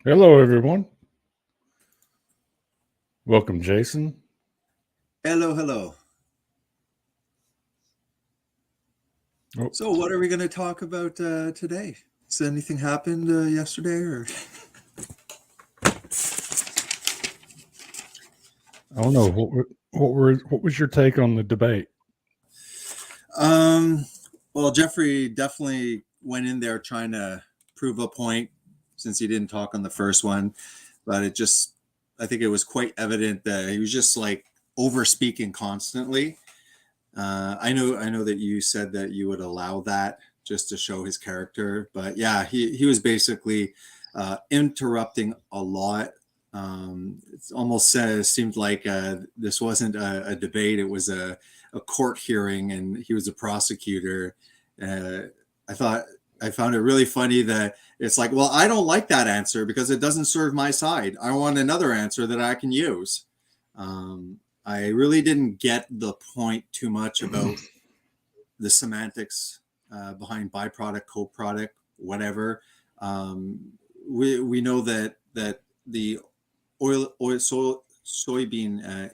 Hello, everyone. Welcome, Jason. Hello, hello. Oh, So, what are we going to talk about today? Has anything happened yesterday, or? I don't know what was your take on the debate? Um, well, Jeffrey definitely went in there trying to prove a point since he didn't talk on the first one, but I think it was quite evident that he was just like over speaking constantly. I know that you said that you would allow that just to show his character, but yeah, he was basically interrupting a lot. It almost seemed like this wasn't a debate; it was a court hearing, and he was a prosecutor. Uh, I thought I found it really funny that it's like, well, I don't like that answer because it doesn't serve my side. I want another answer that I can use. I really didn't get the point too much about the semantics behind byproduct, co-product, whatever. Um, we know that the soybean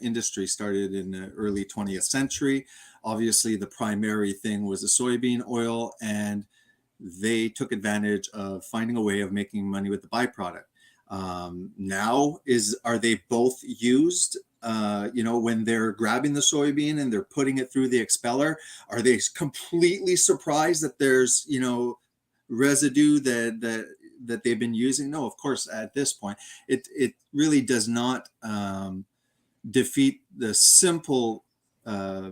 industry started in the early 20th century. Obviously, the primary thing was the soybean oil, and they took advantage of finding a way of making money with the byproduct. Now are they both used? When they're grabbing the soybean and they're putting it through the expeller, are they completely surprised that there's residue that they've been using? No, of course. At this point, it really does not defeat uh,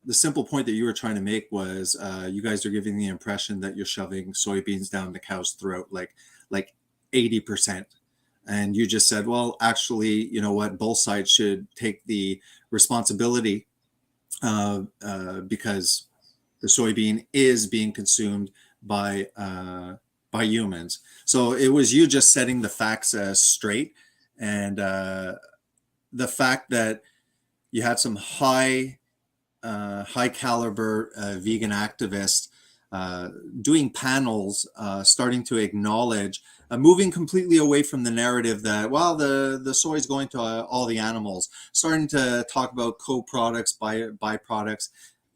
the simple point that you were trying to make was you guys are giving the impression that you're shoving soybeans down the cow's throat like 80. And you just said, well, actually, you know what, both sides should take the responsibility because the soybean is being consumed by humans. So it was you just setting the facts straight, and the fact that you had some high caliber vegan activists uh, doing panels, starting to acknowledge, moving completely away from the narrative that, well, the soy is going to all the animals, starting to talk about co-products, byproducts.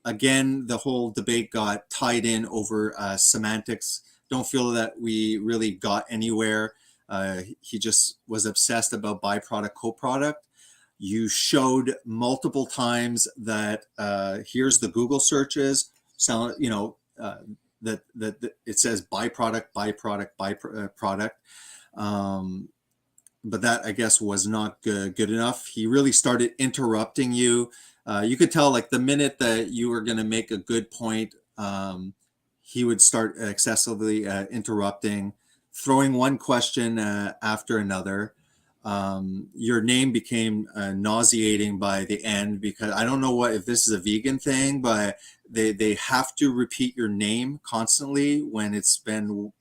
Again, the whole debate got tied in over semantics. Don't feel that we really got anywhere. He just was obsessed about byproduct, co-product. You showed multiple times that here's the Google searches, sound that it says byproduct. Um, but that, I guess, was not good enough. He really started interrupting you. You could tell, like, the minute that you were going to make a good point, he would start excessively interrupting, throwing one question after another. Your name became nauseating by the end, because I don't know what if this is a vegan thing, but they have to repeat your name constantly when it's been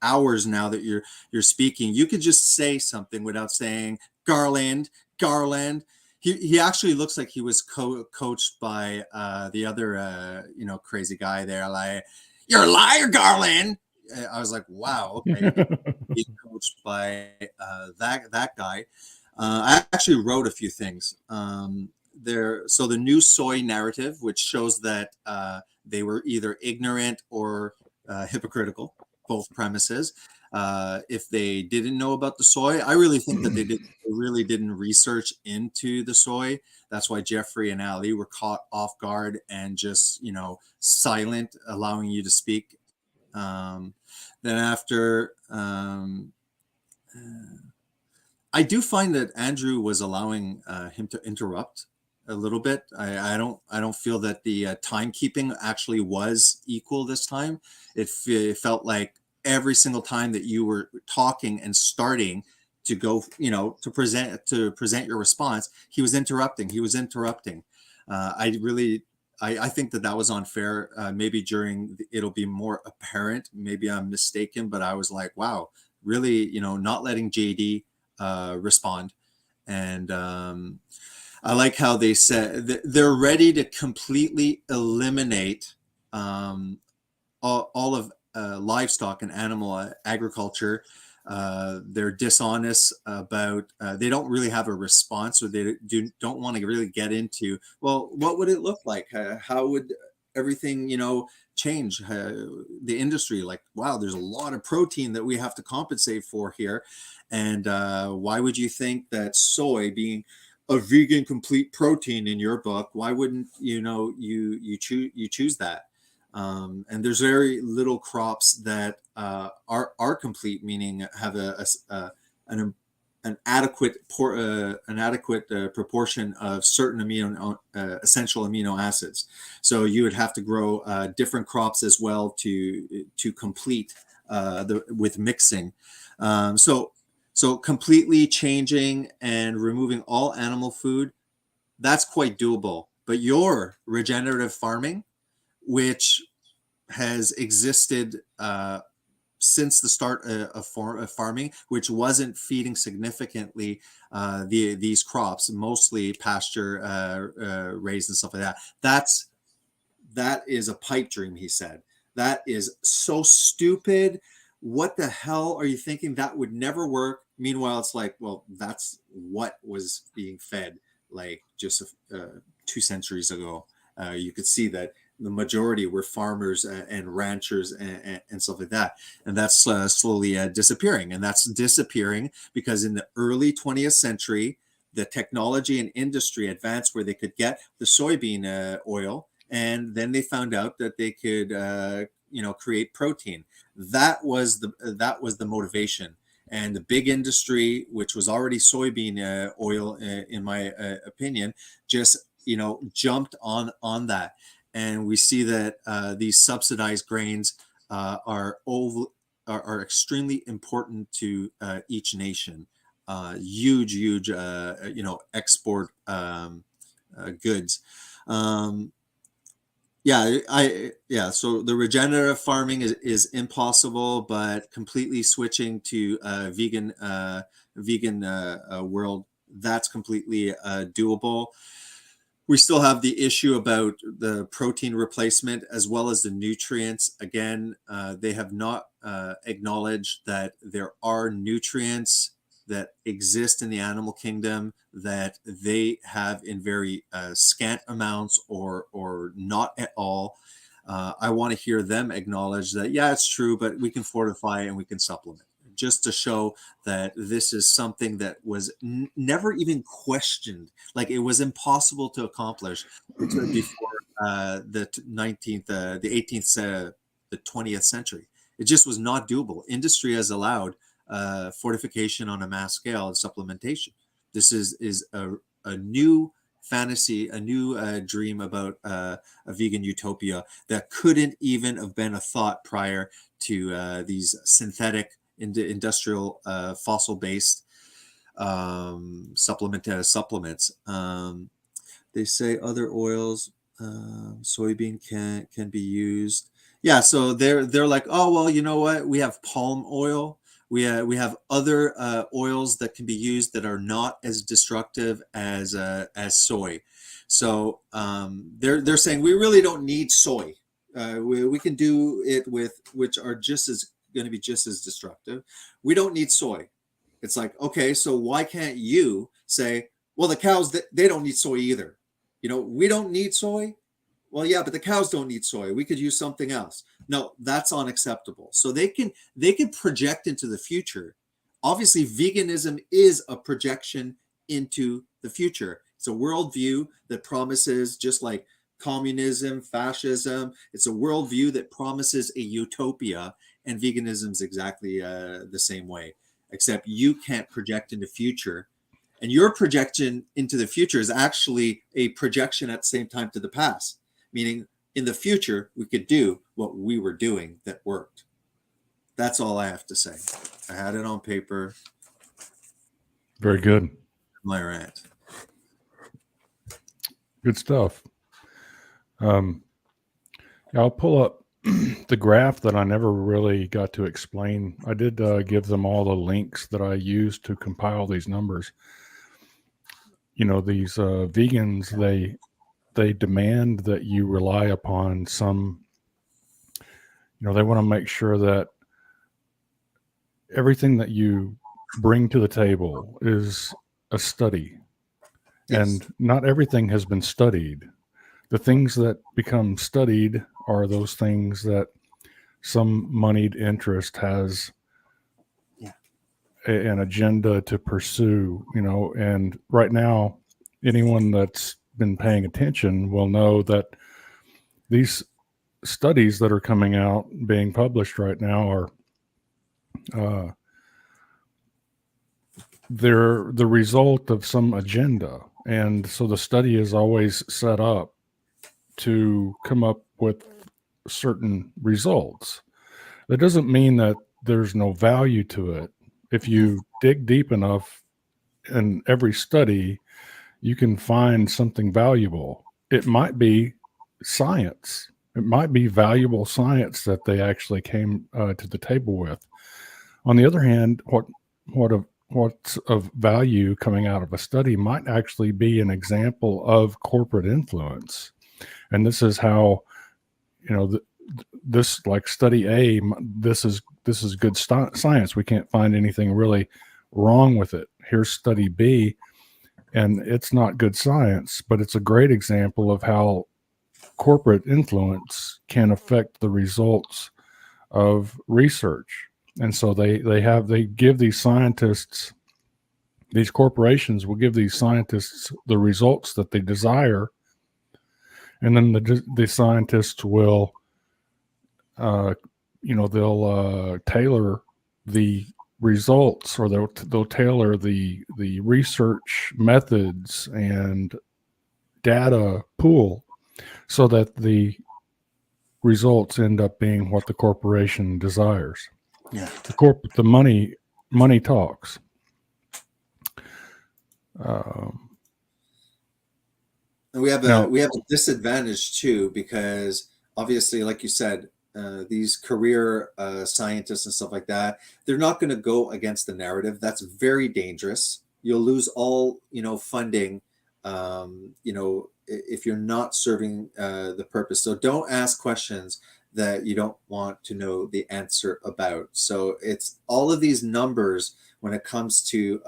hours now that you're speaking. You could just say something without saying Garland. He actually looks like he was coached by the other crazy guy there, like, you're a liar, Garland. I was like, wow, okay, being coached by that guy. I actually wrote a few things there. So the new soy narrative, which shows that they were either ignorant or hypocritical, both premises. If they didn't know about the soy, I really think that they really didn't research into the soy. That's why Jeffrey and Ali were caught off guard and just silent, allowing you to speak. Um, then after, I do find that Andrew was allowing him to interrupt a little bit. I don't feel that the timekeeping actually was equal this time. It felt like every single time that you were talking and starting to go, to present your response, he was interrupting. He was interrupting. I think that was unfair. Maybe it'll be more apparent. Maybe I'm mistaken, but I was like, wow, really, not letting JD respond. And I like how they said they're ready to completely eliminate all of livestock and animal agriculture They're dishonest about, they don't really have a response, or they don't want to really get into, well, what would it look like? How would everything, change the industry? Like, wow, there's a lot of protein that we have to compensate for here. And why would you think that soy, being a vegan complete protein in your book, why wouldn't you choose that? And there's very little crops that are complete, meaning have an adequate proportion of certain essential amino acids. So you would have to grow different crops as well to complete with mixing. So completely changing and removing all animal food, that's quite doable. But your regenerative farming, which has existed since the start of farming, which wasn't feeding significantly these crops, mostly pasture raised and stuff like that. That is a pipe dream, he said. That is so stupid. What the hell are you thinking? That would never work. Meanwhile, it's like, well, that's what was being fed like just 2 centuries ago. You could see that the majority were farmers and ranchers and stuff like that. And that's slowly disappearing. And that's disappearing because in the early 20th century, the technology and industry advanced where they could get the soybean oil. And then they found out that they could, create protein. That was the motivation. And the big industry, which was already soybean oil, in my opinion, just jumped on that. And we see that these subsidized grains are extremely important to each nation. Huge, export goods. So the regenerative farming is impossible, but completely switching to vegan world, that's completely doable. We still have the issue about the protein replacement as well as the nutrients. Again, they have not acknowledged that there are nutrients that exist in the animal kingdom that they have in very scant amounts or not at all. I want to hear them acknowledge that, yeah, it's true, but we can fortify and we can supplement, just to show that this is something that was never even questioned. Like, it was impossible to accomplish before the 19th, the 18th, the 20th century. It just was not doable. Industry has allowed fortification on a mass scale and supplementation. This is a new fantasy, a new dream about a vegan utopia that couldn't even have been a thought prior to these synthetic industrial fossil-based supplements. They say other oils, soybean can be used. Yeah, so they're like, oh well, you know what? We have palm oil. We have other oils that can be used that are not as destructive as soy. So they're saying we really don't need soy. We can do it with which are going to be just as destructive. We don't need soy. It's like, okay, so why can't you say, well, the cows, they don't need soy either. We don't need soy. Well, yeah, but the cows don't need soy. We could use something else. No, that's unacceptable. So they can project into the future. Obviously, veganism is a projection into the future. It's a worldview that promises, just like communism, fascism, it's a worldview that promises a utopia, and veganism is exactly the same way, except you can't project into future. And your projection into the future is actually a projection at the same time to the past, meaning in the future, we could do what we were doing that worked. That's all I have to say. I had it on paper. Very good. My rant. Good stuff. I'll pull up the graph that I never really got to explain. I did give them all the links that I used to compile these numbers. These vegans, they demand that you rely upon some, they want to make sure that everything that you bring to the table is a study, Yes. and not everything has been studied. The things that become studied are those things that some moneyed interest has Yeah. an agenda to pursue, and right now, anyone that's been paying attention will know that these studies that are coming out, being published right now, are uh, they're the result of some agenda. And so the study is always set up to come up with certain results. That doesn't mean that there's no value to it. If Mhm. you dig deep enough in every study, you can find something valuable. It might be science. It might be valuable science that they actually came to the table with. On the other hand, what's of value coming out of a study might actually be an example of corporate influence. And this is how, you know, this, like study A, this is good science. We can't find anything really wrong with it. Here's study B, and it's not good science, but it's a great example of how corporate influence can affect the results of research. And so they give these scientists, these corporations will give these scientists the results that they desire, and then the scientists will uh, they'll tailor the results, or they'll tailor the research methods and data pool so that the results end up being what the corporation desires. Yeah. The money talks. Um, And Now, we have a disadvantage too, because obviously, like you said, these career scientists and stuff like that, they're not going to go against the narrative. That's very dangerous. You'll lose all, funding, if you're not serving the purpose. So don't ask questions that you don't want to know the answer about. So it's all of these numbers when it comes to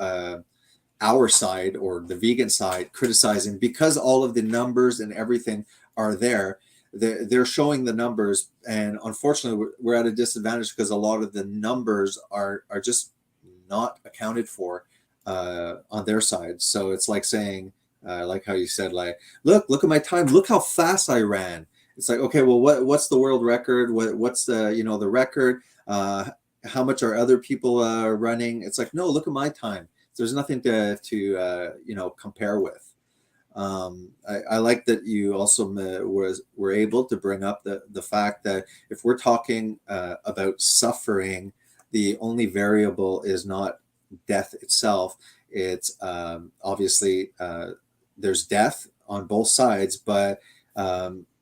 our side or the vegan side criticizing, because all of the numbers and everything are there. They're showing the numbers, and unfortunately we're at a disadvantage because a lot of the numbers are just not accounted for on their side. So it's like saying, like how you said, like, look at my time, look how fast I ran. It's like, okay, well, what's the world record? What's the the record? How much are other people running? It's like, no, look at my time. There's nothing to compare with. I like that you also were able to bring up the fact that if we're talking about suffering, the only variable is not death itself. It's obviously there's death on both sides, but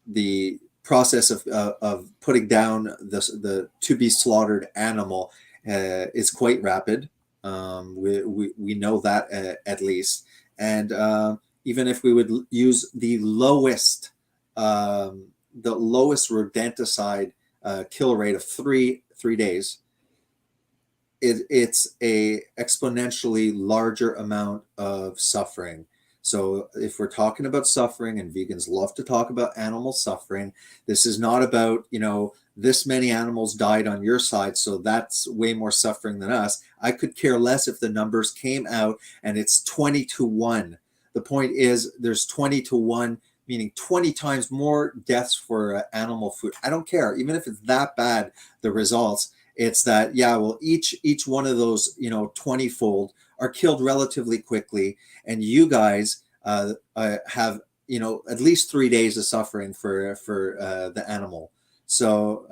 the process of putting down the to be slaughtered animal is quite rapid. We know that at least, and even if we would use the lowest rodenticide kill rate of three days, it's a exponentially larger amount of suffering. So if we're talking about suffering, and vegans love to talk about animal suffering, this is not about, this many animals died on your side, so that's way more suffering than us. I could care less if the numbers came out and it's 20-1. The point is there's 20-1, meaning 20 times more deaths for animal food. I don't care, even if it's that bad, the results. It's that, yeah, well, each one of those, 20-fold are killed relatively quickly, and you guys have, at least 3 days of suffering for the animal. So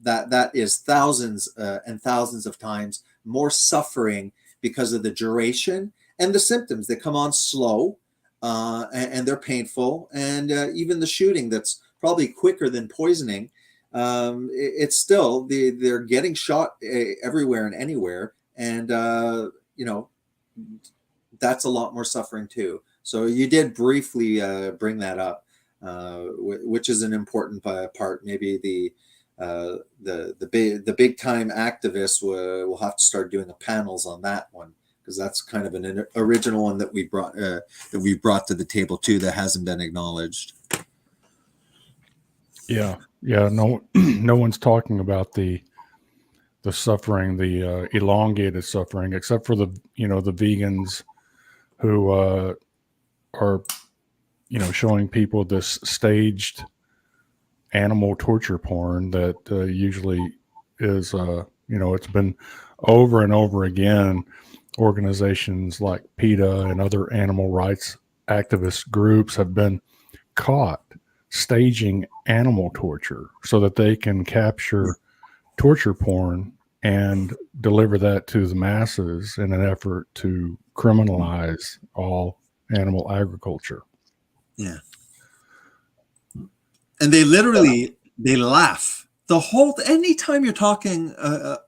that is thousands and thousands of times more suffering because of the duration and the symptoms. They come on slow, and they're painful, and even the shooting that's probably quicker than poisoning. It's still they're getting shot everywhere and anywhere, and that's a lot more suffering too. So you did briefly bring that up, which is an important part. Maybe the big time activists will have to start doing the panels on that one, because that's kind of an original one that we brought to the table too, that hasn't been acknowledged. Yeah. No, no one's talking about the suffering, the elongated suffering, except for the vegans who are showing people this staged animal torture porn that usually is it's been over and over again. Organizations like PETA and other animal rights activist groups have been caught staging animal torture so that they can capture torture porn and deliver that to the masses in an effort to criminalize all animal agriculture. Yeah. And they literally, they laugh. The whole, anytime you're talking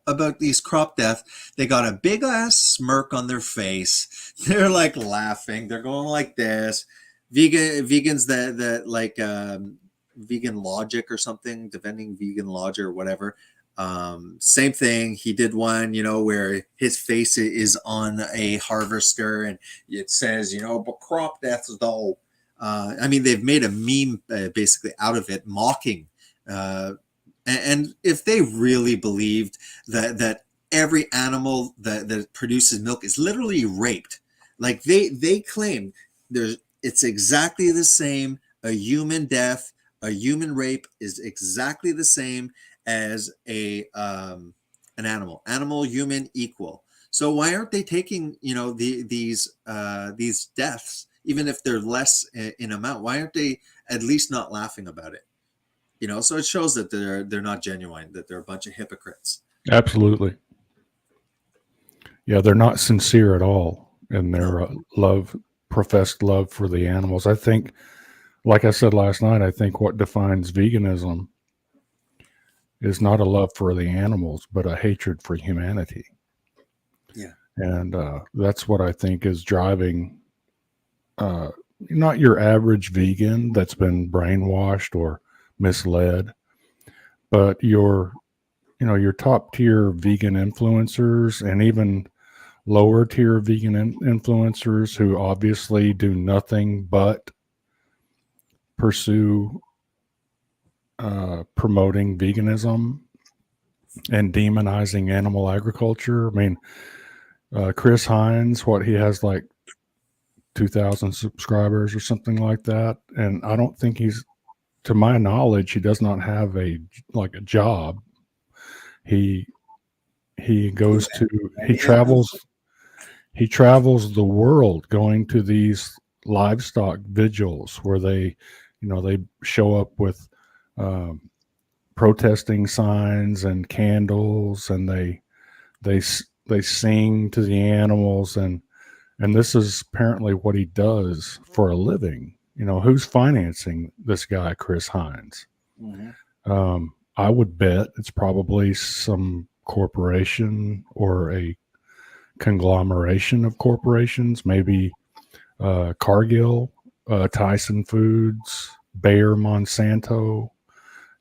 about these crop death, they got a big ass smirk on their face. They're like laughing. They're going like this. Vegans that like vegan logic or something, defending vegan logic or whatever. Same thing. He did one, where his face is on a harvester and it says, but crop death though. I mean, they've made a meme basically out of it, mocking. And if they really believed that every animal that produces milk is literally raped, like they claim it's exactly the same. A human death, a human rape is exactly the same as an animal, human equal. So why aren't they taking these deaths, even if they're less in amount? Why aren't they at least not laughing about it? So it shows that they're not genuine, that they're a bunch of hypocrites. Absolutely. Yeah, they're not sincere at all in their professed love for the animals. I think, like I said last night, I think what defines veganism is not a love for the animals, but a hatred for humanity. Yeah. And that's what I think is driving not your average vegan that's been brainwashed or misled, but your top tier vegan influencers and even lower tier vegan influencers who obviously do nothing but pursue promoting veganism and demonizing animal agriculture. I mean, Chris Hines, he has like 2,000 subscribers or something like that. And I don't think to my knowledge, he does not have a job. He goes to, he travels the world going to these livestock vigils where they show up with protesting signs and candles, and they sing to the animals, and this is apparently what he does for a living. Who's financing this guy, Chris Hines? Mm-hmm. I would bet it's probably some corporation or a conglomeration of corporations, maybe Cargill, Tyson Foods, Bayer, Monsanto.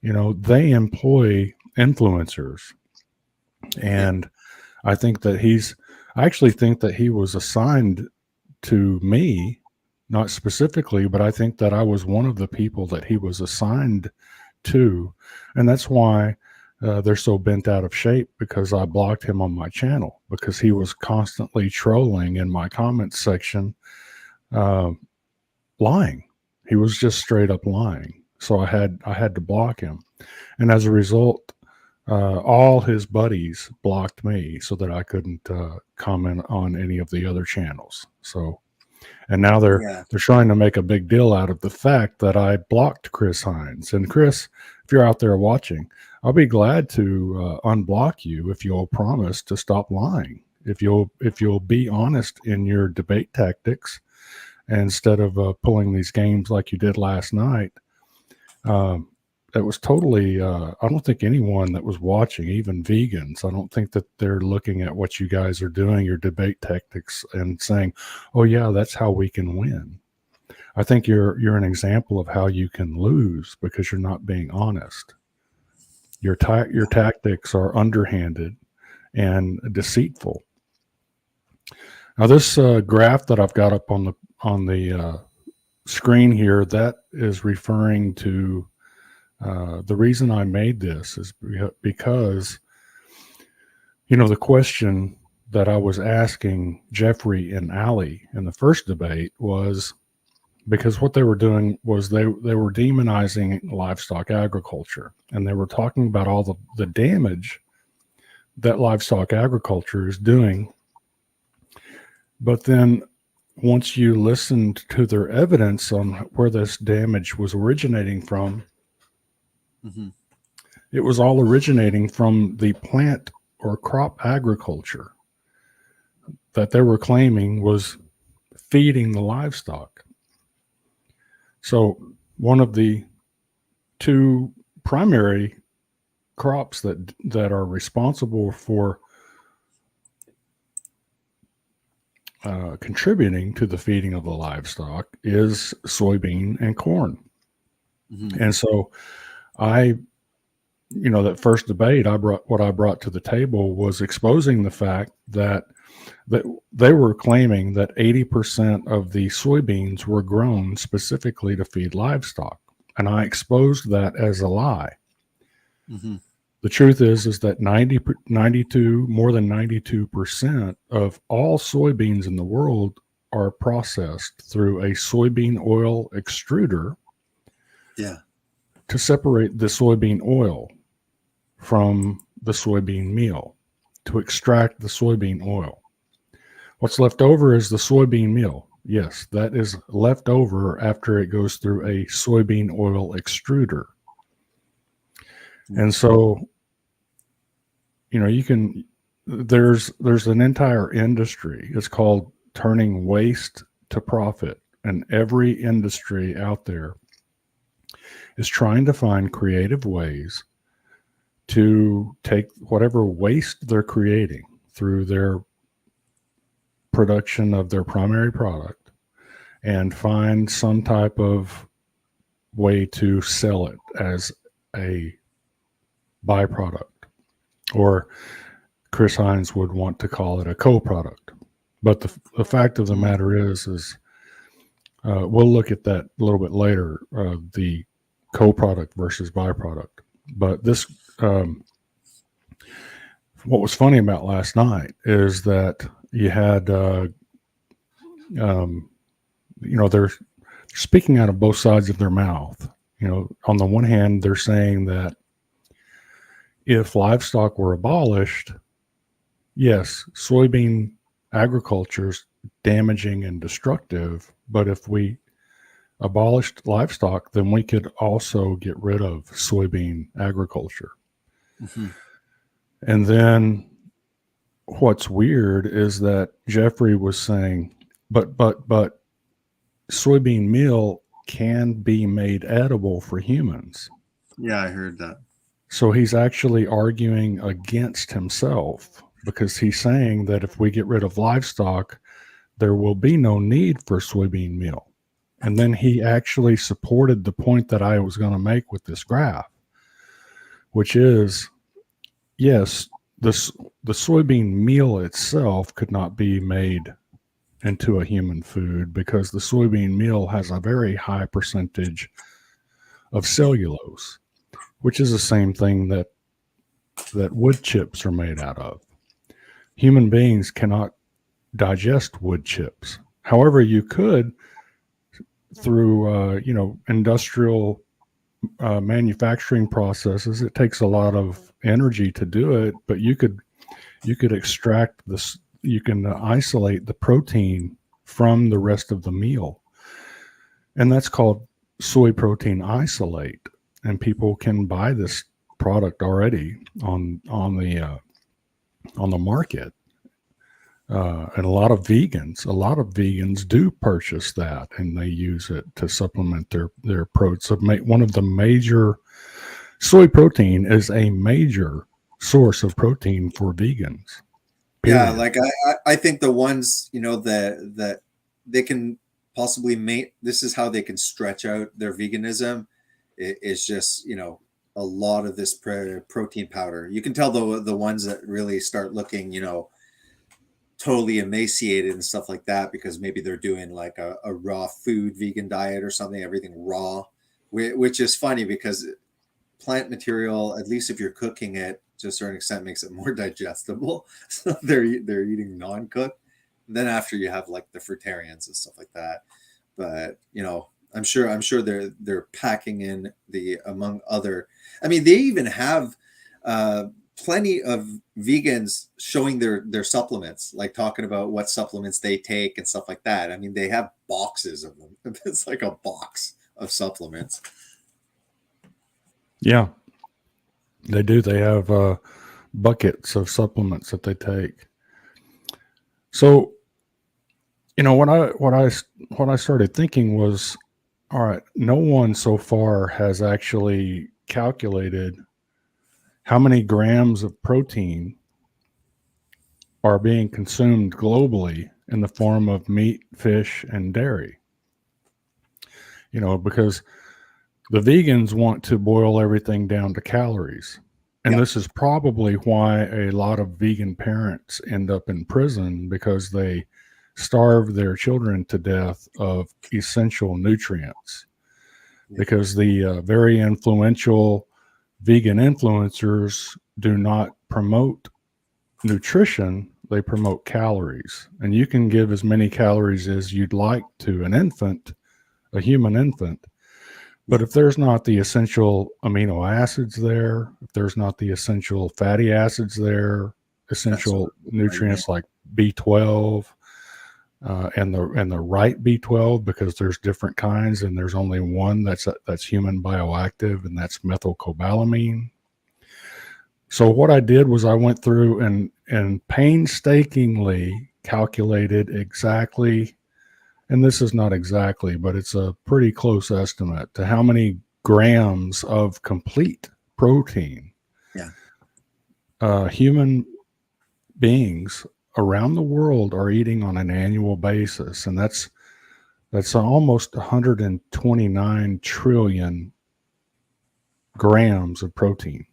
They employ influencers. And I actually think that he was assigned to me, not specifically, but I think that I was one of the people that he was assigned to. And that's why they're so bent out of shape, because I blocked him on my channel because he was constantly trolling in my comments section, lying. He was just straight up lying. So I had to block him. And as a result, all his buddies blocked me so that I couldn't comment on any of the other channels. So, and now they're trying to make a big deal out of the fact that I blocked Chris Hines. And Chris, if you're out there watching, I'll be glad to unblock you if you'll promise to stop lying. If you'll be honest in your debate tactics, instead of pulling these games like you did last night. That was totally, I don't think anyone that was watching, even vegans, I don't think that they're looking at what you guys are doing, your debate tactics, and saying, oh yeah, that's how we can win. I think you're an example of how you can lose because you're not being honest. Your tactics are underhanded and deceitful. Now, this graph that I've got up on the screen here, that is referring to the reason I made this is because, the question that I was asking Jeffrey and Allie in the first debate was because what they were doing was they were demonizing livestock agriculture, and they were talking about all the damage that livestock agriculture is doing. But then once you listened to their evidence on where this damage was originating from, Mm-hmm. it was all originating from the plant or crop agriculture that they were claiming was feeding the livestock. So one of the two primary crops that are responsible for contributing to the feeding of the livestock is soybean and corn. Mm-hmm. And so that first debate, what I brought to the table was exposing the fact that they were claiming that 80% of the soybeans were grown specifically to feed livestock. And I exposed that as a lie. Mm-hmm. The truth is that more than 92% of all soybeans in the world are processed through a soybean oil extruder. Yeah. To separate the soybean oil from the soybean meal, to extract the soybean oil. What's left over is the soybean meal. Yes, that is left over after it goes through a soybean oil extruder. And so, there's an entire industry. It's called turning waste to profit. And every industry out there is trying to find creative ways to take whatever waste they're creating through their production of their primary product and find some type of way to sell it as a byproduct, or Chris Hines would want to call it a co-product. But the fact of the matter is we'll look at that a little bit later, the co-product versus byproduct. But this, what was funny about last night is that you had, they're speaking out of both sides of their mouth. On the one hand, they're saying that if livestock were abolished, yes, soybean agriculture is damaging and destructive, but if we abolished livestock, then we could also get rid of soybean agriculture. Mm-hmm. And then what's weird is that Jeffrey was saying, but soybean meal can be made edible for humans. Yeah, I heard that. So he's actually arguing against himself, because he's saying that if we get rid of livestock, there will be no need for soybean meal. And then he actually supported the point that I was going to make with this graph, which is, yes, the soybean meal itself could not be made into a human food because the soybean meal has a very high percentage of cellulose, which is the same thing that wood chips are made out of. Human beings cannot digest wood chips. However, you could through industrial manufacturing processes. It takes a lot of energy to do it, but you could extract this. You can isolate the protein from the rest of the meal, and that's called soy protein isolate. And people can buy this product already on the market. And a lot of vegans do purchase that, and they use it to supplement their protein. So one of the major soy protein is a major source of protein for vegans. Period. Yeah, Period. like I think the ones that they can possibly make, this is how they can stretch out their veganism, is just a lot of this protein powder. You can tell the ones that really start looking, totally emaciated and stuff like that, because maybe they're doing like a raw food vegan diet or something, everything raw, which is funny because plant material, at least if you're cooking it to a certain extent, makes it more digestible. So they're eating non-cooked. Then after you have like the fruitarians and stuff like that. But I'm sure they're packing in the among other. I mean, they even have plenty of vegans showing their supplements, like talking about what supplements they take and stuff like that. I mean, they have boxes of them. It's like a box of supplements. Yeah, they do. They have buckets of supplements that they take. So, what I started thinking was, all right, no one so far has actually calculated how many grams of protein are being consumed globally in the form of meat, fish, and dairy. Because the vegans want to boil everything down to calories. And Yep. this is probably why a lot of vegan parents end up in prison, because they starve their children to death of essential nutrients. Yeah. Because the very influential vegan influencers do not promote nutrition, they promote calories. And you can give as many calories as you'd like to an infant, a human infant. But if there's not the essential amino acids there, if there's not the essential fatty acids there, essential nutrients like B12 and the right B12, because there's different kinds and there's only one that's human bioactive, and that's methylcobalamin. So what I did was I went through and painstakingly calculated exactly, and this is not exactly, but it's a pretty close estimate to how many grams of complete protein human beings around the world are eating on an annual basis. And that's almost 129 trillion grams of protein.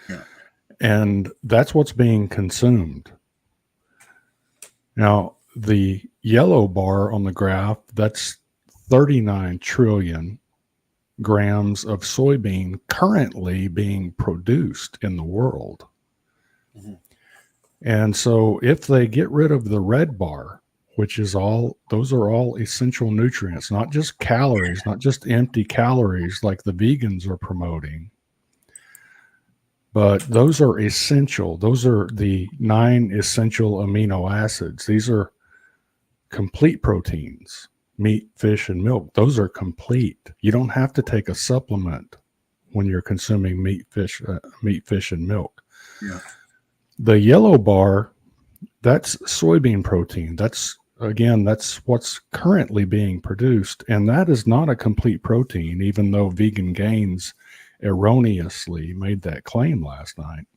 Yeah. And that's what's being consumed. Now, the yellow bar on the graph, that's 39 trillion grams of soybean currently being produced in the world. Mm-hmm. And so if they get rid of the red bar, which is those are all essential nutrients, not just calories, not just empty calories like the vegans are promoting, but those are essential. Those are the 9 essential amino acids. These are complete proteins, meat, fish, and milk. Those are complete. You don't have to take a supplement when you're consuming meat, fish, and milk. Yeah. The yellow bar, that's soybean protein. That's what's currently being produced. And that is not a complete protein, even though Vegan Gains erroneously made that claim last night.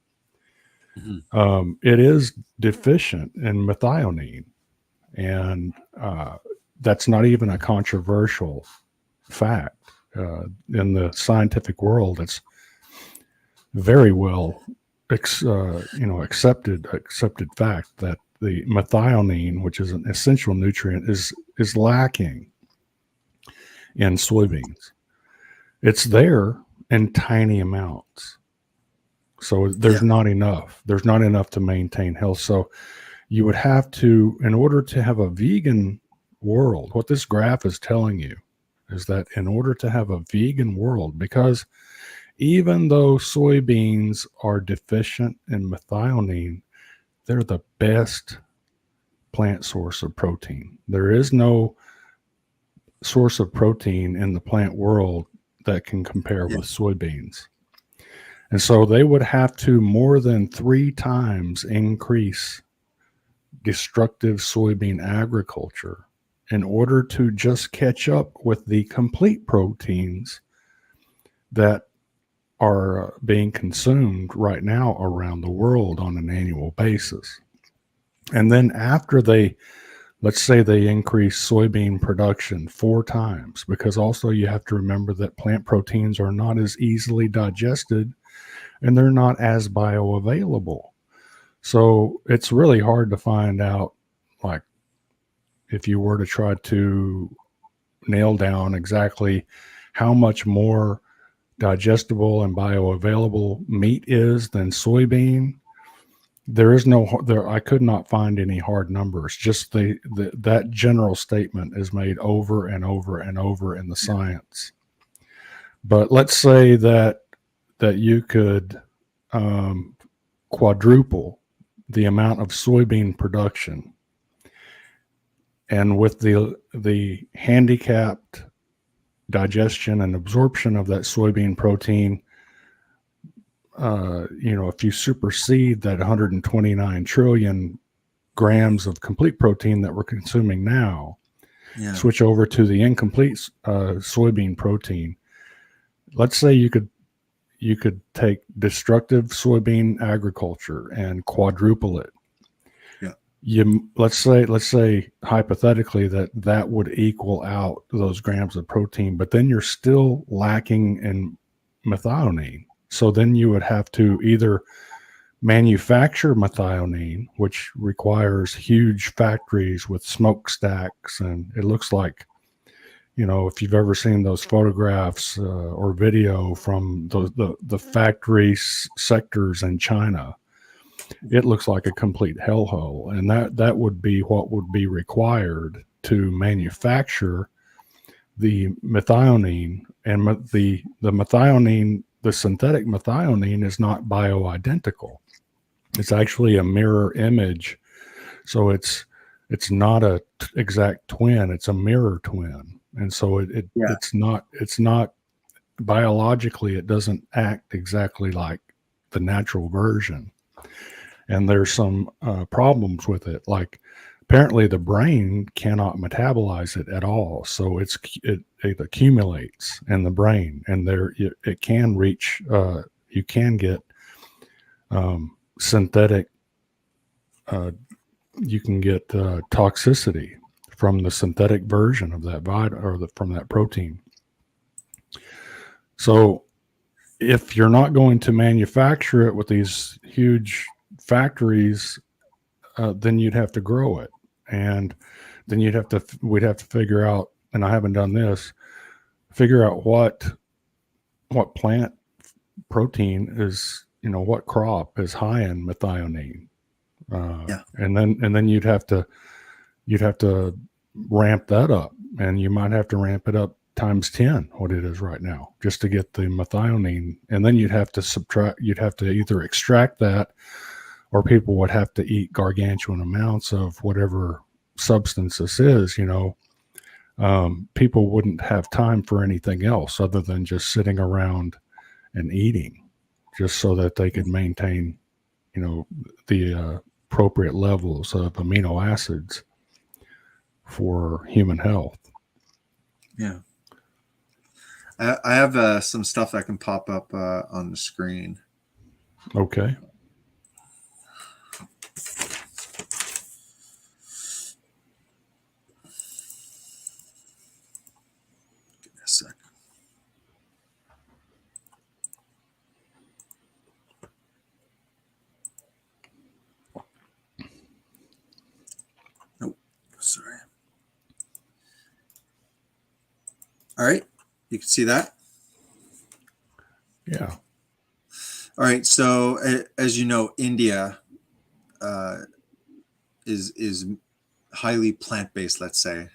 Mm-hmm. It is deficient in methionine. And that's not even a controversial fact. In the scientific world, it's very well accepted fact that the methionine, which is an essential nutrient, is lacking in soybeans. It's there in tiny amounts. So there's not enough. There's not enough to maintain health. So you would have to, in order to have a vegan world, what this graph is telling you is that in order to have a vegan world, because even though soybeans are deficient in methionine, they're the best plant source of protein. There is no source of protein in the plant world that can compare with soybeans. And so they would have to more than 3 times increase destructive soybean agriculture in order to just catch up with the complete proteins that are being consumed right now around the world on an annual basis. And then after they Let's say they increase soybean production 4 times, because also you have to remember that plant proteins are not as easily digested and they're not as bioavailable. So it's really hard to find out, like, if you were to try to nail down exactly how much more digestible and bioavailable meat is than soybean. There is no there. I could not find any hard numbers. Just that general statement is made over and over and over in the science. But let's say that you could quadruple the amount of soybean production, and with the handicapped digestion and absorption of that soybean protein, if you supersede that 129 trillion grams of complete protein that we're consuming now, switch over to the incomplete soybean protein. Let's say you could take destructive soybean agriculture and quadruple it. Let's say hypothetically that would equal out those grams of protein, but then you're still lacking in methionine. So then you would have to either manufacture methionine, which requires huge factories with smokestacks, and it looks like, if you've ever seen those photographs or video from the factory sectors in China, it looks like a complete hellhole. And that would be what would be required to manufacture the methionine. And the methionine, the synthetic methionine, is not bioidentical. It's actually a mirror image. So it's not a exact twin, it's a mirror twin. And so it's not biologically, it doesn't act exactly like the natural version. And there's some problems with it. Like, apparently the brain cannot metabolize it at all. So it accumulates in the brain, and it can reach, you can get synthetic, you can get toxicity from the synthetic version of that from that protein. So if you're not going to manufacture it with these huge factories, then you'd have to grow it, and then we'd have to figure out, and I haven't done this, figure out what plant protein is, what crop is high in methionine, and then you'd have to ramp that up, and you might have to ramp it up times 10 what it is right now just to get the methionine. And then you'd have to either extract that, or people would have to eat gargantuan amounts of whatever substance this is. People wouldn't have time for anything else other than just sitting around and eating, just so that they could maintain, the appropriate levels of amino acids for human health. Yeah. I have some stuff that can pop up on the screen. Okay. Give me a sec. Nope. Sorry. All right. You can see that? Yeah. All right. So as you know, India is highly plant-based, let's say.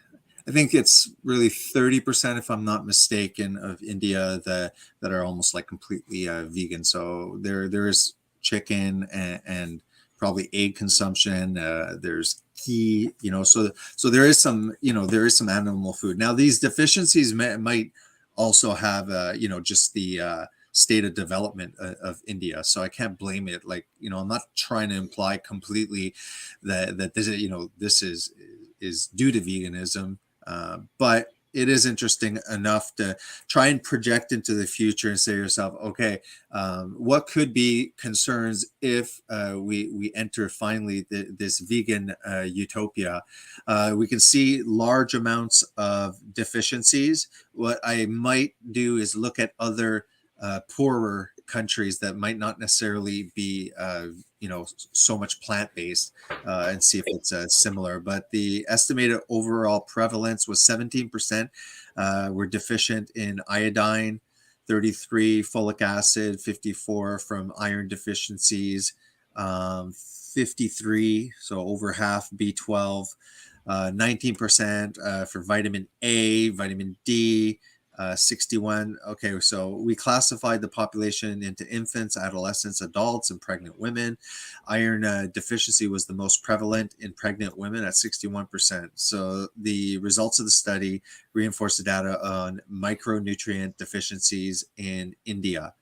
I think it's really 30%, if I'm not mistaken, of India that are almost like completely vegan. So there is chicken and probably egg consumption. There's ghee, so there is some animal food. Now these deficiencies might also have just the state of development of India. So I can't blame it. Like, I'm not trying to imply completely that this is, this is due to veganism. But it is interesting enough to try and project into the future and say to yourself, okay, what could be concerns if we enter finally this vegan utopia? We can see large amounts of deficiencies. What I might do is look at other poorer countries that might not necessarily be so much plant-based, and see if it's similar. But the estimated overall prevalence was 17% were deficient in iodine, 33 folic acid, 54 from iron deficiencies, 53, so over half B12, 19% for vitamin A, vitamin D, 61. Okay, so we classified the population into infants, adolescents, adults, and pregnant women. Iron deficiency was the most prevalent in pregnant women at 61%. So the results of the study reinforced the data on micronutrient deficiencies in India.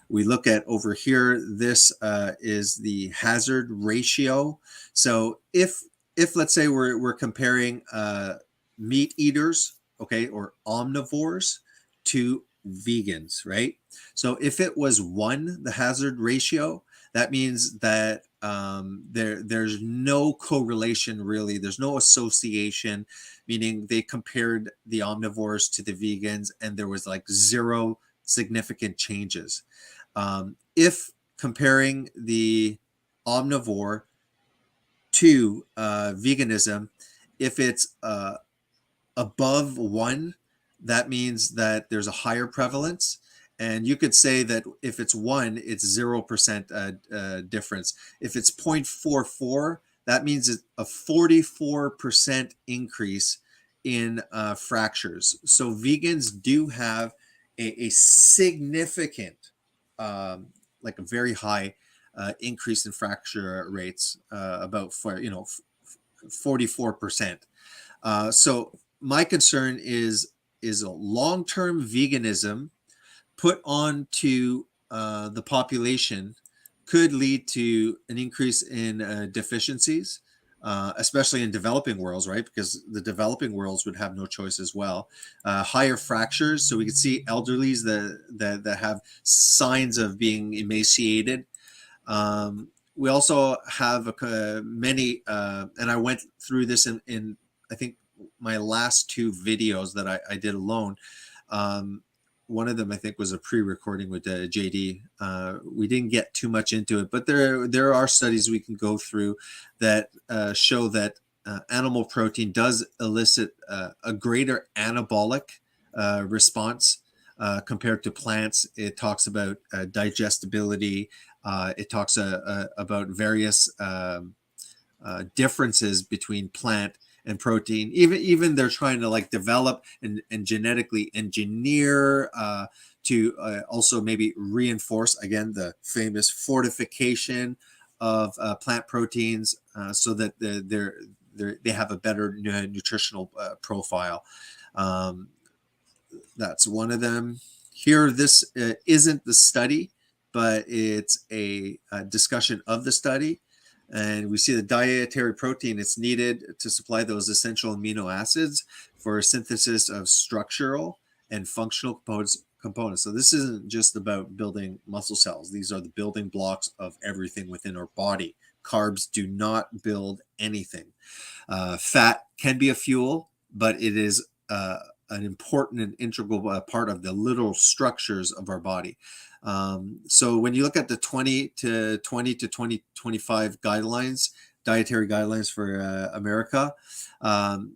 We look at over here, this is the hazard ratio. So if let's say we're comparing meat eaters, okay, or omnivores to vegans, right? So if it was 1, the hazard ratio, that means that there's no correlation really. There's no association, meaning they compared the omnivores to the vegans and there was like 0 significant changes. If comparing the omnivore to veganism, if it's above 1, that means that there's a higher prevalence. And you could say that if it's 1, it's 0% difference. If it's 0.44, that means it's a 44% increase in fractures. So vegans do have a significant, like a very high increase in fracture rates, about 44%. So my concern is a long-term veganism put onto the population could lead to an increase in deficiencies, especially in developing worlds, right? Because the developing worlds would have no choice as well. Higher fractures, so we could see elderlies that have signs of being emaciated. We also have many, and I went through this in I think my last 2 videos that I did alone. One of them I think was a pre-recording with JD. We didn't get too much into it, but there are studies we can go through that show that animal protein does elicit a greater anabolic response compared to plants. It talks about digestibility. It talks about various differences between plant and protein. Even they're trying to like develop and genetically engineer to also maybe reinforce, again, the famous fortification of plant proteins so that they have a better nutritional profile. That's one of them. Here, this isn't the study, but it's a discussion of the study. And we see the dietary protein it's needed to supply those essential amino acids for synthesis of structural and functional components. So this isn't just about building muscle cells. These are the building blocks of everything within our body. Carbs do not build anything. Fat can be a fuel, but it is an important and integral part of the literal structures of our body. So when you look at the 2020 to 2025 guidelines, dietary guidelines for America,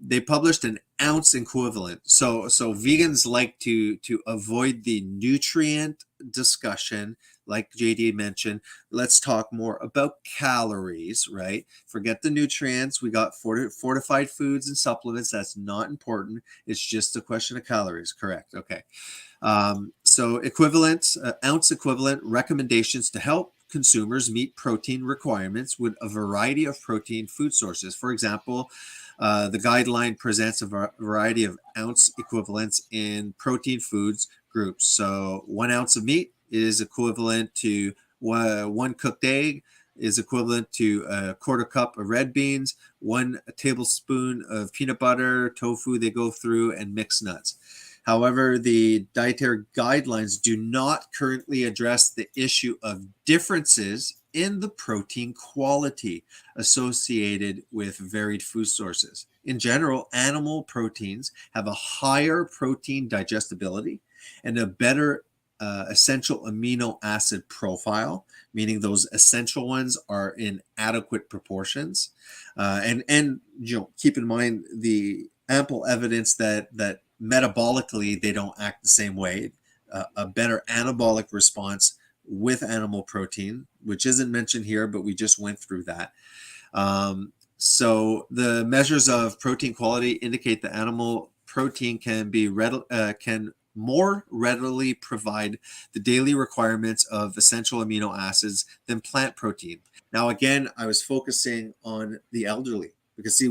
they published an ounce equivalent. So vegans like to avoid the nutrient discussion, like JD mentioned. Let's talk more about calories, right? Forget the nutrients. We got fortified foods and supplements. That's not important. It's just a question of calories. Correct. Okay. So ounce equivalent recommendations to help consumers meet protein requirements with a variety of protein food sources. For example, the guideline presents a variety of ounce equivalents in protein foods groups. So 1 ounce of meat is equivalent to 1 cooked egg, is equivalent to a quarter cup of red beans, 1 tablespoon of peanut butter, tofu they go through, and mixed nuts. However, the dietary guidelines do not currently address the issue of differences in the protein quality associated with varied food sources. In general, animal proteins have a higher protein digestibility and a better essential amino acid profile, meaning those essential ones are in adequate proportions. And keep in mind the ample evidence that metabolically they don't act the same way. A better anabolic response with animal protein, which isn't mentioned here, but we just went through that. So the measures of protein quality indicate that animal protein can more readily provide the daily requirements of essential amino acids than plant protein. Now, again, I was focusing on the elderly because, see,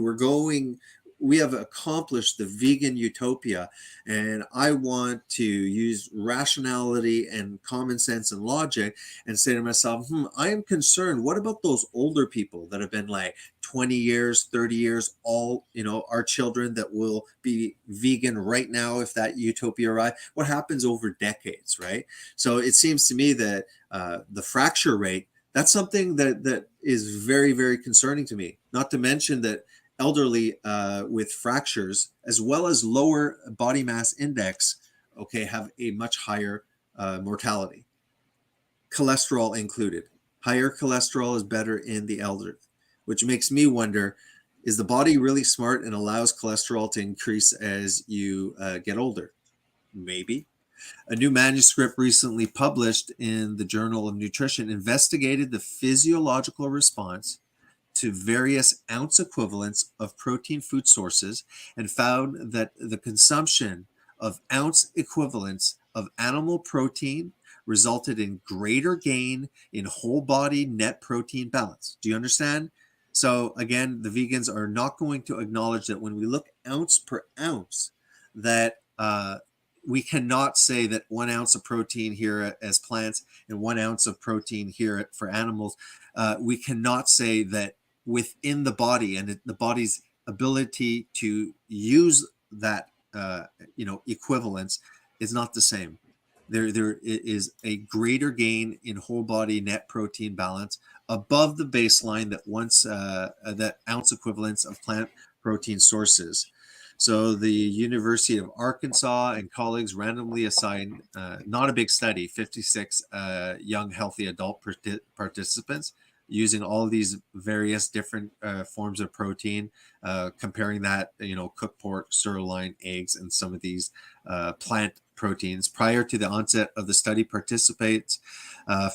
we have accomplished the vegan utopia, and I want to use rationality and common sense and logic and say to myself, I am concerned. What about those older people that have been like 20 years, 30 years, our children that will be vegan right now if that utopia arrives? What happens over decades, right? So it seems to me that the fracture rate, that's something that is very, very concerning to me. Not to mention that elderly with fractures, as well as lower body mass index, have a much higher mortality. Cholesterol included. Higher cholesterol is better in the elderly, which makes me wonder, is the body really smart and allows cholesterol to increase as you get older? Maybe. A new manuscript recently published in the Journal of Nutrition investigated the physiological response to various ounce equivalents of protein food sources and found that the consumption of ounce equivalents of animal protein resulted in greater gain in whole body net protein balance. Do you understand? So again, the vegans are not going to acknowledge that when we look ounce per ounce, that we cannot say that 1 ounce of protein here as plants and 1 ounce of protein here for animals. We cannot say that within the body and the body's ability to use that equivalence is not the same. There is a greater gain in whole body net protein balance above the baseline that ounce equivalents of plant protein sources. So the University of Arkansas and colleagues randomly assigned, not a big study, 56 young healthy adult participants using all of these various different forms of protein, comparing that, cooked pork, sirloin, eggs, and some of these plant proteins. Prior to the onset of the study, participants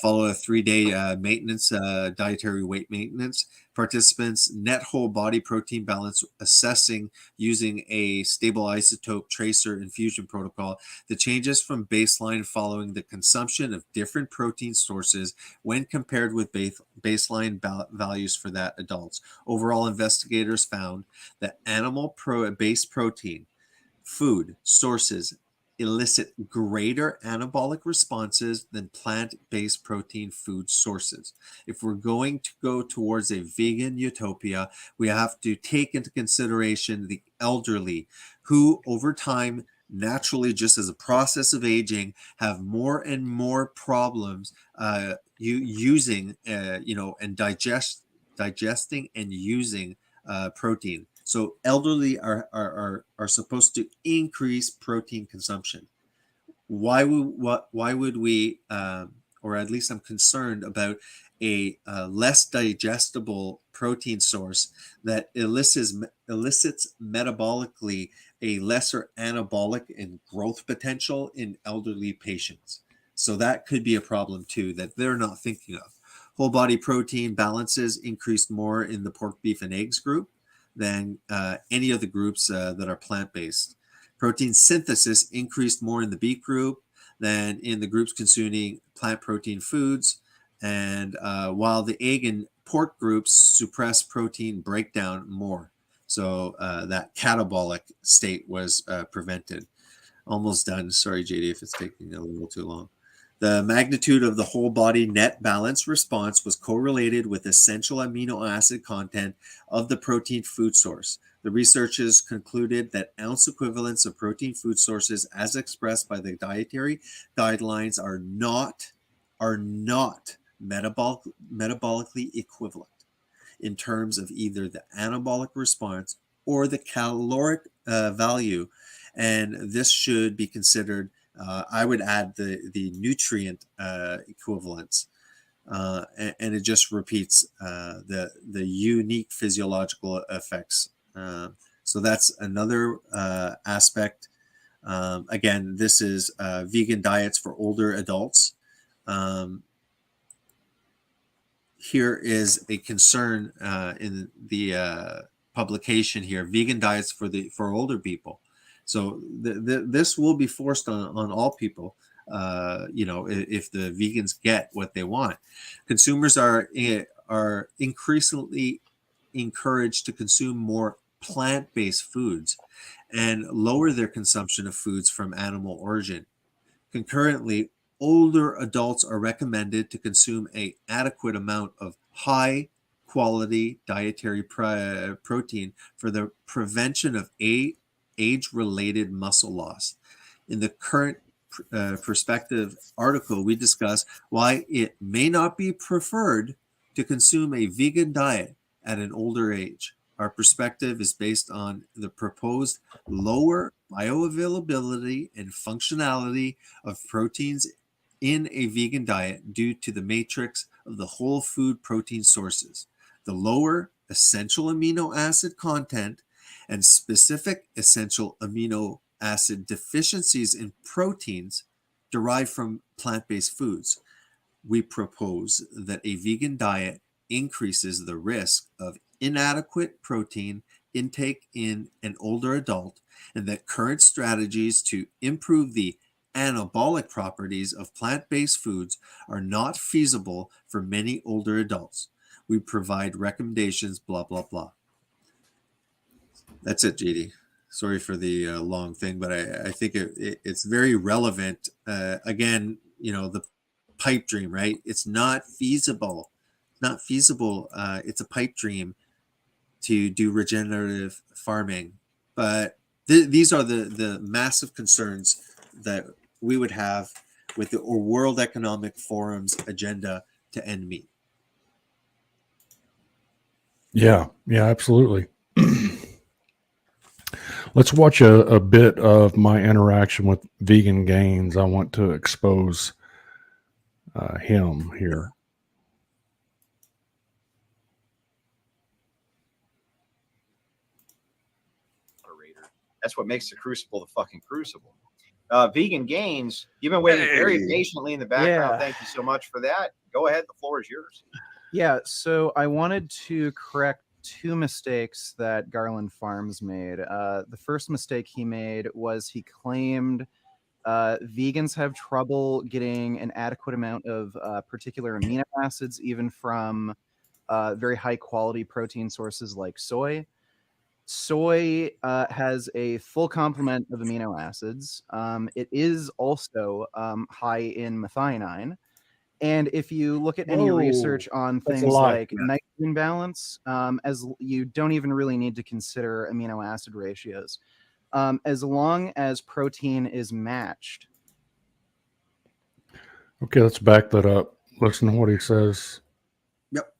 follow a 3-day maintenance, dietary weight maintenance. Participants net whole body protein balance assessing using a stable isotope tracer infusion protocol. The changes from baseline following the consumption of different protein sources when compared with baseline values for that adults. Overall, investigators found that animal-based protein food sources elicit greater anabolic responses than plant-based protein food sources. If we're going to go towards a vegan utopia, we have to take into consideration the elderly who over time, naturally, just as a process of aging, have more and more problems using, and digesting and using protein. So elderly are supposed to increase protein consumption. Why would we, or at least I'm concerned about a less digestible protein source that elicits metabolically a lesser anabolic and growth potential in elderly patients. So that could be a problem too that they're not thinking of. Whole body protein balances increased more in the pork, beef, and eggs group than any of the groups that are plant-based. Protein synthesis increased more in the beef group than in the groups consuming plant protein foods. And while the egg and pork groups suppress protein breakdown more. So that catabolic state was prevented. Almost done. Sorry, JD, if it's taking a little too long. The magnitude of the whole body net balance response was correlated with essential amino acid content of the protein food source. The researchers concluded that ounce equivalents of protein food sources as expressed by the dietary guidelines are not metabolically equivalent in terms of either the anabolic response or the caloric value, and this should be considered. I would add the nutrient equivalents, and it just repeats the unique physiological effects. So that's another aspect. Again, this is vegan diets for older adults. Here is a concern in the publication here: vegan diets for older people. So this will be forced on all people. If the vegans get what they want, consumers are increasingly encouraged to consume more plant-based foods and lower their consumption of foods from animal origin. Concurrently, older adults are recommended to consume an adequate amount of high quality dietary protein for the prevention of age-related muscle loss. In the current perspective article, we discuss why it may not be preferred to consume a vegan diet at an older age. Our perspective is based on the proposed lower bioavailability and functionality of proteins in a vegan diet due to the matrix of the whole food protein sources, the lower essential amino acid content, and specific essential amino acid deficiencies in proteins derived from plant-based foods. We propose that a vegan diet increases the risk of inadequate protein intake in an older adult, and that current strategies to improve the anabolic properties of plant-based foods are not feasible for many older adults. We provide recommendations, blah, blah, blah. That's it, JD. Sorry for the long thing, but I think it's very relevant. Again, the pipe dream, right? It's not feasible. Not feasible. It's a pipe dream to do regenerative farming. But these are the massive concerns that we would have with the World Economic Forum's agenda to end meat. Yeah, absolutely. Let's watch a bit of my interaction with Vegan Gains. I want to expose him here. That's what makes the crucible the fucking crucible. Vegan Gains, you've been waiting very patiently in the background. Yeah. Thank you so much for that. Go ahead. The floor is yours. Yeah, so I wanted to correct two mistakes that Garland Farms made. The first mistake he made was he claimed vegans have trouble getting an adequate amount of particular amino acids, even from very high quality protein sources like soy. Soy has a full complement of amino acids. It is also high in methionine. And if you look at any research on things like nitrogen balance, as you don't even really need to consider amino acid ratios. As long as protein is matched. Okay, let's back that up. Listen to what he says. Yep.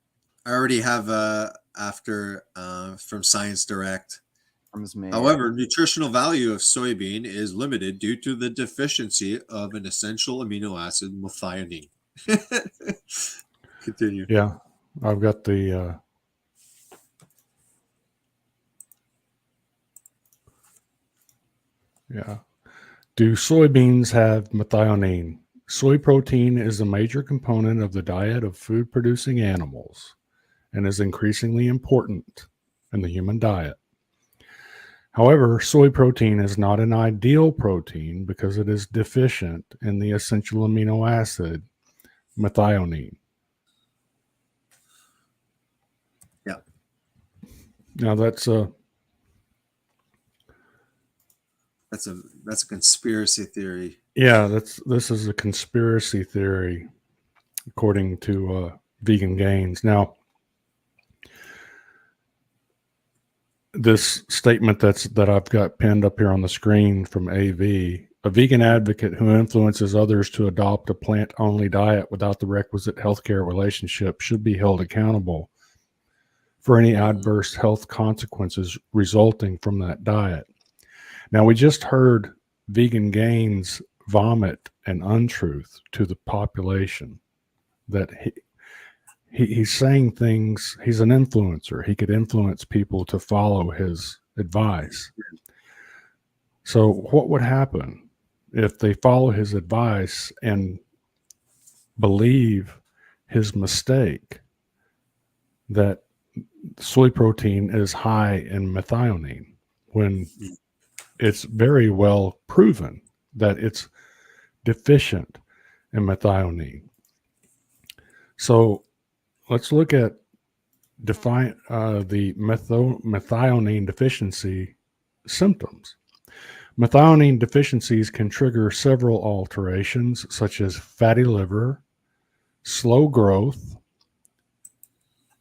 I already have after from Science Direct. However, nutritional value of soybean is limited due to the deficiency of an essential amino acid, methionine. Continue. Yeah, I've got the Do soybeans have methionine? Soy protein is a major component of the diet of food-producing animals and is increasingly important in the human diet. However, soy protein is not an ideal protein because it is deficient in the essential amino acid methionine. Now that's That's a conspiracy theory. Yeah, this is a conspiracy theory, according to Vegan Gains. Now, this statement that I've got pinned up here on the screen from AV, a vegan advocate who influences others to adopt a plant-only diet without the requisite healthcare relationship should be held accountable for any adverse health consequences resulting from that diet. Now, we just heard Vegan Gains vomit an untruth to the population that he's saying things. He's an influencer. He could influence people to follow his advice. So what would happen if they follow his advice and believe his mistake that soy protein is high in methionine when it's very well proven that it's deficient in methionine? So let's look at the methionine deficiency symptoms. Methionine deficiencies can trigger several alterations, such as fatty liver, slow growth.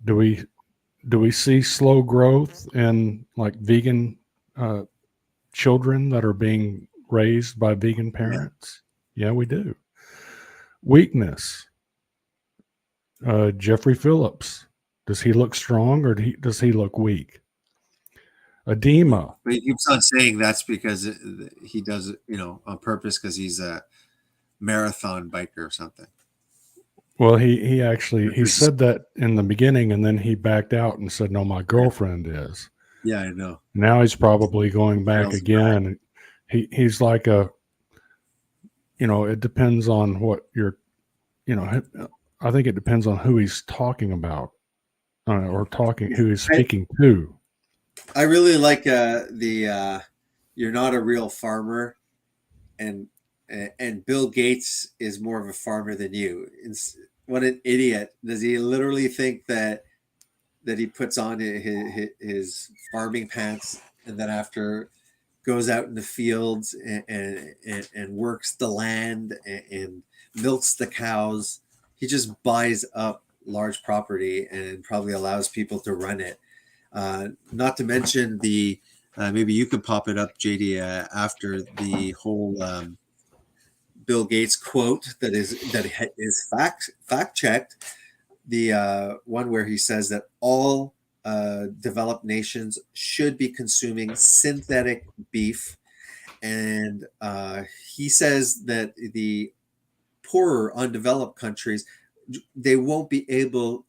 Do we see slow growth in like vegan children that are being raised by vegan parents? Yeah, we do. Weakness. Jeffrey Phillips, does he look strong or does he look weak? Edema. But he keeps on saying that's because he does it, on purpose, because he's a marathon biker or something. Well, he actually said that in the beginning, and then he backed out and said, "No, my girlfriend is." Yeah, I know. Now he's probably going back again. He's like it depends on what you're, I think it depends on who he's talking about, or who he's speaking to. I really like the "you're not a real farmer," and Bill Gates is more of a farmer than you. What an idiot! Does he literally think that he puts on his farming pants and then after goes out in the fields and works the land and milks the cows? He just buys up large property and probably allows people to run it. Not to mention the maybe you could pop it up, JD, after the whole Bill Gates quote that is fact checked. The one where he says that all developed nations should be consuming synthetic beef, and he says that the poorer, undeveloped countries, they won't be able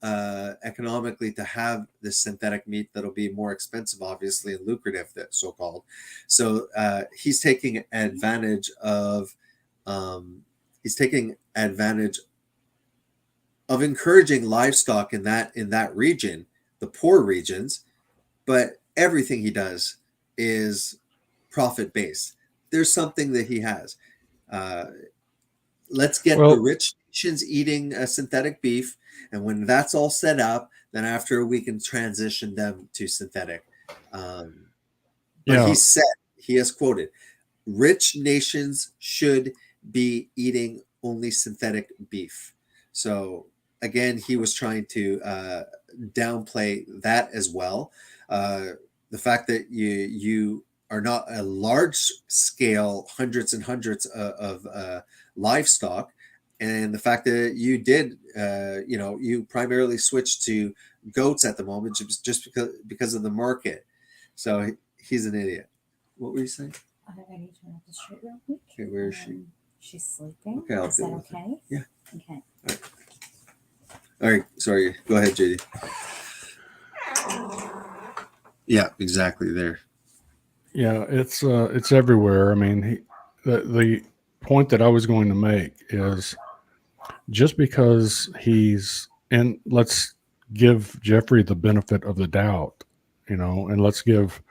economically to have this synthetic meat that'll be more expensive, obviously, and lucrative, that so-called. So he's taking advantage of encouraging livestock in that region, the poor regions, but everything he does is profit based. There's something that he has. Let's get the rich nations eating synthetic beef, and when that's all set up, then after we can transition them to synthetic. But he has quoted, rich nations should be eating only synthetic beef. So again, he was trying to downplay that as well. The fact that you are not a large scale, hundreds and hundreds of livestock, and the fact that you did, you primarily switched to goats at the moment just because of the market. So he's an idiot. What were you saying? I need to turn off the street real quick. Okay, where is she? She's sleeping. Okay, I'll is that okay? Yeah. Okay. All right. Sorry. Go ahead, JD. Yeah, exactly there. Yeah, it's everywhere. I mean, the point that I was going to make is just because he's in, let's give Jeffrey the benefit of the doubt, and let's give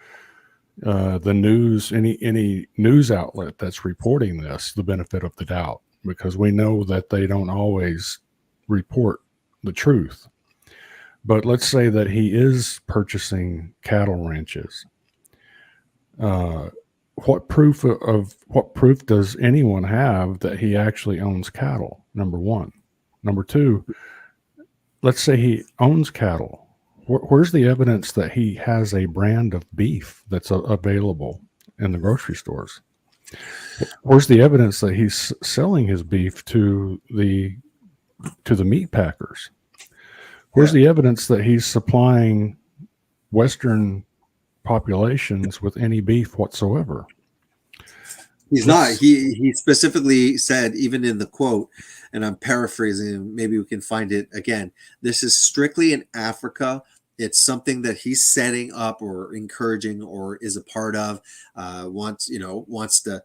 the news, any news outlet that's reporting this, the benefit of the doubt, because we know that they don't always report the truth. But let's say that he is purchasing cattle ranches. what proof does anyone have that he actually owns cattle? Number one. Number two, let's say he owns cattle. Where's the evidence that he has a brand of beef that's available in the grocery stores? Where's the evidence that he's selling his beef to the meat packers? Where's the evidence that he's supplying Western populations with any beef whatsoever? He's not. He specifically said, even in the quote, and I'm paraphrasing, maybe we can find it again. This is strictly in Africa. It's something that he's setting up or encouraging or is a part of. Wants to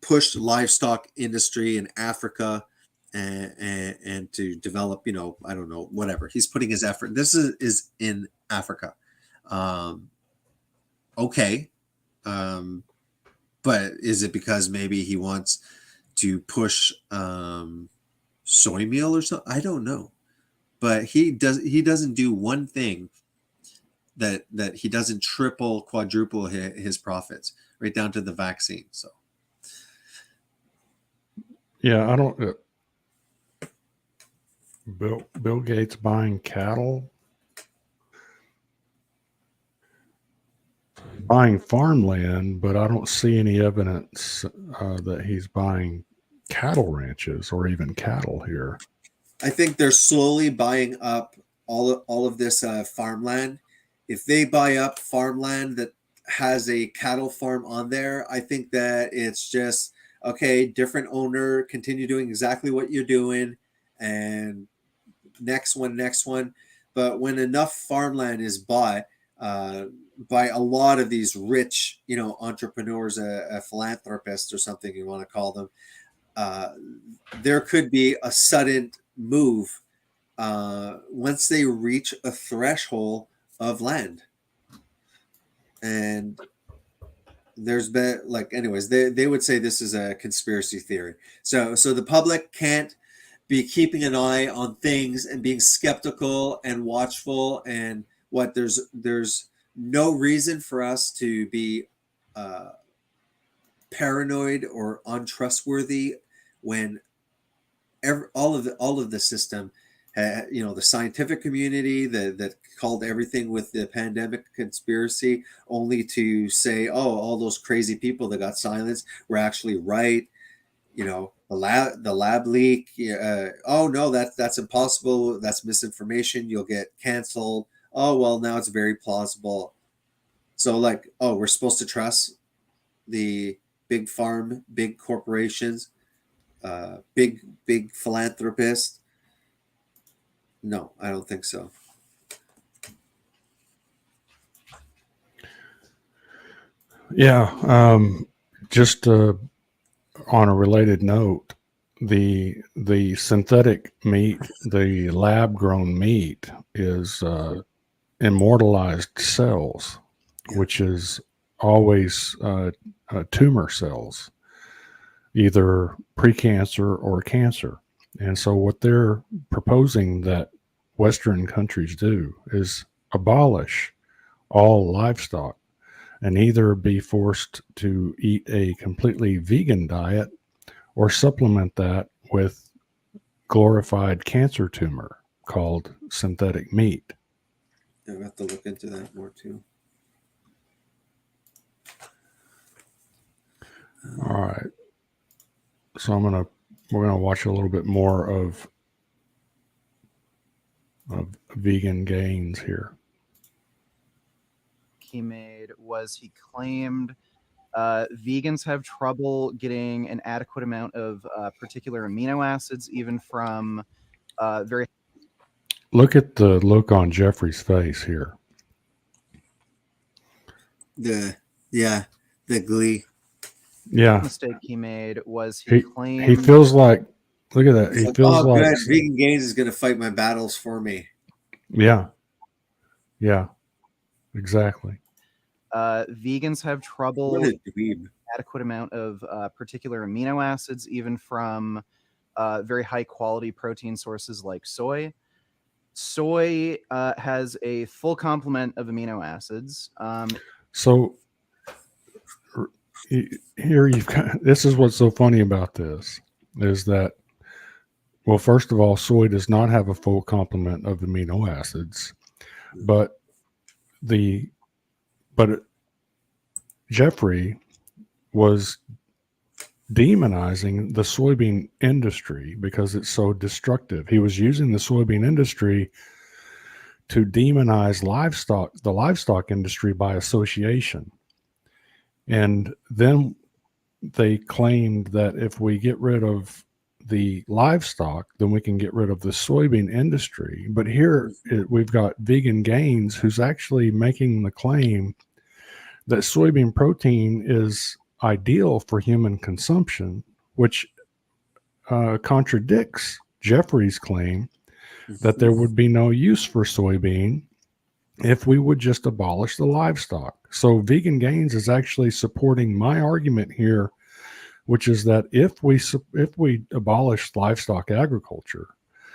push the livestock industry in Africa and to develop, I don't know, whatever. He's putting his effort. This is in Africa. Okay. But is it because maybe he wants to push soy meal or something? I don't know. But he doesn't do one thing that he doesn't triple, quadruple his profits, right down to the vaccine. So yeah, I don't. Bill Gates buying cattle, buying farmland, but I don't see any evidence that he's buying cattle ranches or even cattle here. I think they're slowly buying up all of this farmland. If they buy up farmland that has a cattle farm on there, I think that it's just, okay, different owner, continue doing exactly what you're doing, and next one. But when enough farmland is bought by a lot of these rich, entrepreneurs, philanthropists or something you want to call them, there could be a sudden move once they reach a threshold of land. And there's been, anyways, they would say this is a conspiracy theory. So the public can't be keeping an eye on things and being skeptical and watchful, and there's no reason for us to be paranoid or untrustworthy when all of the system, the scientific community that called everything with the pandemic conspiracy, only to say, oh, all those crazy people that got silenced were actually right. The lab leak. Oh no, that's impossible. That's misinformation. You'll get canceled. Oh well, now it's very plausible. So we're supposed to trust the big farm, big corporations, big philanthropists. No, I don't think so. Yeah. Just on a related note, the synthetic meat, the lab grown meat, is immortalized cells, which is always tumor cells, either precancer or cancer. And so what they're proposing that Western countries do is abolish all livestock and either be forced to eat a completely vegan diet or supplement that with glorified cancer tumor called synthetic meat. I have to look into that more too. All right. So we're gonna watch a little bit more of vegan gains here. He made was he claimed vegans have trouble getting an adequate amount of particular amino acids, even from very. Look at the look on Jeffrey's face here. The glee. Yeah. Mistake he made was he claimed he feels like, look at that. He feels like good. Vegan Gains is going to fight my battles for me. Yeah. Yeah. Exactly. Vegans have trouble adequate amount of particular amino acids, even from very high quality protein sources like soy. Soy has a full complement of amino acids. So here you've got, this is what's so funny about this is that, well, first of all, soy does not have a full complement of amino acids, but Jeffrey was demonizing the soybean industry because it's so destructive. He was using the soybean industry to demonize the livestock industry by association. And then they claimed that if we get rid of the livestock, then we can get rid of the soybean industry. But here we've got Vegan Gains, who's actually making the claim that soybean protein is ideal for human consumption, which contradicts Jeffrey's claim that there would be no use for soybean if we would just abolish the livestock. So Vegan Gains is actually supporting my argument here, which is that if we abolish livestock agriculture,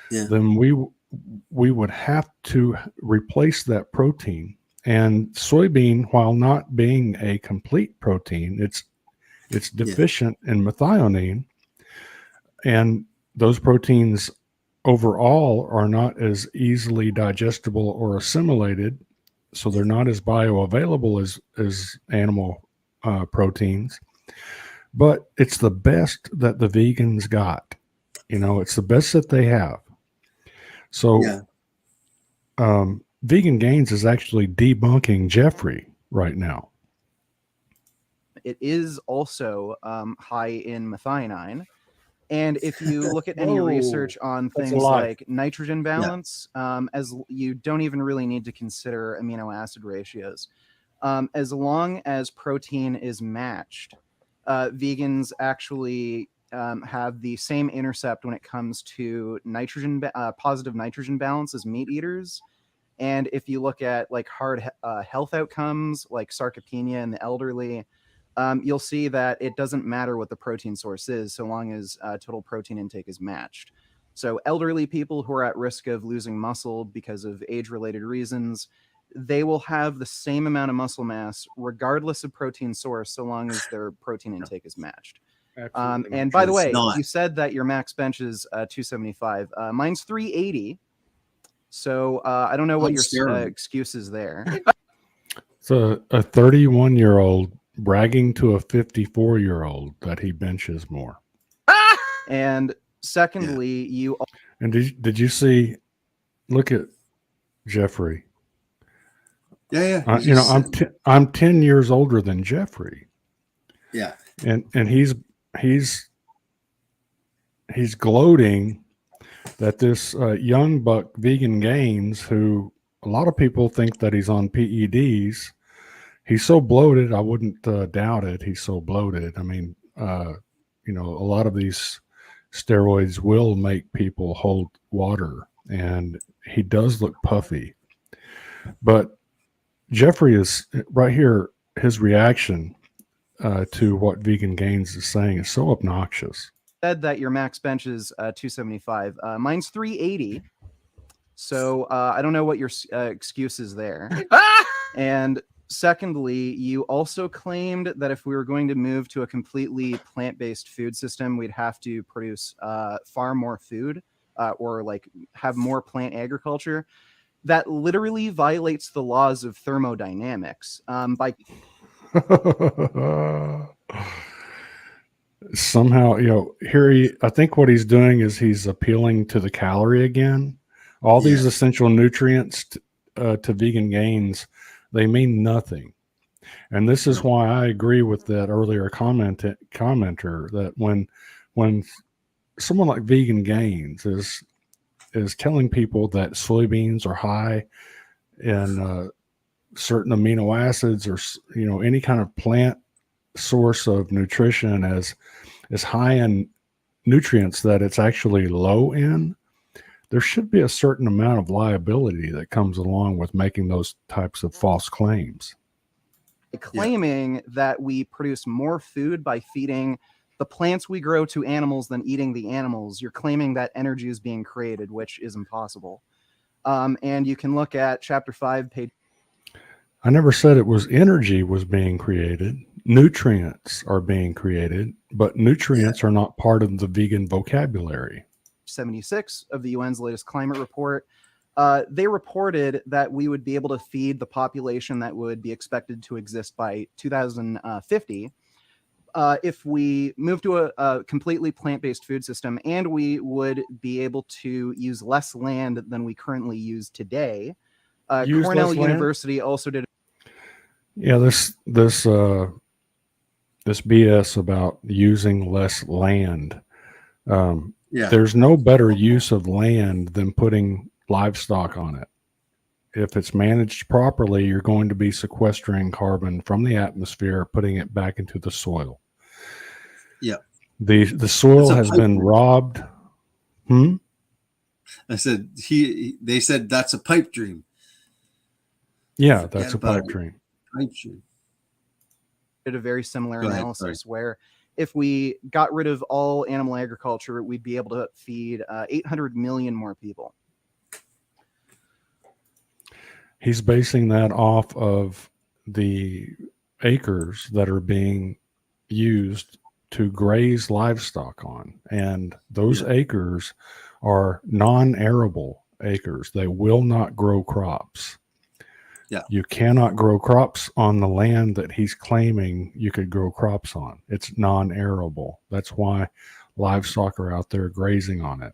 then we would have to replace that protein. And soybean, while not being a complete protein, it's deficient in methionine, and those proteins overall are not as easily digestible or assimilated, so they're not as bioavailable as animal proteins. But it's the best that the vegans got. It's the best that they have. So Vegan Gains is actually debunking Jeffrey right now. It is also high in methionine. And if you look at any research on things like nitrogen balance, as you don't even really need to consider amino acid ratios. As long as protein is matched, vegans actually have the same intercept when it comes to nitrogen, positive nitrogen balance as meat eaters. And if you look at like hard health outcomes like sarcopenia in the elderly, you'll see that it doesn't matter what the protein source is so long as total protein intake is matched. So elderly people who are at risk of losing muscle because of age-related reasons, they will have the same amount of muscle mass regardless of protein source so long as their protein intake is matched. And by the way, you said that your max bench is 275. Mine's 380. So I don't know what your excuse is there. It's a 31-year-old bragging to a 54-year-old that he benches more. And secondly, you... And did you see, look at Jeffrey. I'm 10 years older than Jeffrey. Yeah. And he's gloating that this young buck Vegan Gains, who a lot of people think that he's on PEDs, he's so bloated. I wouldn't doubt it. He's so bloated. I mean, a lot of these steroids will make people hold water, and he does look puffy. But Jeffrey is right here. His reaction to what Vegan Gains is saying is so obnoxious. Said that your max bench is 275. Mine's 380. So I don't know what your excuse is there. And secondly, you also claimed that if we were going to move to a completely plant-based food system, we'd have to produce far more food or like have more plant agriculture. That literally violates the laws of thermodynamics by somehow, here I think what he's doing is he's appealing to the calorie again. All these essential nutrients to Vegan Gains, they mean nothing. And this is why I agree with that earlier commenter that when someone like Vegan Gains is telling people that soybeans are high in certain amino acids or any kind of plant source of nutrition as high in nutrients that it's actually low in, there should be a certain amount of liability that comes along with making those types of false claims. Claiming that we produce more food by feeding the plants we grow to animals than eating the animals, you're claiming that energy is being created, which is impossible. And you can look at chapter 5, page... I never said it was energy was being created. nutrients are being created, but nutrients are not part of the vegan vocabulary. 76 of the UN's latest climate report, they reported that we would be able to feed the population that would be expected to exist by 2050 if we move to a completely plant-based food system, and we would be able to use less land than we currently use today. Cornell University also did. Yeah, this BS about using less land. There's no better use of land than putting livestock on it. If it's managed properly, you're going to be sequestering carbon from the atmosphere, putting it back into the soil. Yeah. The soil has been robbed. I said they said that's a pipe dream. Yeah, that's a pipe dream. Pipe dream. Did a very similar analysis where if we got rid of all animal agriculture, we'd be able to feed 800 million more people. He's basing that off of the acres that are being used to graze livestock on. And those acres are non-arable acres. They will not grow crops. Yeah. You cannot grow crops on the land that he's claiming you could grow crops on. It's non-arable. That's why livestock are out there grazing on it.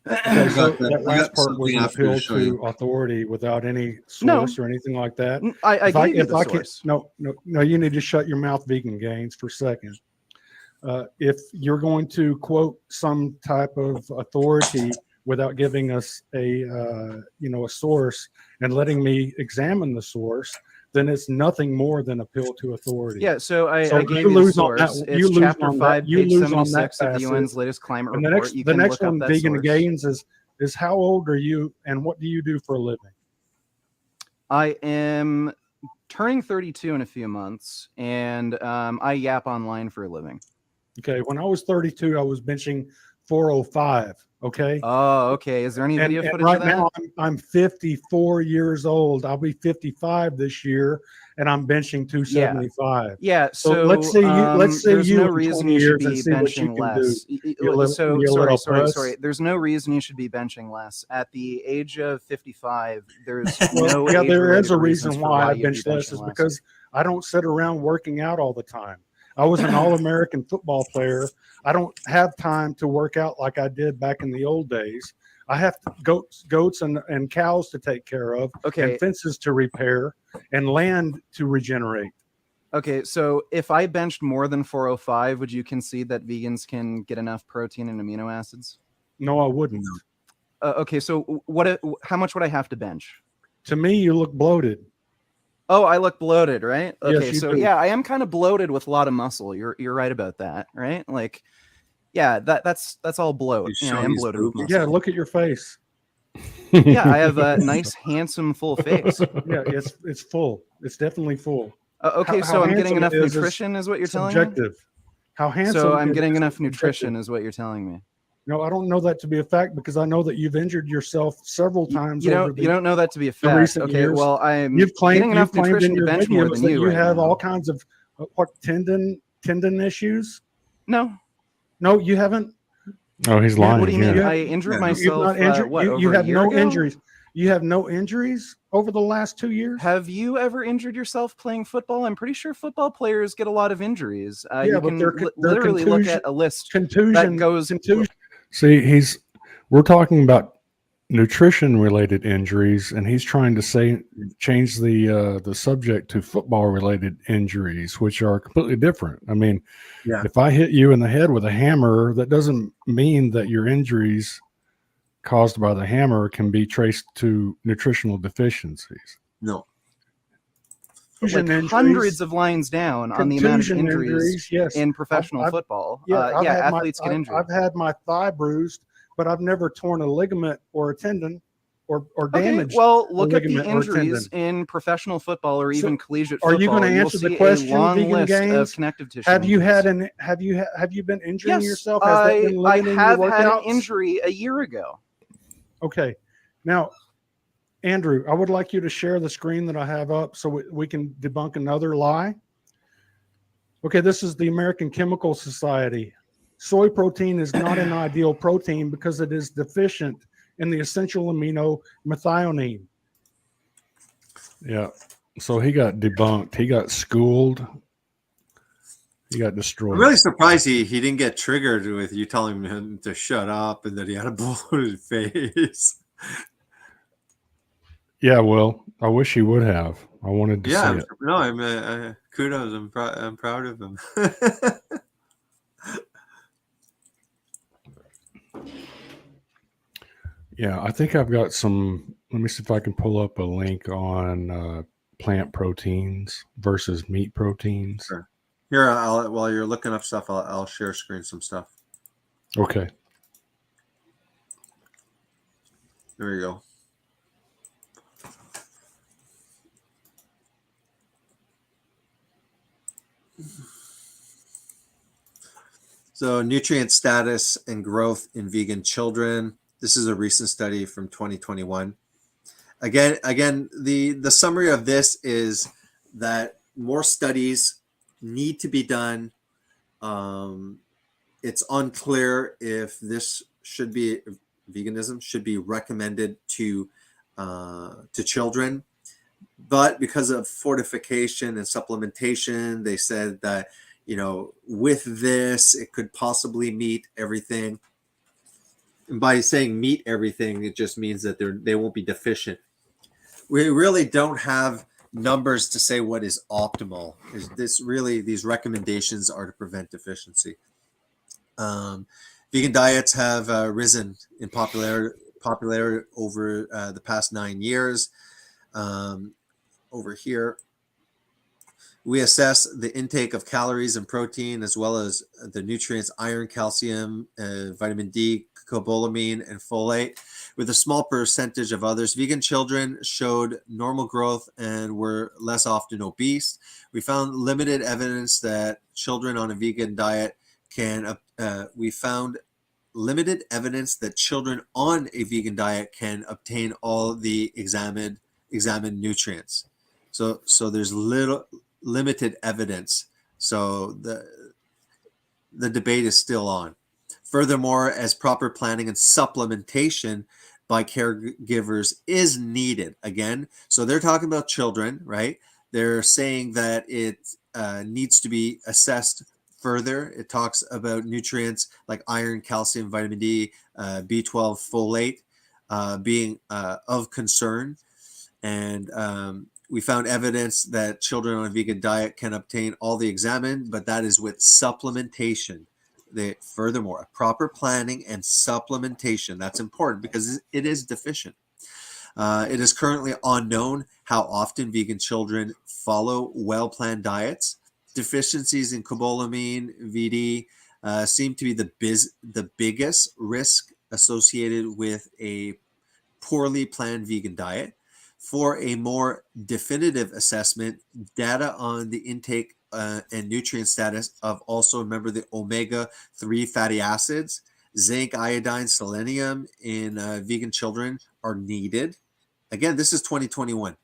Okay, so that last part was an appeal to authority without any source or anything like that. I gave you the source. No, you need to shut your mouth, Vegan Gains, for a second. If you're going to quote some type of authority without giving us a source and letting me examine the source, then it's nothing more than appeal to authority. Yeah, so I gave you the source. It's chapter 5, page 76 of the UN's latest climate report. The next one, Vegan Gains, is how old are you and what do you do for a living? I am turning 32 in a few months, and I yap online for a living. Okay, when I was 32, I was benching 405. Okay. Oh, okay. Is there any video footage right of that? Now I'm 54 years old. I'll be 55 this year, and I'm benching 275. Yeah. So let's say there's you no reason you should be benching less. Sorry. There's no reason you should be benching less. At the age of 55, there's no. Yeah, there is a reason why I bench less. Is because I don't sit around working out all the time. I was an All-American football player. I don't have time to work out like I did back in the old days. I have goats and cows to take care of, and fences to repair, and land to regenerate. Okay, so if I benched more than 405, would you concede that vegans can get enough protein and amino acids? No, I wouldn't. Okay, so how much would I have to bench? To me, you look bloated. Oh, I look bloated, right? Okay, yes, so do. Yeah, I am kind of bloated with a lot of muscle. You're right about that, right? Like, yeah, that's all bloat. I am bloated with muscle. Yeah, look at your face. Yeah, I have a nice, handsome, full face. Yeah, it's full. It's definitely full. Okay, so I'm getting enough nutrition, is what you're telling me? Subjective. How handsome? So I'm getting enough nutrition, is what you're telling me. No, I don't know that to be a fact because I know that you've injured yourself several times. You don't know that to be a fact. Okay, years. Well, you've claimed enough nutrition to bench more than you. You have all kinds of tendon issues. No, you haven't. Oh, he's lying. What do you mean? I injured myself. You have no injuries. You have no injuries over the last 2 years. Have you ever injured yourself playing football? I'm pretty sure football players get a lot of injuries. Yeah, but they're literally look at a list that goes. See, we're talking about nutrition-related injuries, and he's trying to change the subject to football-related injuries, which are completely different. I mean, if I hit you in the head with a hammer, that doesn't mean that your injuries caused by the hammer can be traced to nutritional deficiencies. No. Like hundreds of lines down on the amount of injuries in professional football. Athletes get injured. I've had my thigh bruised, but I've never torn a ligament or a tendon or damaged. Well, look at the injuries in professional football or even collegiate football. Are you going to answer the question? Vegan Gains? Of connective tissue. Have you been injuring yourself? I have had an injury a year ago. Okay, now Andrew, I would like you to share the screen that I have up so we can debunk another lie. Okay, this is the American Chemical Society. Soy protein is not an ideal protein because it is deficient in the essential amino methionine. Yeah. So he got debunked. He got schooled. He got destroyed. I'm really surprised he didn't get triggered with you telling him to shut up and that he had a bloated face. Yeah, well, I wish he would have. I wanted to see it. No, I'm kudos. I'm proud of him. Yeah, I think I've got some. Let me see if I can pull up a link on plant proteins versus meat proteins. Sure. Here, while you're looking up stuff, I'll share screen some stuff. Okay. There you go. So, nutrient status and growth in vegan children. This is a recent study from 2021. Again, the summary of this is that more studies need to be done. It's unclear if veganism should be recommended to children, but because of fortification and supplementation, they said that with this it could possibly meet everything. And by saying meet everything, it just means that they won't be deficient. We really don't have numbers to say what is optimal. These recommendations are to prevent deficiency. Vegan diets have risen in popularity over the past 9 years. Over here, we assess the intake of calories and protein, as well as the nutrients iron, calcium, vitamin D, cobalamin, and folate. With a small percentage of others, vegan children showed normal growth and were less often obese. We found limited evidence that children on a vegan diet can obtain all the examined nutrients. So there's limited evidence. So the debate is still on. Furthermore, as proper planning and supplementation by caregivers is needed. Again, so they're talking about children, right? They're saying that it needs to be assessed further. It talks about nutrients like iron, calcium, vitamin D, B12, folate being of concern. And we found evidence that children on a vegan diet can obtain all the examined, but that is with supplementation. Furthermore, proper planning and supplementation, that's important because it is deficient. It is currently unknown how often vegan children follow well-planned diets. Deficiencies in cobalamin, VD, seem to be the biggest risk associated with a poorly planned vegan diet. For a more definitive assessment, data on the intake and nutrient status of also, remember, the omega-3 fatty acids, zinc, iodine, selenium in vegan children are needed. Again, this is 2021.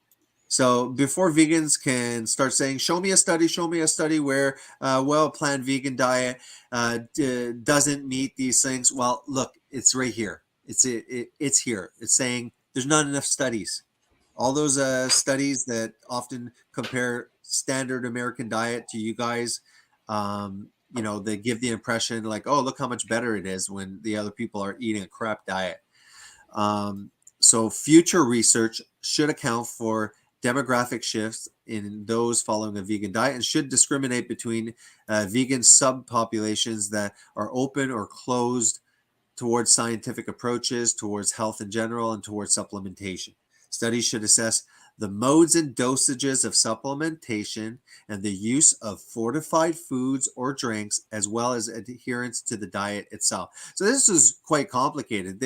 So before vegans can start saying, show me a study where a well-planned vegan diet doesn't meet these things. Well, look, it's right here. It's here. It's saying there's not enough studies. All those studies that often compare standard American diet to you guys, they give the impression like, oh, look how much better it is when the other people are eating a crap diet. So future research should account for demographic shifts in those following a vegan diet and should discriminate between vegan subpopulations that are open or closed towards scientific approaches, towards health in general, and towards supplementation. Studies should assess the modes and dosages of supplementation and the use of fortified foods or drinks, as well as adherence to the diet itself. So this is quite complicated.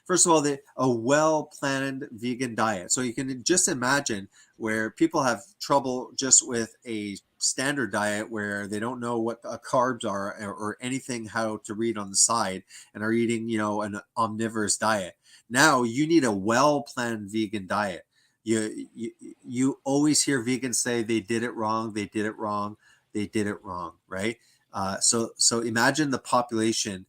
First of all, a well-planned vegan diet. So you can just imagine where people have trouble just with a standard diet where they don't know what carbs are or anything how to read on the side and are eating, you know, an omnivorous diet. Now you need a well-planned vegan diet. You always hear vegans say they did it wrong, they did it wrong, they did it wrong, right? So imagine the population.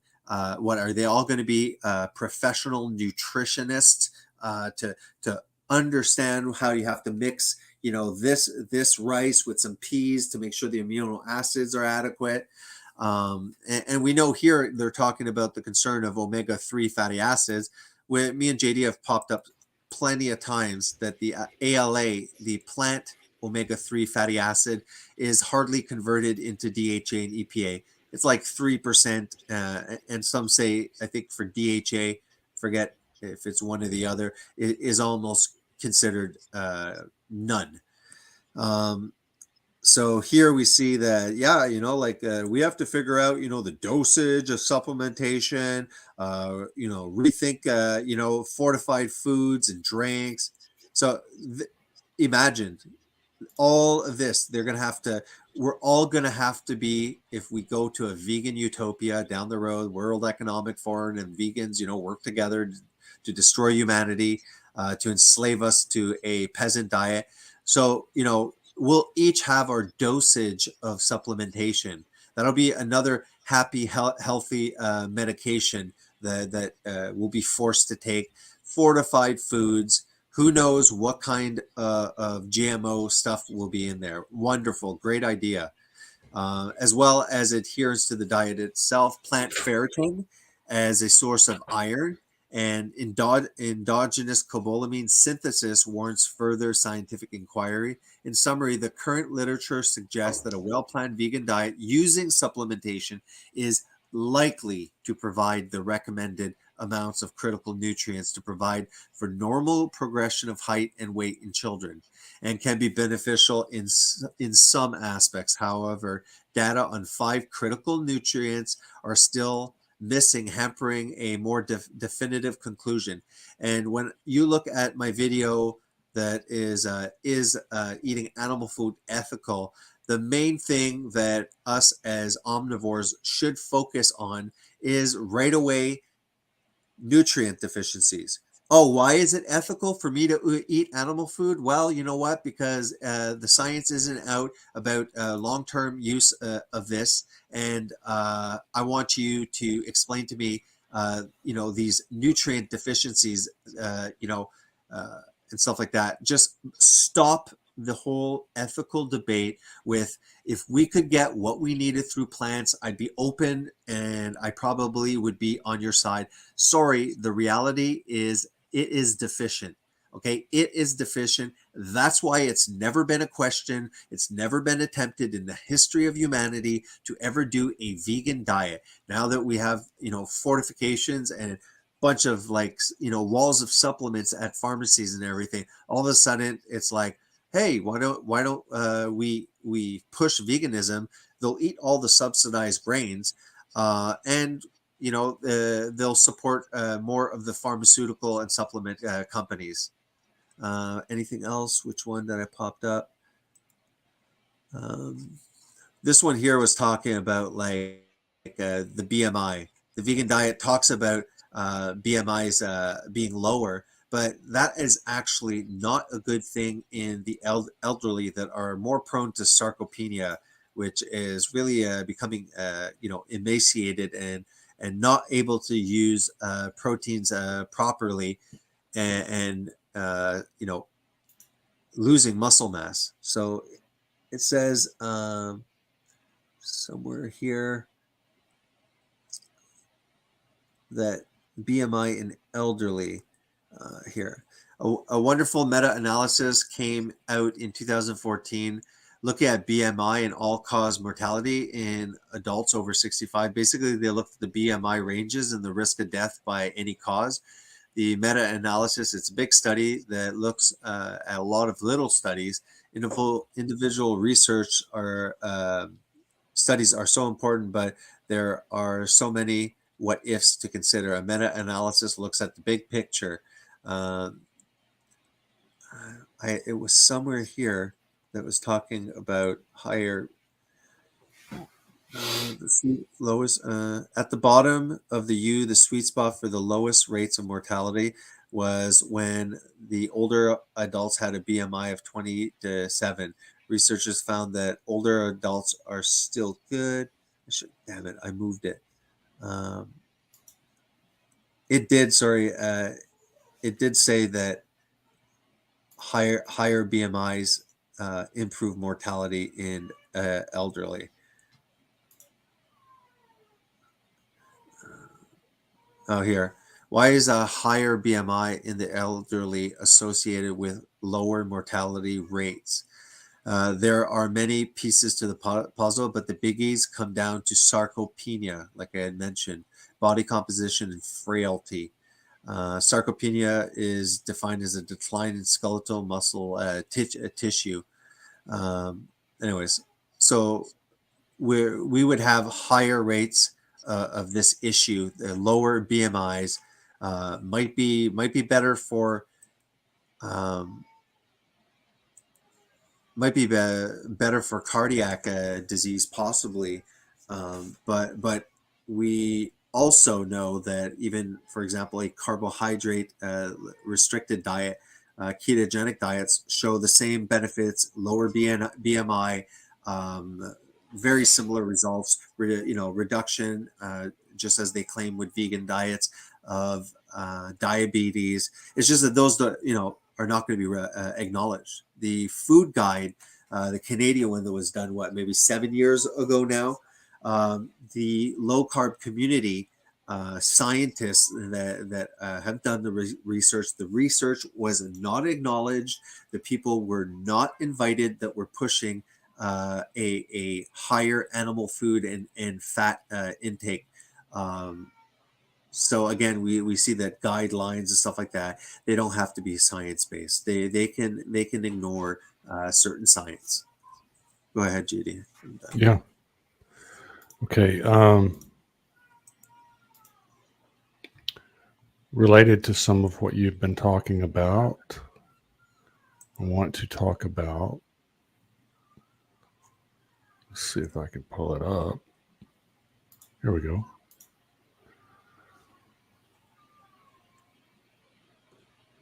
What are they all going to be? Professional nutritionists to understand how you have to mix, you know, this rice with some peas to make sure the amino acids are adequate. And we know here they're talking about the concern of omega-3 fatty acids. Where me and JD have popped up plenty of times that the ALA, the plant omega-3 fatty acid, is hardly converted into DHA and EPA. It's like 3%, and some say, I think for DHA, forget if it's one or the other, it is almost considered none. So here we see that, yeah, you know, like we have to figure out, you know, the dosage of supplementation, you know, rethink, you know, fortified foods and drinks. So imagine all of this. We're all going to have to be, if we go to a vegan utopia down the road, World Economic Forum and vegans, you know, work together to destroy humanity, to enslave us to a peasant diet. So, you know, we'll each have our dosage of supplementation. That'll be another happy, healthy medication that we'll be forced to take. Fortified foods. Who knows what kind of GMO stuff will be in there? Wonderful, great idea. As well as adherence to the diet itself. Plant ferritin as a source of iron, and endogenous cobalamin synthesis warrants further scientific inquiry. In summary, the current literature suggests that a well-planned vegan diet using supplementation is likely to provide the recommended amounts of critical nutrients to provide for normal progression of height and weight in children, and can be beneficial in some aspects. However, data on 5 critical nutrients are still missing, hampering a more definitive conclusion. And when you look at my video that is eating animal food ethical, the main thing that us as omnivores should focus on is right away nutrient deficiencies. Oh, why is it ethical for me to eat animal food? Well, you know what? Because the science isn't out about long-term use of this, and I want you to explain to me, you know, these nutrient deficiencies, you know, and stuff like that. Just stop the whole ethical debate with, if we could get what we needed through plants, I'd be open and I probably would be on your side. Sorry, the reality is it is deficient. Okay, it is deficient. That's why it's never been a question. It's never been attempted in the history of humanity to ever do a vegan diet. Now that we have, you know, fortifications and a bunch of, like, you know, walls of supplements at pharmacies and everything, all of a sudden it's like, hey, why don't we push veganism? They'll eat all the subsidized grains, and you know, they'll support more of the pharmaceutical and supplement companies. Anything else? Which one that I popped up? This one here was talking about the BMI. The vegan diet talks about BMIs being lower, but that is actually not a good thing in the elderly that are more prone to sarcopenia, which is really becoming, you know, emaciated and not able to use proteins properly, and you know, losing muscle mass. So it says somewhere here that BMI in elderly here. A wonderful meta-analysis came out in 2014 looking at BMI and all-cause mortality in adults over 65. Basically, they looked at the BMI ranges and the risk of death by any cause. The meta-analysis, it's a big study that looks at a lot of little studies. Individual research studies are so important, but there are so many what ifs to consider. A meta-analysis looks at the big picture. It was somewhere here that was talking about higher. The lowest at the bottom of the U, the sweet spot for the lowest rates of mortality was when the older adults had a BMI of 20 to 7. Researchers found that older adults are still good. Damn it, I moved it. It did. Sorry, it did say that higher BMIs improve mortality in elderly. Oh, here. Why is a higher BMI in the elderly associated with lower mortality rates? There are many pieces to the puzzle, but the biggies come down to sarcopenia, like I had mentioned, body composition and frailty. Sarcopenia is defined as a decline in skeletal muscle tissue. Anyways, so we would have higher rates of this issue. The lower BMIs might be better for better for cardiac disease possibly, but we also know that even, for example, a carbohydrate restricted diet, ketogenic diets show the same benefits, lower BMI, very similar results, reduction, just as they claim with vegan diets, of diabetes. It's just that those are not going to be acknowledged. The food guide, the Canadian one that was done, maybe 7 years ago now, the low carb community scientists that have done the research, the research was not acknowledged. The people were not invited that were pushing a higher animal food and fat intake. So again, we see that guidelines and stuff like that, they don't have to be science-based. They can ignore certain science. Go ahead, Judy. Yeah. Okay. Related to some of what you've been talking about, I want to talk about, let's see if I can pull it up. Here we go.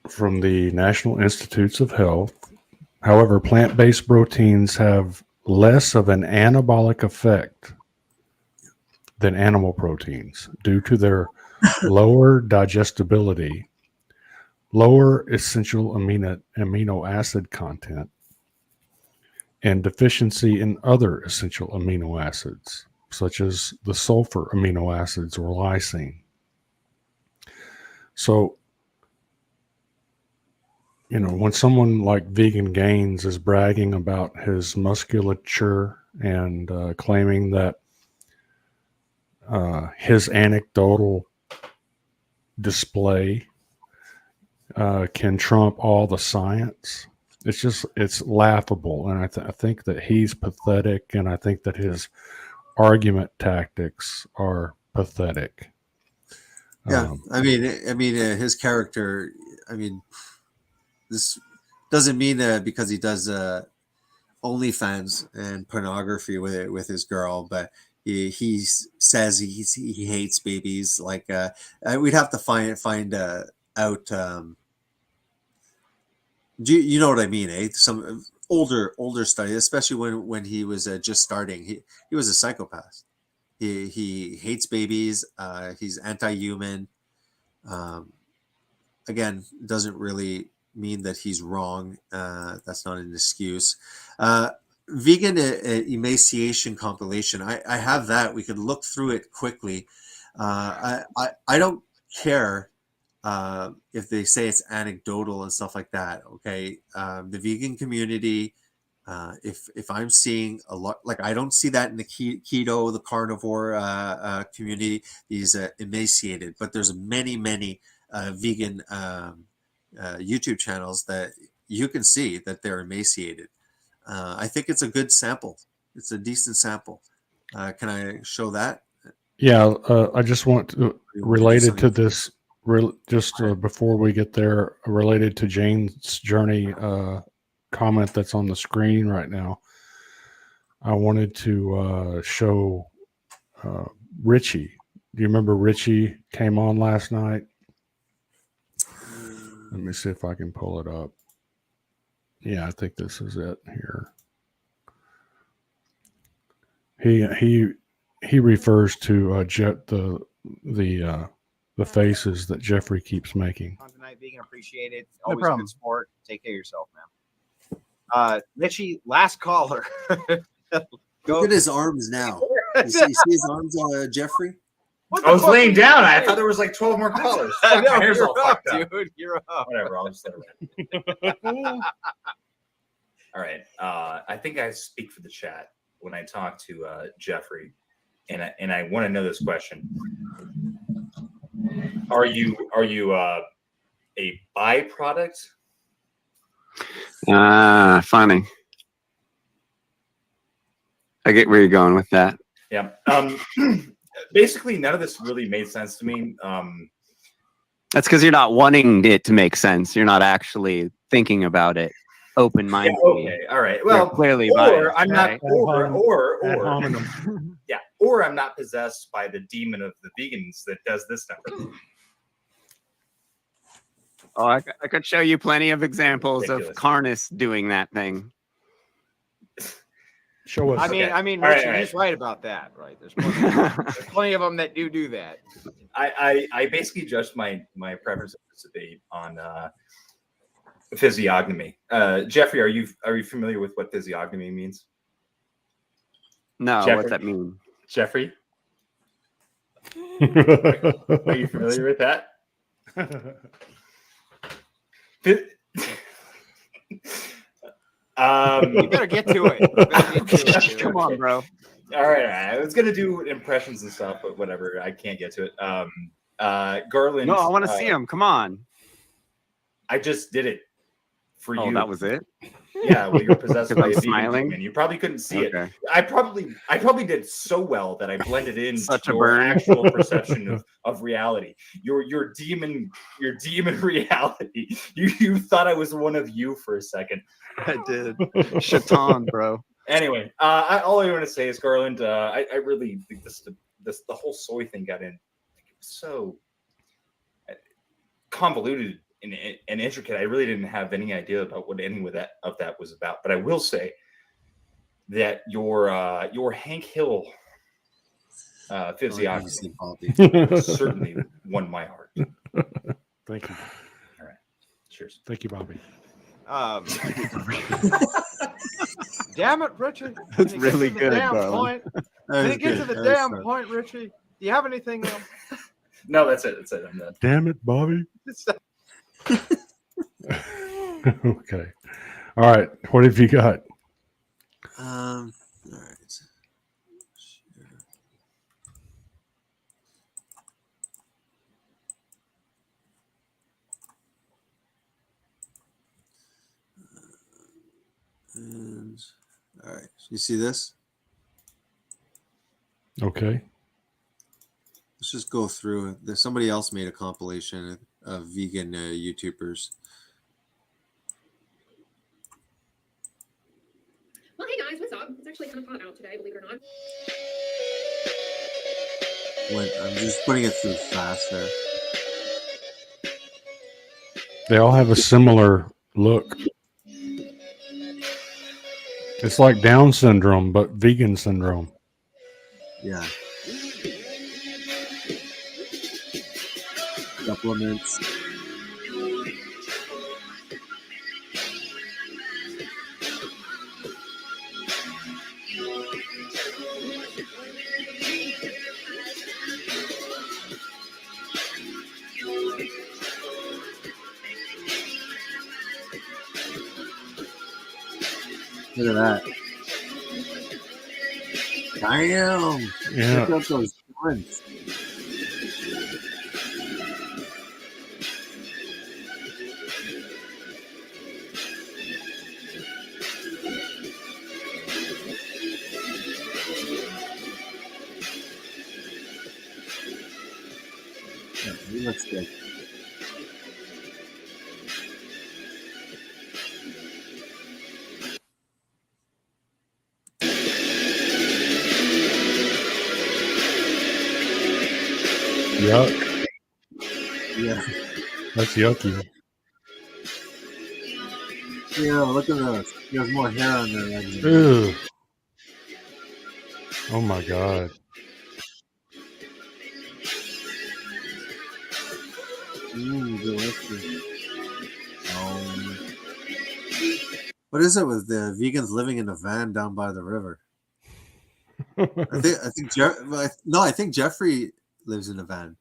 From the National Institutes of Health, however, plant-based proteins have less of an anabolic effect than animal proteins due to their lower digestibility, lower essential amino acid content, and deficiency in other essential amino acids, such as the sulfur amino acids or lysine. So, when someone like Vegan Gains is bragging about his musculature and claiming that his anecdotal display can trump all the science, it's laughable. And I think that he's pathetic, and I think that his argument tactics are pathetic. Yeah, I mean, his character. I mean, this doesn't mean that because he does OnlyFans and pornography with his girl, but he says he hates babies. Like we'd have to find out. Do you know what I mean? Some older study, especially when he was just starting. He was a psychopath. He hates babies. He's anti-human. Again, doesn't really mean that he's wrong. That's not an excuse. Vegan emaciation compilation. I have that. We could look through it quickly. I don't care if they say it's anecdotal and stuff like that. Okay, the vegan community. If I'm seeing a lot, like I don't see that in the keto, the carnivore community. These emaciated, but there's many vegan YouTube channels that you can see that they're emaciated. I think it's a good sample. It's a decent sample. Can I show that? Yeah, I just want to, related to this, before we get there, related to Jane's journey comment that's on the screen right now. I wanted to show Richie. Do you remember Richie came on last night? Let me see if I can pull it up. Yeah, I think this is it here. He refers to the faces that Jeffrey keeps making. On tonight, Vegan, appreciate it. No Always problem. good sport. Take care of yourself, man. Richie, last caller. Look at his arms now. You see his arms, Jeffrey? What I was fuck laying are you down. I doing? thought there was like 12 more callers. I Fuck, know, my hair's you're all up, fucked up. dude. You're up. Whatever. I'll just let it run. All right. I think I speak for the chat when I talk to Jeffrey, and I want to know this question: Are you a byproduct? Funny. I get where you're going with that. Yeah. Basically, none of this really made sense to me. That's because you're not wanting it to make sense. You're not actually thinking about it open-mindedly. Okay. All right. Well, clearly or biased, I'm right? not, or Ad hominem. yeah, or I'm not possessed by the demon of the vegans that does this stuff. Oh, I could show you plenty of examples of Ridiculous. Carnus doing that thing. Show us. I mean, All right, Richie, all right. he's right about that, right? There's plenty of them that do that. I basically judged my preference debate on physiognomy. Jeffrey, are you familiar with what physiognomy means? No, Jeffrey? what's that mean? Jeffrey, are you familiar with that? You better get to it. You better get to it, dude. Come on, bro. All right. I was gonna do impressions and stuff, but whatever. I can't get to it. Garland. No, I want to see him. Come on. I just did it for Oh, you. that was it? Yeah, well, you're possessed 'Cause by I'm a demon, smiling? and you probably couldn't see it. Okay. I probably did so well that I blended in Such a your burn. actual perception of reality. Your demon reality. You thought I was one of you for a second. I did. Shaitan, bro. Anyway, all I want to say is, Garland, I really think the whole soy thing got in so convoluted and intricate. I really didn't have any idea about what any of that was about. But I will say that your Hank Hill physiognomy certainly won my heart. Thank you. All right, cheers. Thank you, Bobby. Damn it, Richie. That's When you get really to the good, damn Garland. point. When you get to the damn point, Richie, do you have anything else? No, that's it. I'm done. Damn it, Bobby. Okay. All right. What have you got? All right. And all right, you see this? Okay. Let's just go through it. There's somebody else made a compilation of vegan YouTubers. Well, hey guys, what's up? It's actually kind of hot out today, believe it or not. I'm just putting it through fast there. They all have a similar look. It's like Down syndrome, but vegan syndrome. Yeah. Supplements. Look at that. Damn. Yeah. Look at those joints. Yeah, he looks good. Yuck. Yeah. That's yucky. Yeah, look at this. He has more hair on their legs. Ew. Oh my God. Delicious. What is it with the vegans living in a van down by the river? I think Jeffrey lives in a van.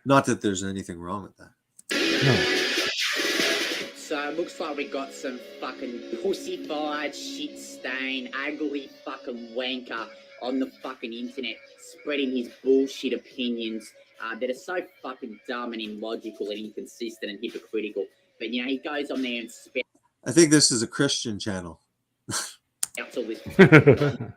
Not that there's anything wrong with that. No. So it looks like we got some fucking pussy-fied, shit-stained, ugly fucking wanker on the fucking internet spreading his bullshit opinions that are so fucking dumb and illogical and inconsistent and hypocritical. But, you know, he goes on there and spouts I think this is a Christian channel. all this fucking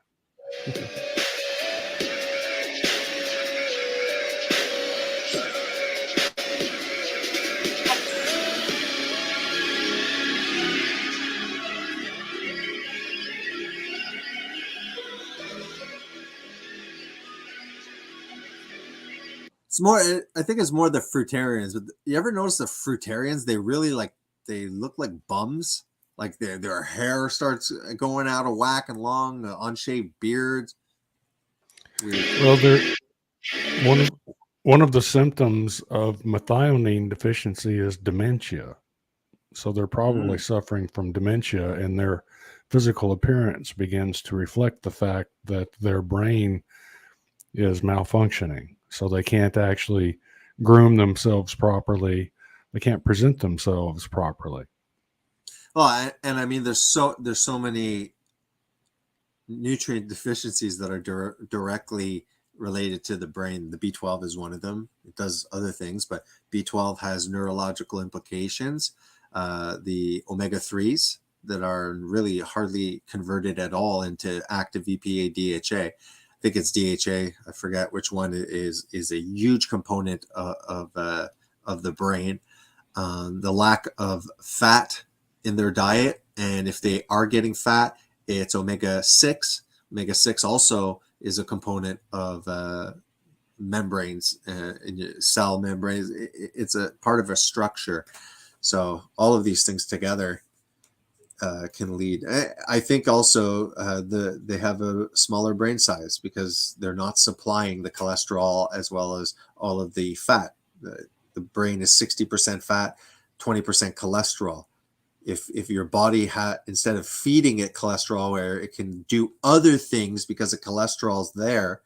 It's more. I think it's more the fruitarians. But you ever notice the fruitarians? They really they look like bums. Like their hair starts going out of whack and long, unshaved beards. Weird. Well, they're one of the symptoms of methionine deficiency is dementia. So they're probably suffering from dementia, and their physical appearance begins to reflect the fact that their brain is malfunctioning. So they can't actually groom themselves properly. They can't present themselves properly. Well, and I mean, there's so many nutrient deficiencies that are directly related to the brain. The B12 is one of them. It does other things, but B12 has neurological implications. The omega-3s that are really hardly converted at all into active EPA DHA. I think it's DHA. I forget which one is a huge component of the brain. The lack of fat in their diet, and if they are getting fat, it's omega-6. Omega-6 also is a component of membranes, in your cell membranes. It's a part of a structure. So all of these things together can lead. I think also they have a smaller brain size because they're not supplying the cholesterol as well as all of the fat. The brain is 60% fat, 20% cholesterol. If your body instead of feeding it cholesterol where it can do other things because the cholesterol's there,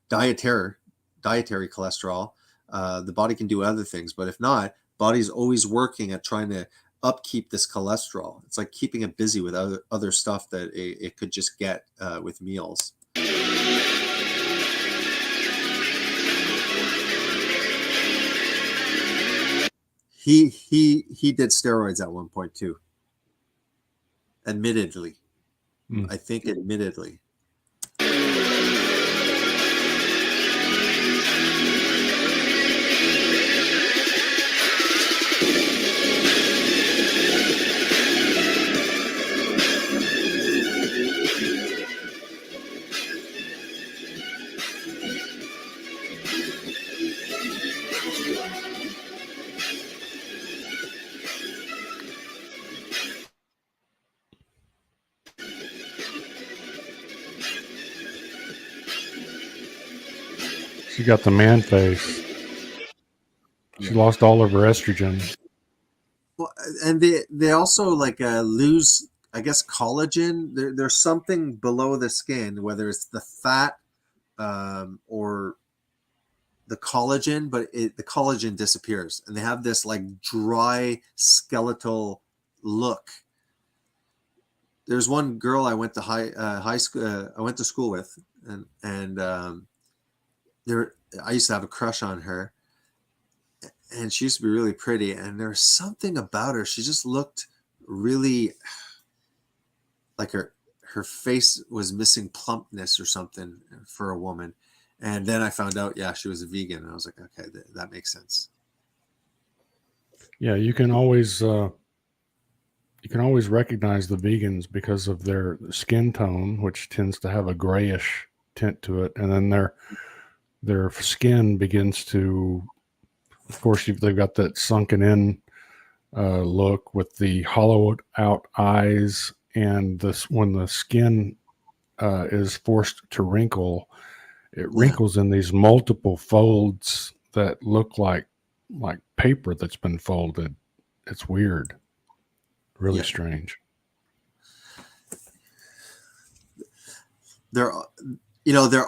dietary cholesterol, the body can do other things. But if not, body's always working at trying to upkeep this cholesterol. It's like keeping it busy with other stuff that it could just get with meals. He did steroids at one point too. Admittedly. I think admittedly. She got the man face. She lost all of her estrogen. Well, and they also lose, I guess, collagen. There's something below the skin, whether it's the fat or the collagen, but the collagen disappears, and they have this like dry skeletal look. There's one girl I went to high school. I went to school with, and I used to have a crush on her, and she used to be really pretty. And there's something about her. She just looked really like her face was missing plumpness or something for a woman. And then I found out, yeah, she was a vegan. And I was like, okay, that makes sense. Yeah, you can always recognize the vegans because of their skin tone, which tends to have a grayish tint to it, and then their skin begins to, of course, they've got that sunken in look with the hollowed out eyes, and this when the skin is forced to wrinkle, it wrinkles in these multiple folds that look like paper that's been folded. It's weird, really strange. There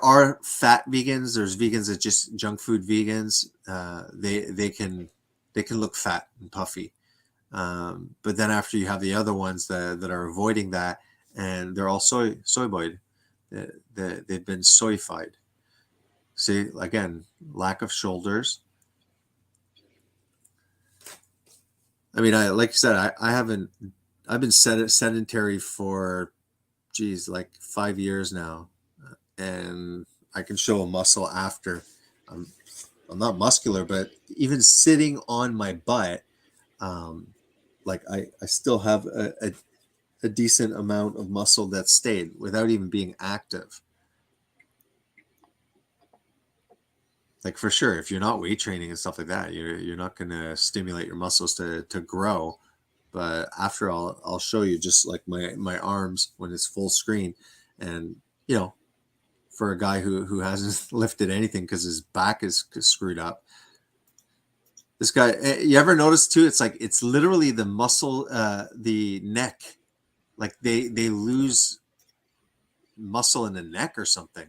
are fat vegans. There's vegans that just junk food vegans. They can look fat and puffy. But then after you have the other ones that are avoiding that, and they're all soyboid. They've been soyified. See, again, lack of shoulders. I mean, like you said, I've been sedentary for, like 5 years now, and I can show a muscle after. I'm not muscular, but even sitting on my butt, like I still have a decent amount of muscle that stayed without even being active. Like, for sure, if you're not weight training and stuff like that, you're not going to stimulate your muscles to grow. But after all, I'll show you just like my arms when it's full screen. And, for a guy who hasn't lifted anything because his back is screwed up, this guy, you ever notice too, it's literally the muscle, the neck, like they lose muscle in the neck or something.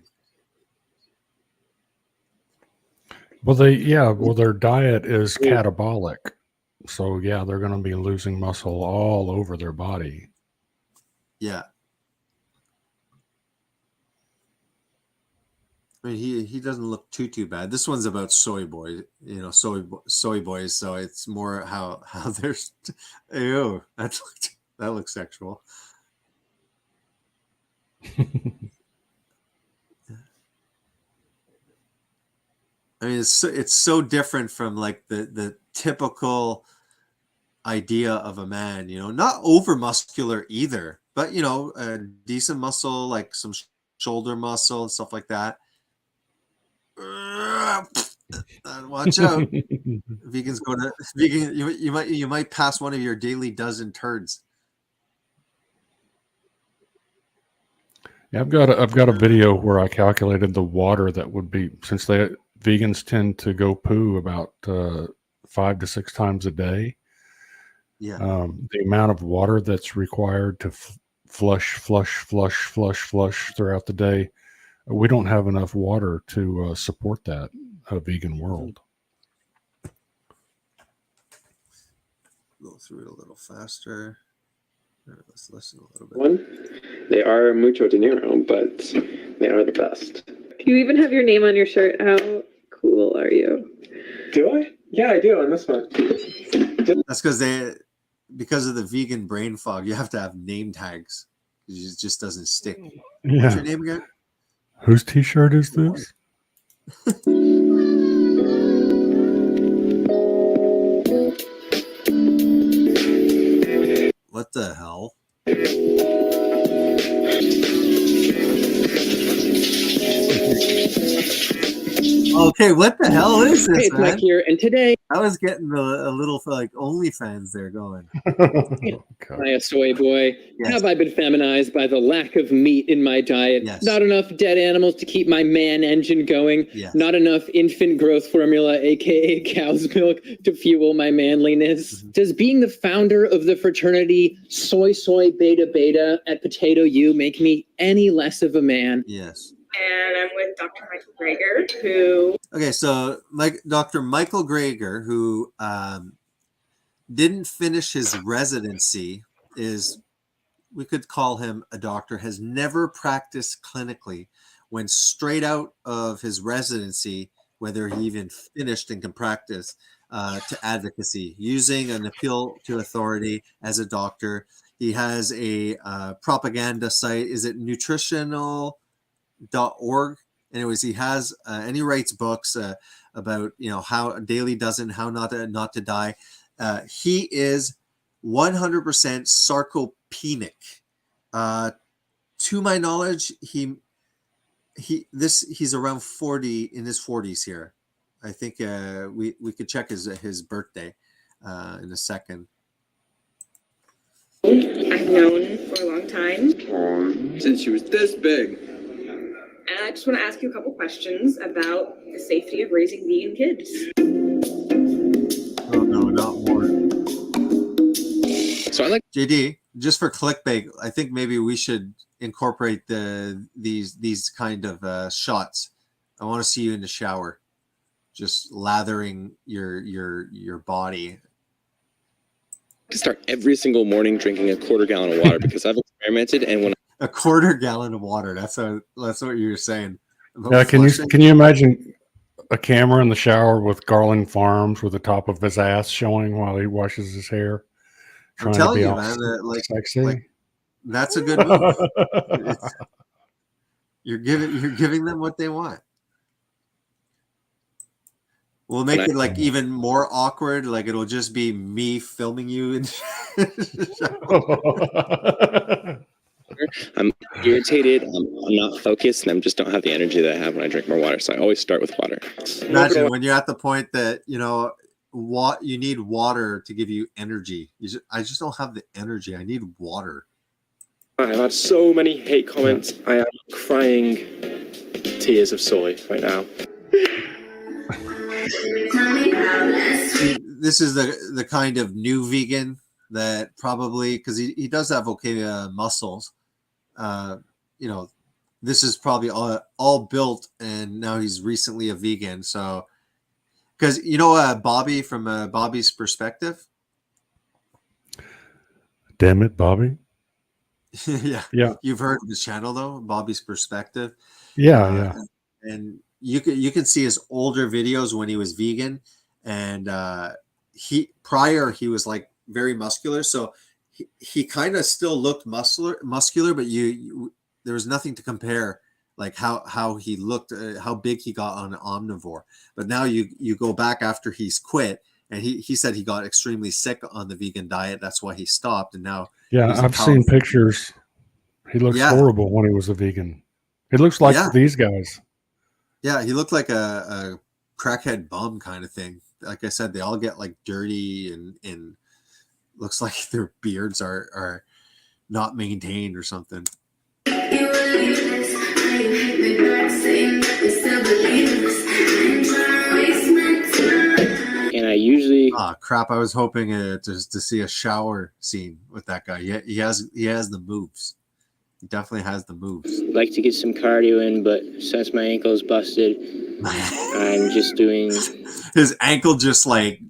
Well, their diet is catabolic. So yeah, they're going to be losing muscle all over their body. Yeah. I mean, he doesn't look too bad. This one's about soy boys. So it's more how they're. Ew, that looks sexual. I mean, it's so different from like the typical idea of a man. Not over muscular either, but a decent muscle, like some shoulder muscle and stuff like that. Watch out. Vegans go to vegan. You might pass one of your daily dozen turds. Yeah, I've got a video where I calculated the water that would be, since vegans tend to go poo about 5 to 6 times a day. Yeah. The amount of water that's required to flush throughout the day, we don't have enough water to support that vegan world. Go through it a little faster. Let's listen a little bit. They are mucho dinero, but they are the best. You even have your name on your shirt. How cool are you? Do I? Yeah, I do on this one. That's because of the vegan brain fog, you have to have name tags. It just doesn't stick. Yeah. What's your name again? Whose t-shirt is this? What the hell? Okay, what the hell is this, Hey, it's Mike here, and today I was getting a little like OnlyFans there going. I, a soy boy, have I been feminized by the lack of meat in my diet? Yes. Not enough dead animals to keep my man engine going. Yes. Not enough infant growth formula, aka cow's milk, to fuel my manliness. Mm-hmm. Does being the founder of the fraternity Soy Beta Beta at Potato U make me any less of a man? Yes. And I'm with Dr. Michael Greger, who... Okay, so Dr. Michael Greger, who didn't finish his residency, we could call him a doctor, has never practiced clinically, went straight out of his residency, whether he even finished and can practice, to advocacy, using an appeal to authority as a doctor. He has a propaganda site. Is it nutritional.org? Anyways, he has and he writes books about how daily dozen, how not to die. He is 100% sarcopenic. To my knowledge, he he's around 40, in his 40s here. I think we could check his birthday in a second. I've known for a long time. Since she was this big. And I just want to ask you a couple questions about the safety of raising vegan kids. Oh no, not more. So I like JD, just for clickbait, I think maybe we should incorporate these kind of shots. I want to see you in the shower, just lathering your body. to start every single morning drinking a quarter gallon of water because I've experimented, and when a quarter gallon of water, that's what you were saying. Yeah, can you imagine a camera in the shower with Garland Farms with the top of his ass showing while he washes his hair? I'm telling you, man, sexy. That's a good move. You're giving them what they want. We'll make it like even more awkward. Like it'll just be me filming you. I'm irritated. I'm not focused, and I just don't have the energy that I have when I drink more water. So I always start with water. Imagine when you're at the point that what you need water to give you energy. I just don't have the energy. I need water. I've had so many hate comments. I am crying tears of soy right now. This is the kind of new vegan that probably, because he does have okay muscles. This is probably all built, and now he's recently a vegan. So, because Bobby, from Bobby's perspective. Damn it, Bobby. Yeah. You've heard of his channel though, Bobby's Perspective. Yeah. And you can see his older videos when he was vegan, and he was like very muscular, so he kind of still looked muscular, but there was nothing to compare like how he looked, how big he got on an omnivore. But now you go back after he's quit, and he said he got extremely sick on the vegan diet. That's why he stopped, and now I've seen pictures. He looks horrible when he was a vegan. He looks like these guys. Yeah, he looked like a crackhead bum kind of thing. Like I said, they all get like dirty and looks like their beards are not maintained or something. And I usually crap! I was hoping to see a shower scene with that guy. He has the moves. He definitely has the moves. like to get some cardio in, but since my ankle is busted, I'm just doing. His ankle just like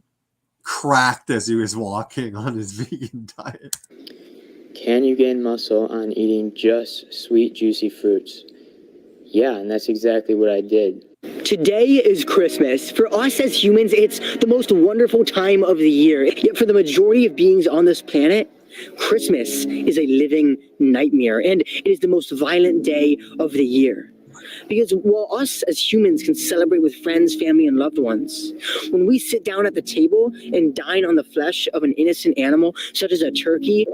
cracked as he was walking on his vegan diet. Can you gain muscle on eating just sweet, juicy fruits? Yeah, and that's exactly what I did. Today is Christmas. For us as humans, it's the most wonderful time of the year. Yet for the majority of beings on this planet, Christmas is a living nightmare, and it is the most violent day of the year. Because while us as humans can celebrate with friends, family, and loved ones, when we sit down at the table and dine on the flesh of an innocent animal, such as a turkey,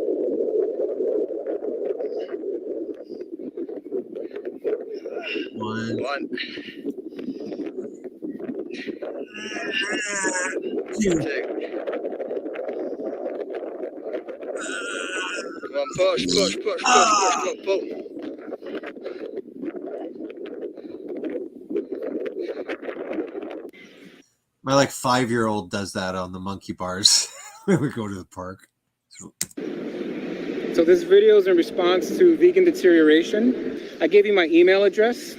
One. Come on, push. My like 5-year-old does that on the monkey bars when we go to the park. So this video is in response to vegan deterioration. I gave you my email address,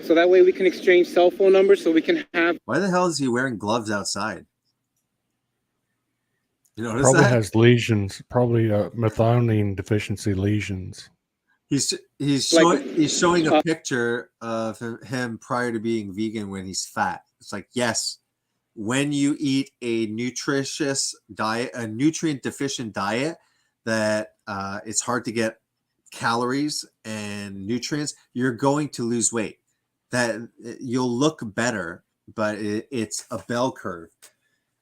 so that way we can exchange cell phone numbers so we can have... Why the hell is he wearing gloves outside? You notice probably that? has lesions, probably methionine deficiency lesions. He's showing a picture of him prior to being vegan when he's fat. It's like, yes, when you eat a nutritious diet, a nutrient deficient diet, that it's hard to get calories and nutrients, you're going to lose weight. That you'll look better, but it's a bell curve.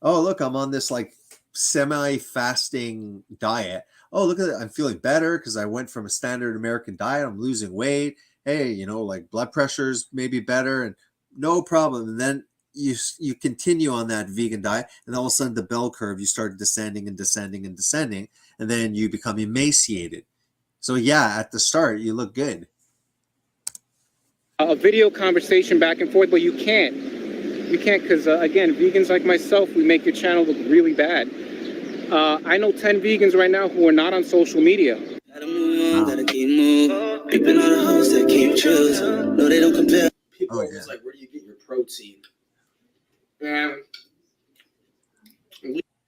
Oh, look, I'm on this like semi-fasting diet. Oh, look at that. I'm feeling better because I went from a standard American diet. I'm losing weight. hey, you know, like blood pressure's maybe better, and no problem. And then you continue on that vegan diet, and all of a sudden the bell curve, you start descending and descending and descending, and then you become emaciated. So yeah, at the start you look good. A video conversation back and forth, but you can't. You can't because, again, vegans like myself, we make your channel look really bad. I know 10 vegans right now who are not on social media. People are always like, where do you get your protein?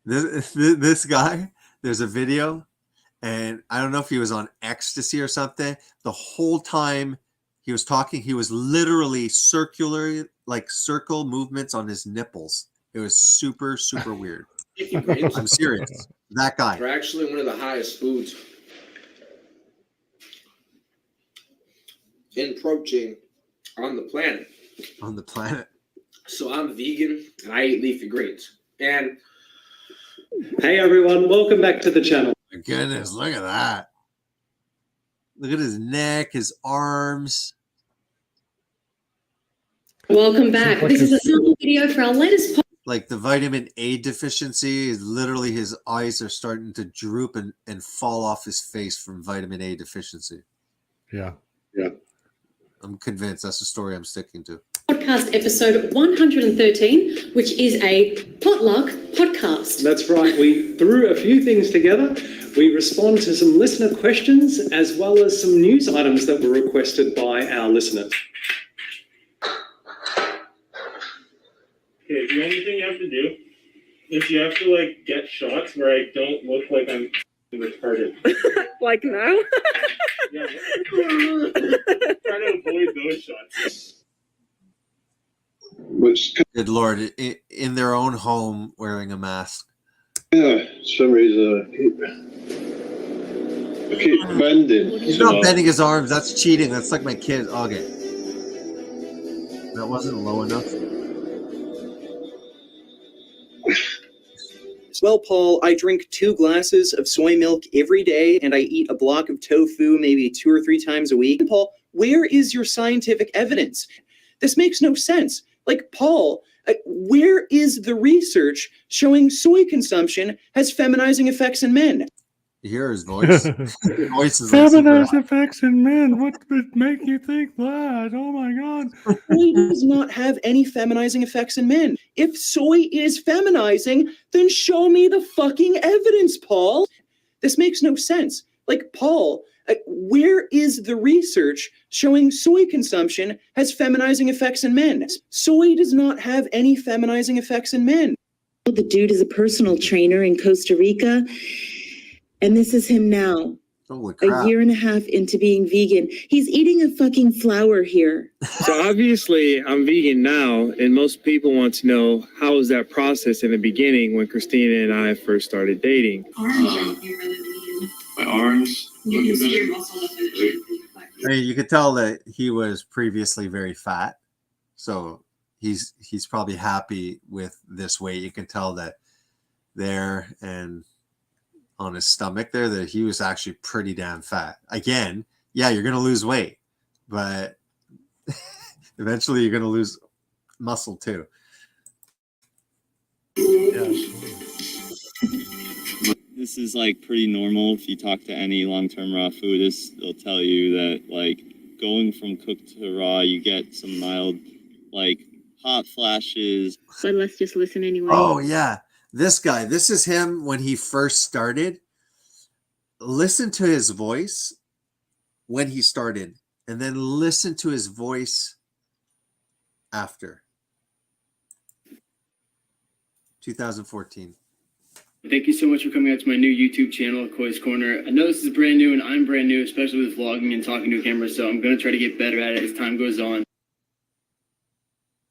This guy, there's a video, and I don't know if he was on ecstasy or something. The whole time he was talking, he was literally circular, like circle movements on his nipples. It was super, super weird. I'm serious. That guy. They're actually one of the highest foods in protein on the planet. On the planet. So I'm vegan and I eat leafy greens. And hey everyone, welcome back to the channel. My goodness, look at that. Look at his neck, his arms. Welcome back. This is a sample video for our latest Like the vitamin A deficiency is literally his eyes are starting to droop and fall off his face from vitamin A deficiency. Yeah. Yeah. I'm convinced that's the story I'm sticking to. podcast episode 113, which is a potluck podcast. That's right. We threw a few things together. We respond to some listener questions as well as some news items that were requested by our listeners. Okay, the only thing you have to do is you have to like get shots where I don't look like I'm retarded. Like now? Yeah. Trying to avoid those shots. Good Lord, in their own home wearing a mask. Yeah, for some reason I keep bending. He's not bending his arms. That's cheating. That's like my kid. Okay. That wasn't low enough. Well, Paul, I drink 2 glasses of soy milk every day, and I eat a block of tofu maybe 2 or 3 times a week. Paul, where is your scientific evidence? This makes no sense. Like, Paul, where is the research showing soy consumption has feminizing effects in men? You hear his voice? His voice is Feminized effects in men. What would make you think that? Oh my God. Soy does not have any feminizing effects in men. If soy is feminizing, then show me the fucking evidence, Paul. This makes no sense. Like, Paul, where is the research showing soy consumption has feminizing effects in men? Soy does not have any feminizing effects in men. The dude is a personal trainer in Costa Rica. And this is him now. Holy crap. A year and a half into being vegan. He's eating a fucking flower here. So obviously I'm vegan now, and most people want to know how was that process in the beginning when Christina and I first started dating. My arms. I mean, you could tell that he was previously very fat. So he's probably happy with this weight. You can tell that there and on his stomach there that he was actually pretty damn fat. Again, yeah, you're going to lose weight, but eventually you're going to lose muscle too. This is like pretty normal. If you talk to any long-term raw foodist, they'll tell you that like going from cooked to raw, you get some mild like hot flashes. But let's just listen anyway. Oh yeah. This guy, this is him when he first started. Listen to his voice when he started, and then listen to his voice after. 2014. Thank you so much for coming out to my new YouTube channel, Koi's Corner. I know this is brand new, and I'm brand new, especially with vlogging and talking to a camera, so I'm going to try to get better at it as time goes on.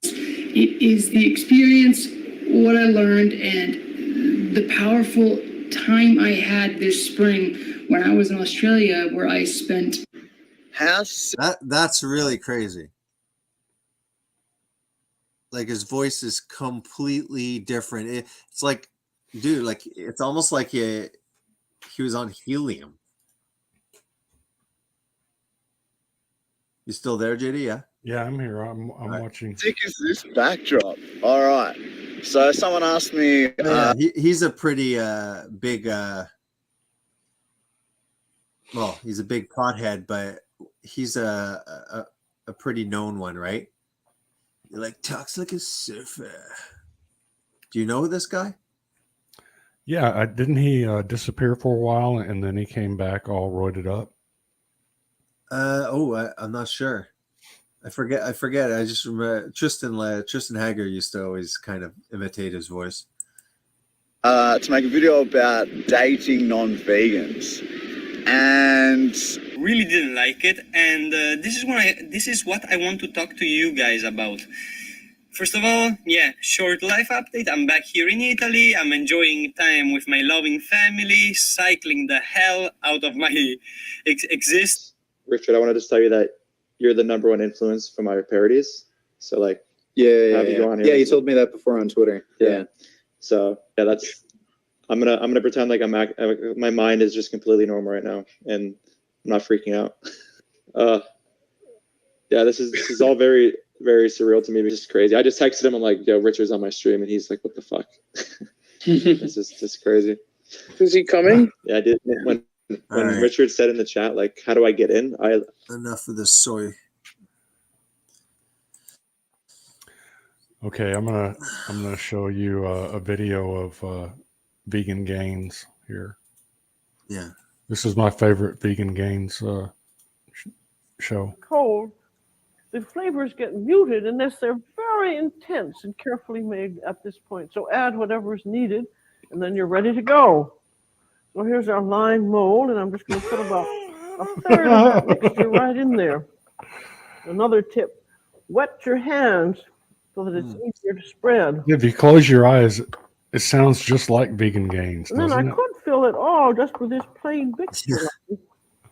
It is the experience, what I learned, and the powerful time I had this spring when I was in Australia, where I spent that's really crazy. Like his voice is completely different. It's like, dude, like it's almost like he was on helium. You still there, JD? Yeah. Yeah, I'm here. I'm watching. Sick is this backdrop? All right. So someone asked me. He's a pretty big. Well, he's a big pothead, but he's a pretty known one, right? You're like, talks like a surfer. Do you know this guy? Yeah, didn't he disappear for a while and then he came back all roided up? I'm not sure. I forget. I just remember Tristan Hager used to always kind of imitate his voice. To make a video about dating non-vegans, and really didn't like it, and this is what I want to talk to you guys about. First of all, short life update. I'm back here in Italy. I'm enjoying time with my loving family, cycling the hell out of my exist. Richard, I wanted to tell you that you're the #1 influence for my parodies. So have you go on here. Yeah, you told me that before on Twitter. Yeah. So that's. I'm gonna pretend like my mind is just completely normal right now, and I'm not freaking out. This is all very, very surreal to me. It's just crazy. I just texted him. I'm like, "Yo, Richard's on my stream," and he's like, "What the fuck?" This is just crazy. Is he coming? Yeah, I did. When Richard said in the chat, like, "How do I get in?" Enough of this soy. Okay, I'm gonna show you a video of Vegan Gains here. Yeah, this is my favorite Vegan Gains show. Cold, the flavors get muted unless they're very intense and carefully made at this point. So add whatever is needed, and then you're ready to go. So here's our lime mold, and I'm just going to put about a third of that mixture right in there. Another tip, wet your hands so that it's easier to spread. If you close your eyes, it sounds just like Vegan Gains, And then I could fill it all just with this plain mixture.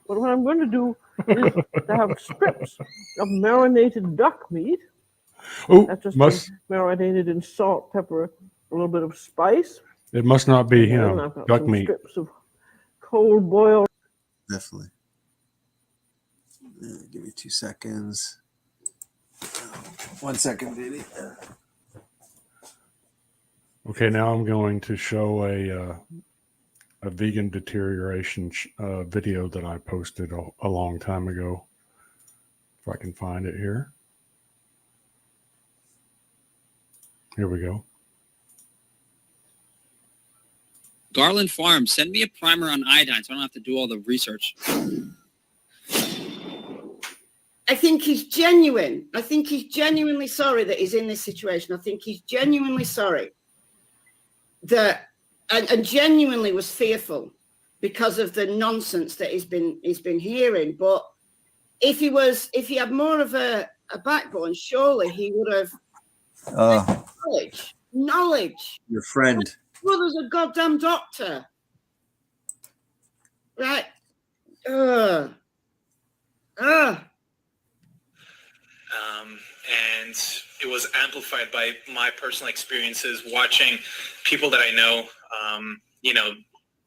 But what I'm going to do is to have strips of marinated duck meat. That's just marinated in salt, pepper, a little bit of spice. It must not be And I've got duck some meat. strips of cold boiled. Definitely. Give me 2 seconds. 1 second, baby. Okay, now I'm going to show a vegan deterioration video that I posted a long time ago. If I can find it here. Here we go. Garland Farms, send me a primer on iodine so I don't have to do all the research. I think he's genuine. I think he's genuinely sorry that he's in this situation. I think he's genuinely sorry that, and genuinely was fearful because of the nonsense that he's been hearing. But if he had more of a backbone, surely he would have knowledge. Your friend. Brother's a goddamn doctor, right? And it was amplified by my personal experiences watching people that I know,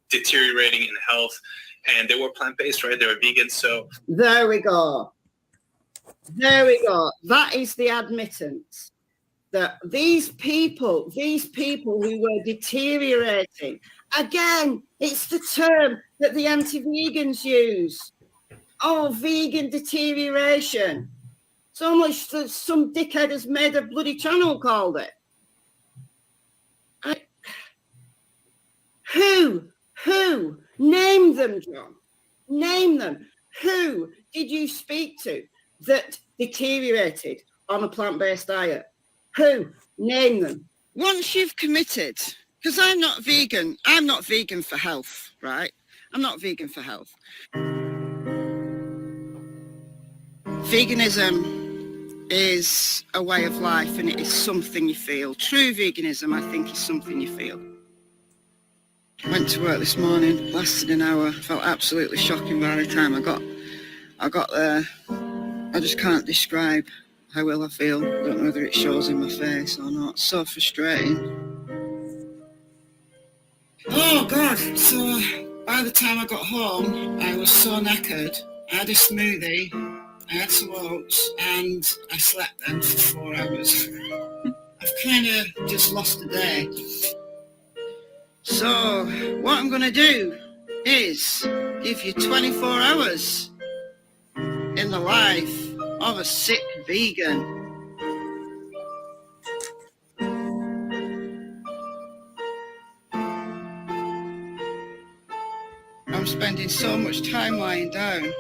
deteriorating in health, and they were plant-based, right? They were vegan. So there we go. That is the admittance that these people who were deteriorating, again, it's the term that the anti-vegans use. Oh, vegan deterioration. So much that some dickhead has made a bloody channel called it. Who? Name them, John. Name them. Who did you speak to that deteriorated on a plant-based diet? Who? Name them. Once you've committed, because I'm not vegan for health, right? I'm not vegan for health. Veganism is a way of life, and it is something you feel. True veganism, I think, is something you feel. Went to work this morning, lasted an hour, felt absolutely shocking by the time I got there. I just can't describe how ill I feel. I don't know whether it shows in my face or not. So frustrating. Oh God, so by the time I got home, I was so knackered. I had a smoothie, I had some oats and I slept then for 4 hours. I've kind of just lost a day. So what I'm going to do is give you 24 hours in the life of a sick vegan. I'm spending so much time lying down.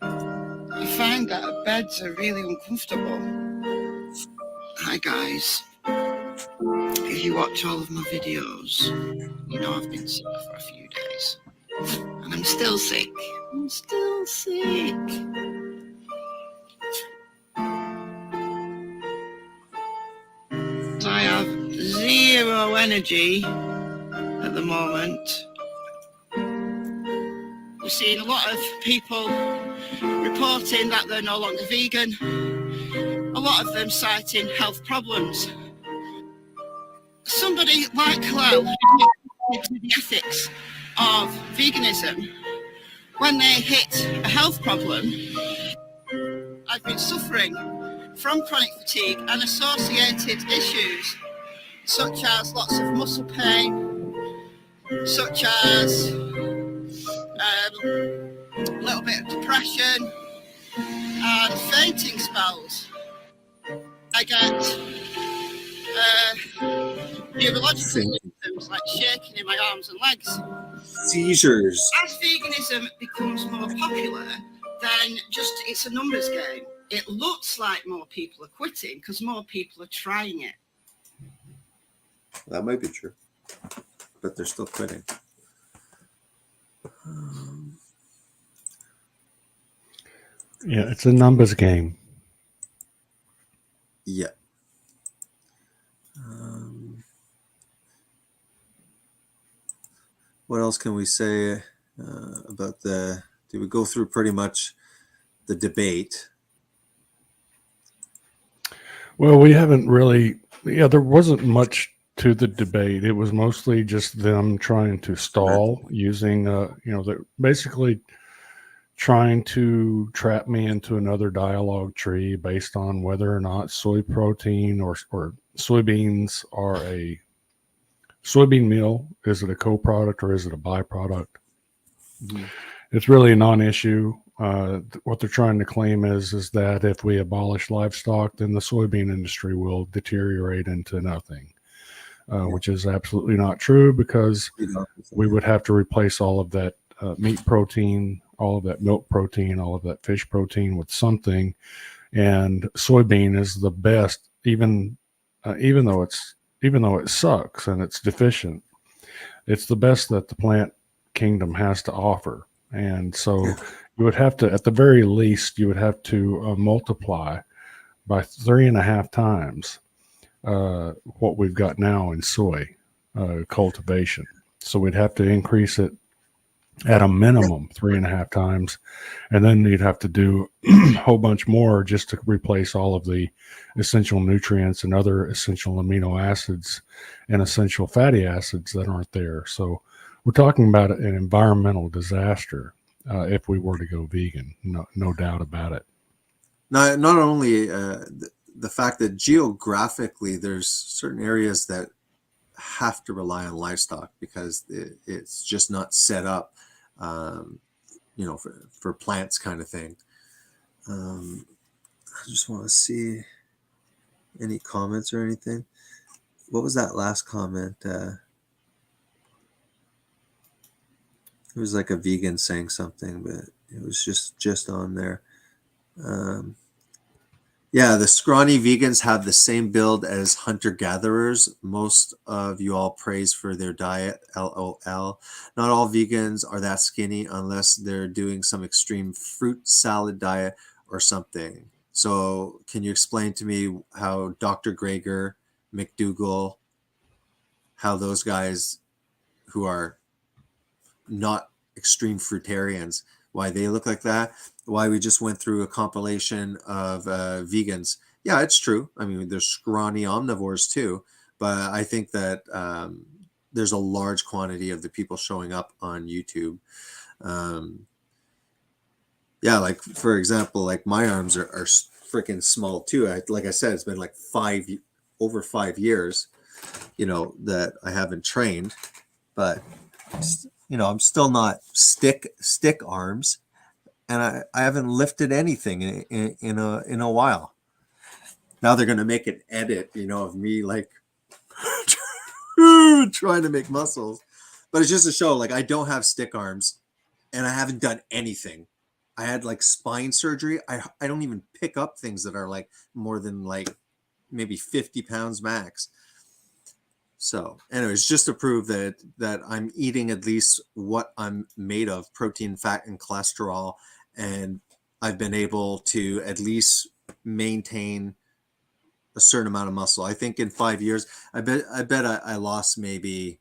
I find that beds are really uncomfortable. Hi guys. If you watch all of my videos, you know I've been sick for a few days. And I'm still sick. I'm still sick. I have zero energy at the moment. We're seeing a lot of people reporting that they're no longer vegan. A lot of them citing health problems. Somebody like Chloe into the ethics of veganism, when they hit a health problem, I've been suffering from chronic fatigue and associated issues, such as lots of muscle pain, such as a little bit of depression and fainting spells. I get neurological symptoms like shaking in my arms and legs. Seizures. As veganism becomes more popular, then just it's a numbers game. It looks like more people are quitting because more people are trying it. That might be true, but they're still quitting. Yeah, it's a numbers game. Yeah. What else can we say about the? Did we go through pretty much the debate? Well, we haven't really. Yeah, there wasn't much to the debate. It was mostly just them trying to stall using, they're basically trying to trap me into another dialogue tree based on whether or not soy protein or soybeans are a soybean meal. Is it a co-product or is it a byproduct? Mm-hmm. It's really a non-issue. What they're trying to claim is that if we abolish livestock, then the soybean industry will deteriorate into nothing, which is absolutely not true, because we would have to replace all of that meat protein, all of that milk protein, all of that fish protein with something. And soybean is the best, even though it sucks and it's deficient, it's the best that the plant kingdom has to offer. And so you would have to, at the very least, you would have to multiply by 3.5 times what we've got now in soy cultivation. So we'd have to increase it at a minimum 3.5 times, and then you'd have to do a whole bunch more just to replace all of the essential nutrients and other essential amino acids and essential fatty acids that aren't there. So we're talking about an environmental disaster if we were to go vegan, no doubt about it. Not only the fact that geographically there's certain areas that have to rely on livestock because it's just not set up, for plants kind of thing. I just want to see any comments or anything. What was that last comment? It was like a vegan saying something, but it was just on there. Yeah, the scrawny vegans have the same build as hunter-gatherers. Most of you all praise for their diet, LOL. Not all vegans are that skinny unless they're doing some extreme fruit salad diet or something. So can you explain to me how Dr. Greger, McDougall, how those guys who are not extreme fruitarians, why they look like that? Why we just went through a compilation of vegans. Yeah, it's true. I mean, there's scrawny omnivores too, but I think that there's a large quantity of the people showing up on YouTube. Yeah, like for example, like my arms are freaking small too. Like I said, it's been like over 5 years, that I haven't trained, but I'm still not stick arms, and I haven't lifted anything in a while. Now they're gonna make an edit, of me like trying to make muscles, but it's just to show like I don't have stick arms, and I haven't done anything. I had like spine surgery. I don't even pick up things that are like more than like maybe 50 pounds max. So anyways, just to prove that I'm eating at least what I'm made of, protein, fat, and cholesterol, and I've been able to at least maintain a certain amount of muscle. I think in 5 years, I bet I lost maybe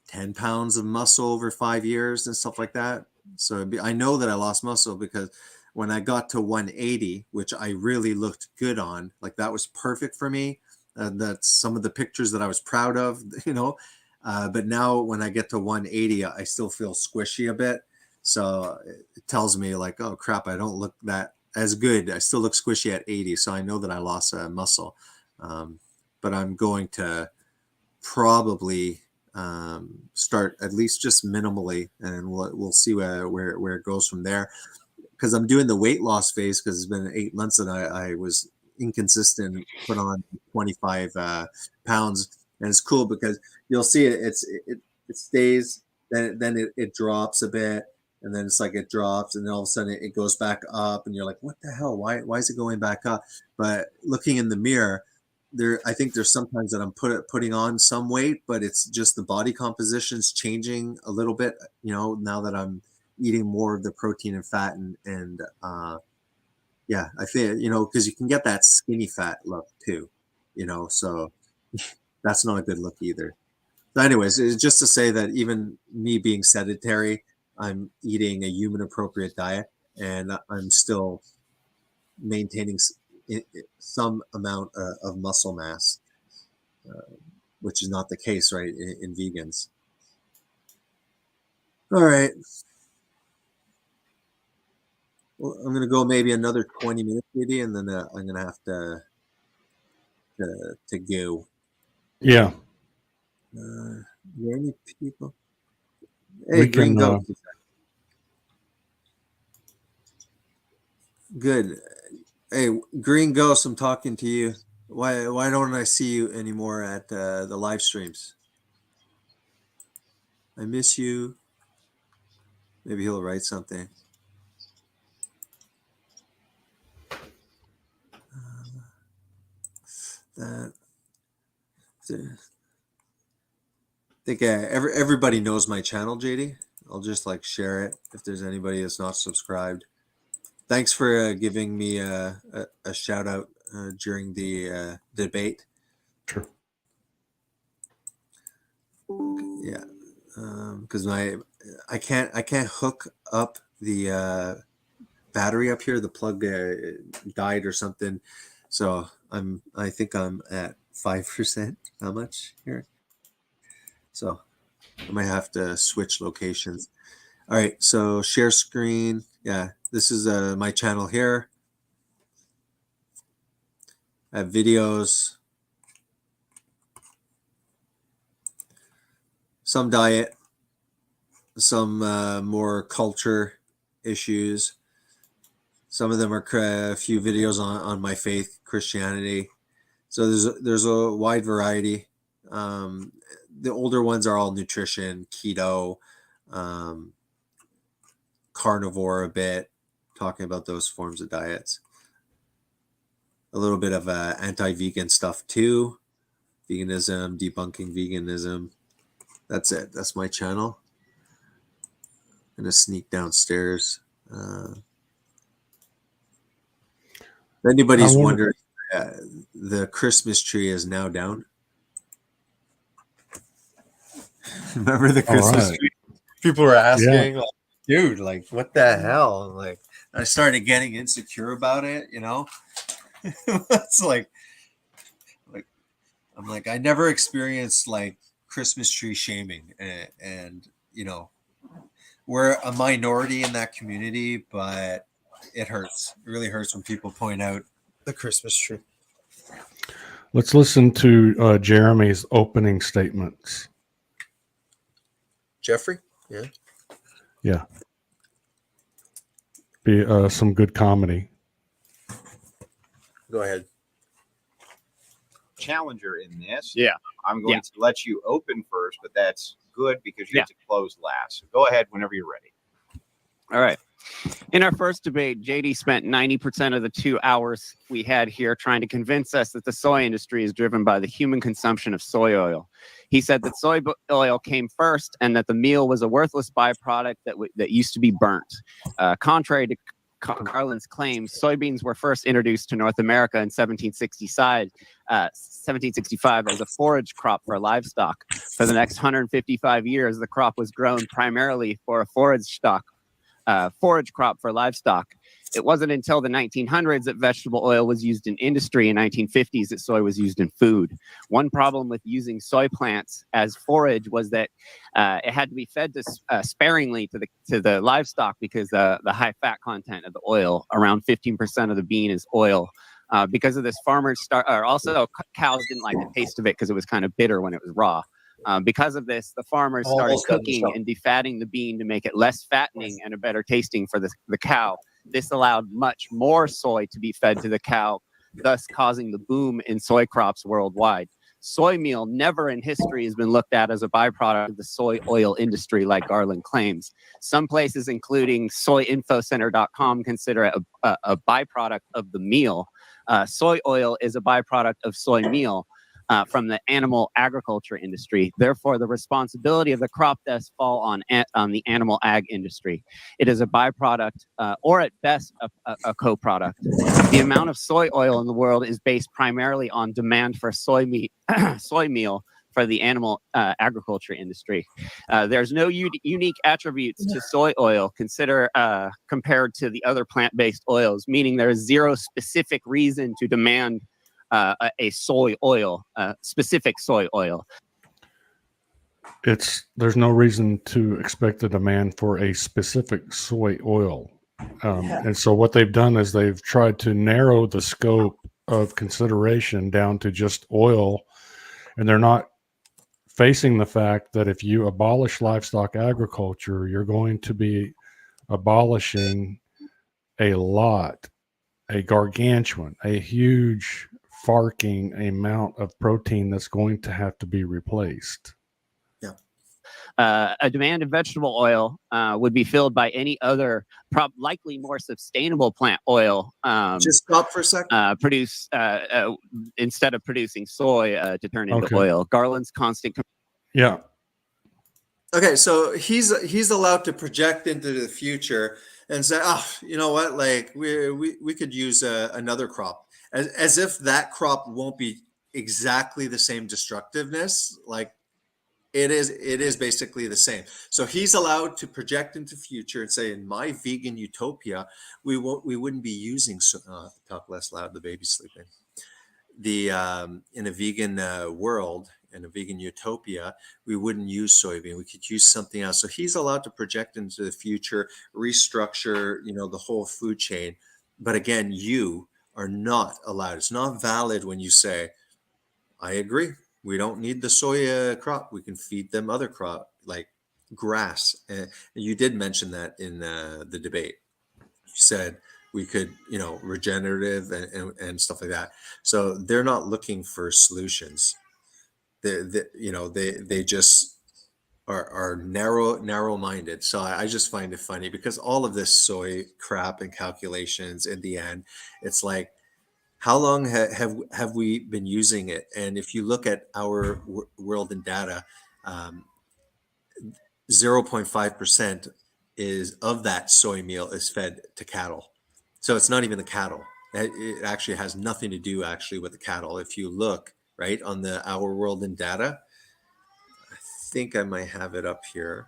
10 pounds of muscle over 5 years and stuff like that. So I know that I lost muscle because when I got to 180, which I really looked good on, like that was perfect for me. That's some of the pictures that I was proud of, but now when I get to 180, I still feel squishy a bit. So it tells me like, oh crap, I don't look that as good. I still look squishy at 80. So I know that I lost muscle. But I'm going to probably start at least just minimally, and we'll see where it goes from there, because I'm doing the weight loss phase, because it's been 8 months that I was inconsistent, put on 25 pounds, and it's cool because you'll see it stays, then it drops a bit, and then it's like it drops, and then all of a sudden it goes back up, and you're like, what the hell, why is it going back up? But looking in the mirror, I think there's sometimes that I'm putting on some weight, but it's just the body composition's changing a little bit, now that I'm eating more of the protein and fat, and yeah, I feel, because you can get that skinny fat look too, so that's not a good look either. So anyways, it's just to say that even me being sedentary, I'm eating a human appropriate diet, and I'm still maintaining some amount of muscle mass, which is not the case, right, in vegans. All right. Well, I'm going to go maybe another 20 minutes maybe, and then I'm going to have to go. Yeah. Are there any people? Hey, Green Goat. Good. Hey, Green Ghost, I'm talking to you. Why don't I see you anymore at the live streams? I miss you. Maybe he'll write something. I think everybody knows my channel, JD. I'll just like share it if there's anybody that's not subscribed. Thanks for giving me a shout out during the debate. Sure. Yeah, because I can't hook up the battery up here. The plug died or something, so I think I'm at 5%. How much here? So I might have to switch locations. All right, so share screen. Yeah, this is my channel here. I have videos, some diet, some more culture issues. Some of them are a few videos on my faith, Christianity. So there's a wide variety. The older ones are all nutrition, keto, carnivore a bit, talking about those forms of diets. A little bit of anti-vegan stuff too. Veganism, debunking veganism. That's it. That's my channel. I'm gonna sneak downstairs. If anybody's wondering, the Christmas tree is now down. Remember the Christmas tree? People were asking, like, dude, like, what the hell? Like, I started getting insecure about it, It's like I'm like, I never experienced like Christmas tree shaming, and we're a minority in that community, but it hurts. It really hurts when people point out the Christmas tree. Let's listen to Jeremy's opening statements. Jeffrey? Yeah. Yeah. Be some good comedy. Go ahead. Challenger in this. Yeah. I'm going to let you open first, but that's good because you have to close last. So go ahead whenever you're ready. All right. In our first debate, JD spent 90% of the 2 hours we had here trying to convince us that the soy industry is driven by the human consumption of soy oil. He said that soy oil came first and that the meal was a worthless byproduct that used to be burnt. Contrary to Garland's claims, soybeans were first introduced to North America in 1765 as a forage crop for livestock. For the next 155 years, the crop was grown primarily for a forage crop for livestock. It wasn't until the 1900s that vegetable oil was used in industry. In 1950s, that soy was used in food. One problem with using soy plants as forage was that it had to be fed sparingly to the livestock because the high fat content of the oil, around 15% of the bean is oil. Because of this, farmers also cows didn't like the taste of it because it was kind of bitter when it was raw. Because of this, the farmers started cooking and defatting the bean to make it less fattening and a better tasting for the cow. This allowed much more soy to be fed to the cow, thus causing the boom in soy crops worldwide. Soy meal never in history has been looked at as a byproduct of the soy oil industry like Garland claims. Some places, including soyinfocenter.com, consider it a byproduct of the meal. Soy oil is a byproduct of soy meal. From the animal agriculture industry. Therefore, the responsibility of the crop deaths fall on the animal ag industry. It is a byproduct, or at best, a co-product. The amount of soy oil in the world is based primarily on demand for soy meal for the animal agriculture industry. There's no unique attributes to soy oil compared to the other plant-based oils, meaning there is zero specific reason to demand a soy oil, specific soy oil. There's no reason to expect the demand for a specific soy oil. And so what they've done is they've tried to narrow the scope of consideration down to just oil. And they're not facing the fact that if you abolish livestock agriculture, you're going to be abolishing a gargantuan, a huge farking amount of protein that's going to have to be replaced. A demand of vegetable oil would be filled by any other, likely more sustainable plant oil. Just stop for a second. Instead of producing soy to turn into oil. Garland's constant. Yeah. Okay, so he's allowed to project into the future and say, "Oh, you know what? Like we could use another crop." As if that crop won't be exactly the same destructiveness. Like it is basically the same. So he's allowed to project into future and say, in my vegan utopia, we wouldn't be using talk less loud, the baby's sleeping. In a vegan world, in a vegan utopia, we wouldn't use soybean. We could use something else. So he's allowed to project into the future, restructure, the whole food chain. But again, you are not allowed. It's not valid when you say, I agree. We don't need the soya crop. We can feed them other crop like grass. You did mention that in the debate. You said we could, regenerative and stuff like that. So they're not looking for solutions. They just are narrow-minded. So I just find it funny because all of this soy crap and calculations in the end, it's like, how long have we been using it? And if you look at our world in data, 0.5% is of that soy meal is fed to cattle. So it's not even the cattle. It actually has nothing to do with the cattle. If you look right on the our world in data, I think I might have it up here.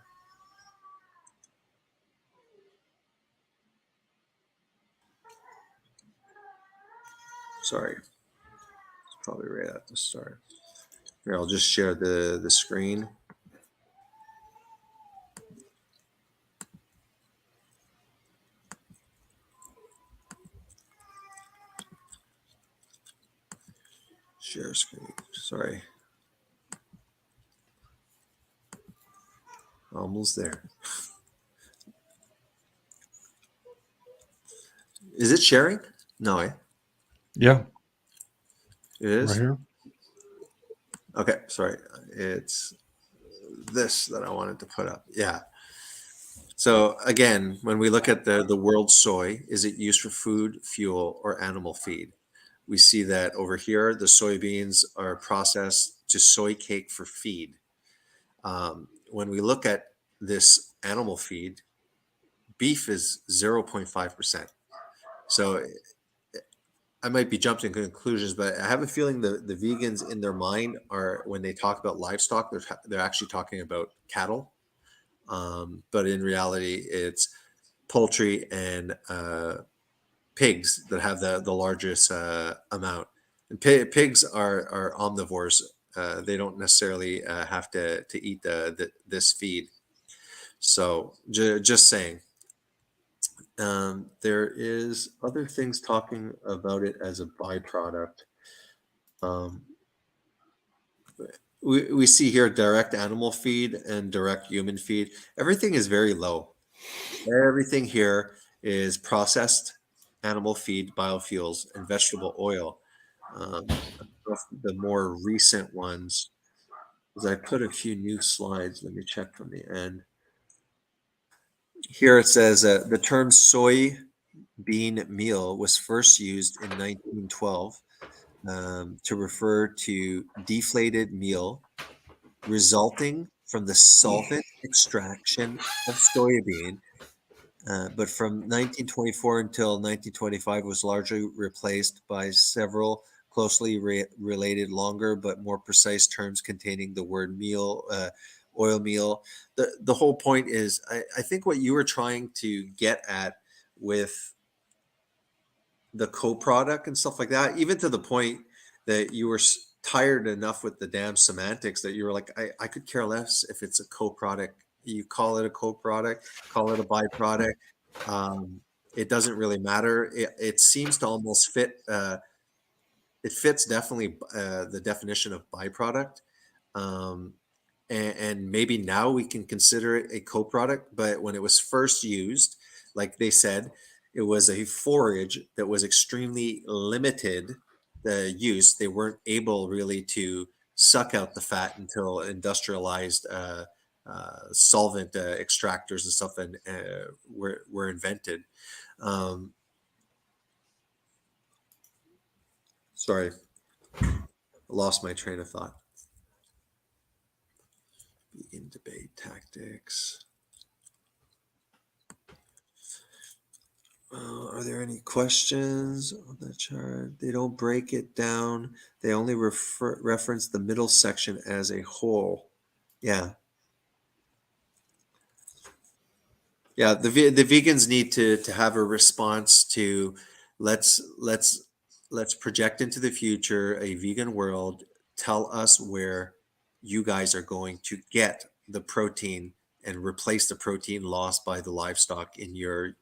Sorry. It's probably right at the start. Here, I'll just share the screen. Share screen. Sorry. Almost there. Is it sharing? No, Yeah. It is? Right here. Okay, sorry. It's this that I wanted to put up. Yeah. So again, when we look at the world soy, is it used for food, fuel, or animal feed? We see that over here, the soybeans are processed to soy cake for feed. When we look at this animal feed, beef is 0.5%. So I might be jumping to conclusions, but I have a feeling the vegans in their mind are, when they talk about livestock, they're actually talking about cattle. But in reality, it's poultry and pigs that have the largest amount. And pigs are omnivores. They don't necessarily have to eat this feed. So just saying. There is other things talking about it as a byproduct. We see here direct animal feed and direct human feed. Everything is very low. Everything here is processed animal feed, biofuels, and vegetable oil. The more recent ones, as I put a few new slides, let me check from the end. Here it says the term soybean meal was first used in 1912 to refer to deflated meal resulting from the solvent extraction of soybean. But from 1924 until 1925 was largely replaced by several closely related, longer but more precise terms containing the word meal, oil meal. The whole point is, I think what you were trying to get at with the co-product and stuff like that, even to the point that you were tired enough with the damn semantics that you were like, I could care less if it's a co-product. You call it a co-product, call it a byproduct. It doesn't really matter. It seems to almost fit. It fits definitely the definition of byproduct. And maybe now we can consider it a co-product, but when it was first used, like they said, it was a forage that was extremely limited use. They weren't able really to suck out the fat until industrialized solvent extractors and stuff were invented. Sorry, I lost my train of thought. Vegan debate tactics. Are there any questions on the chart? They don't break it down. They only reference the middle section as a whole. Yeah. Yeah, the vegans need to have a response to let's project into the future a vegan world. Tell us where you guys are going to get the protein and replace the protein lost by the livestock in your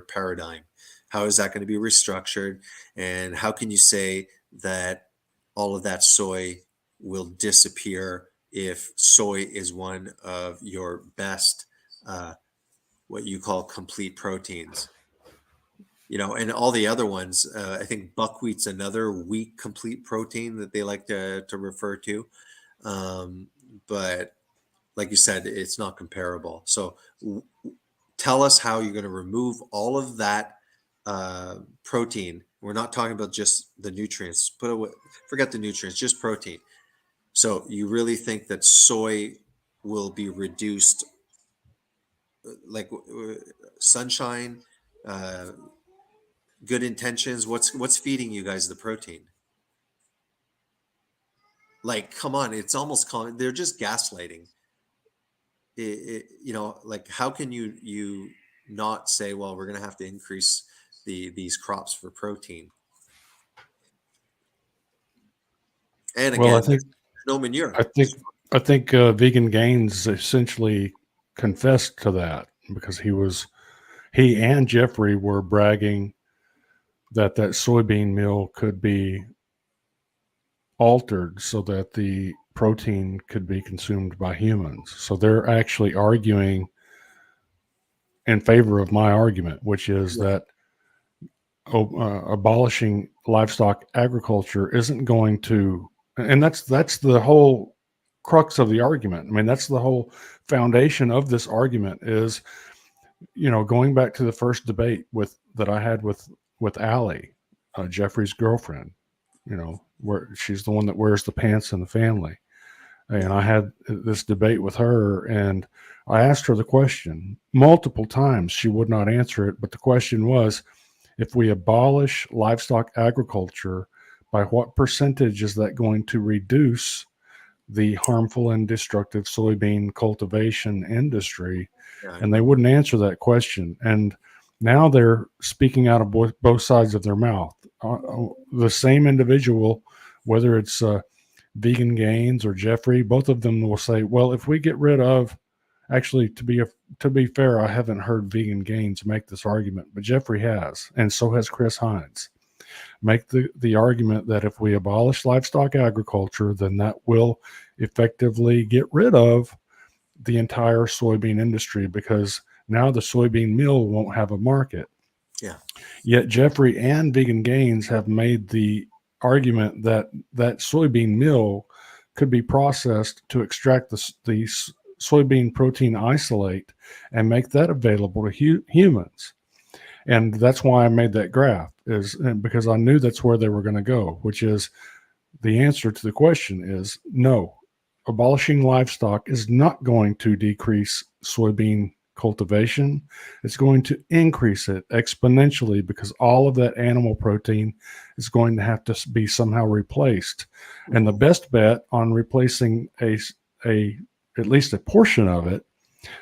paradigm. How is that going to be restructured, and how can you say that all of that soy will disappear if soy is one of your best what you call complete proteins? And all the other ones, I think buckwheat's another weak complete protein that they like to refer to. But like you said, it's not comparable. So tell us how you're going to remove all of that protein. We're not talking about just the nutrients. Forget the nutrients, just protein. So you really think that soy will be reduced, like sunshine, good intentions? What's feeding you guys the protein? Like, come on, it's almost calling. They're just gaslighting. Like, how can you not say, well, we're going to have to increase these crops for protein? And again, well, I think no manure. I think Vegan Gains essentially confessed to that, because he and Jeffrey were bragging that soybean meal could be altered so that the protein could be consumed by humans. So they're actually arguing in favor of my argument, which is that abolishing livestock agriculture isn't going to, and that's the whole crux of the argument. I mean, that's the whole foundation of this argument is, going back to the first debate that I had with Allie, Jeffrey's girlfriend, where she's the one that wears the pants in the family. And I had this debate with her, and I asked her the question multiple times. She would not answer it. But the question was, if we abolish livestock agriculture, by what percentage is that going to reduce the harmful and destructive soybean cultivation industry? Yeah. And they wouldn't answer that question. And now they're speaking out of both sides of their mouth. The same individual, whether it's Vegan Gains or Jeffrey, both of them will say, well, if we get rid of, actually, to be fair, I haven't heard Vegan Gains make this argument, but Jeffrey has, and so has Chris Hines, make the argument that if we abolish livestock agriculture, then that will effectively get rid of the entire soybean industry, because now the soybean meal won't have a market. Yeah. Yet Jeffrey and Vegan Gains have made the argument that soybean meal could be processed to extract the soybean protein isolate and make that available to humans. And that's why I made that graph, is because I knew that's where they were going to go, which is the answer to the question is no. Abolishing livestock is not going to decrease soybean cultivation. It's going to increase it exponentially, because all of that animal protein is going to have to be somehow replaced. And the best bet on replacing at least a portion of it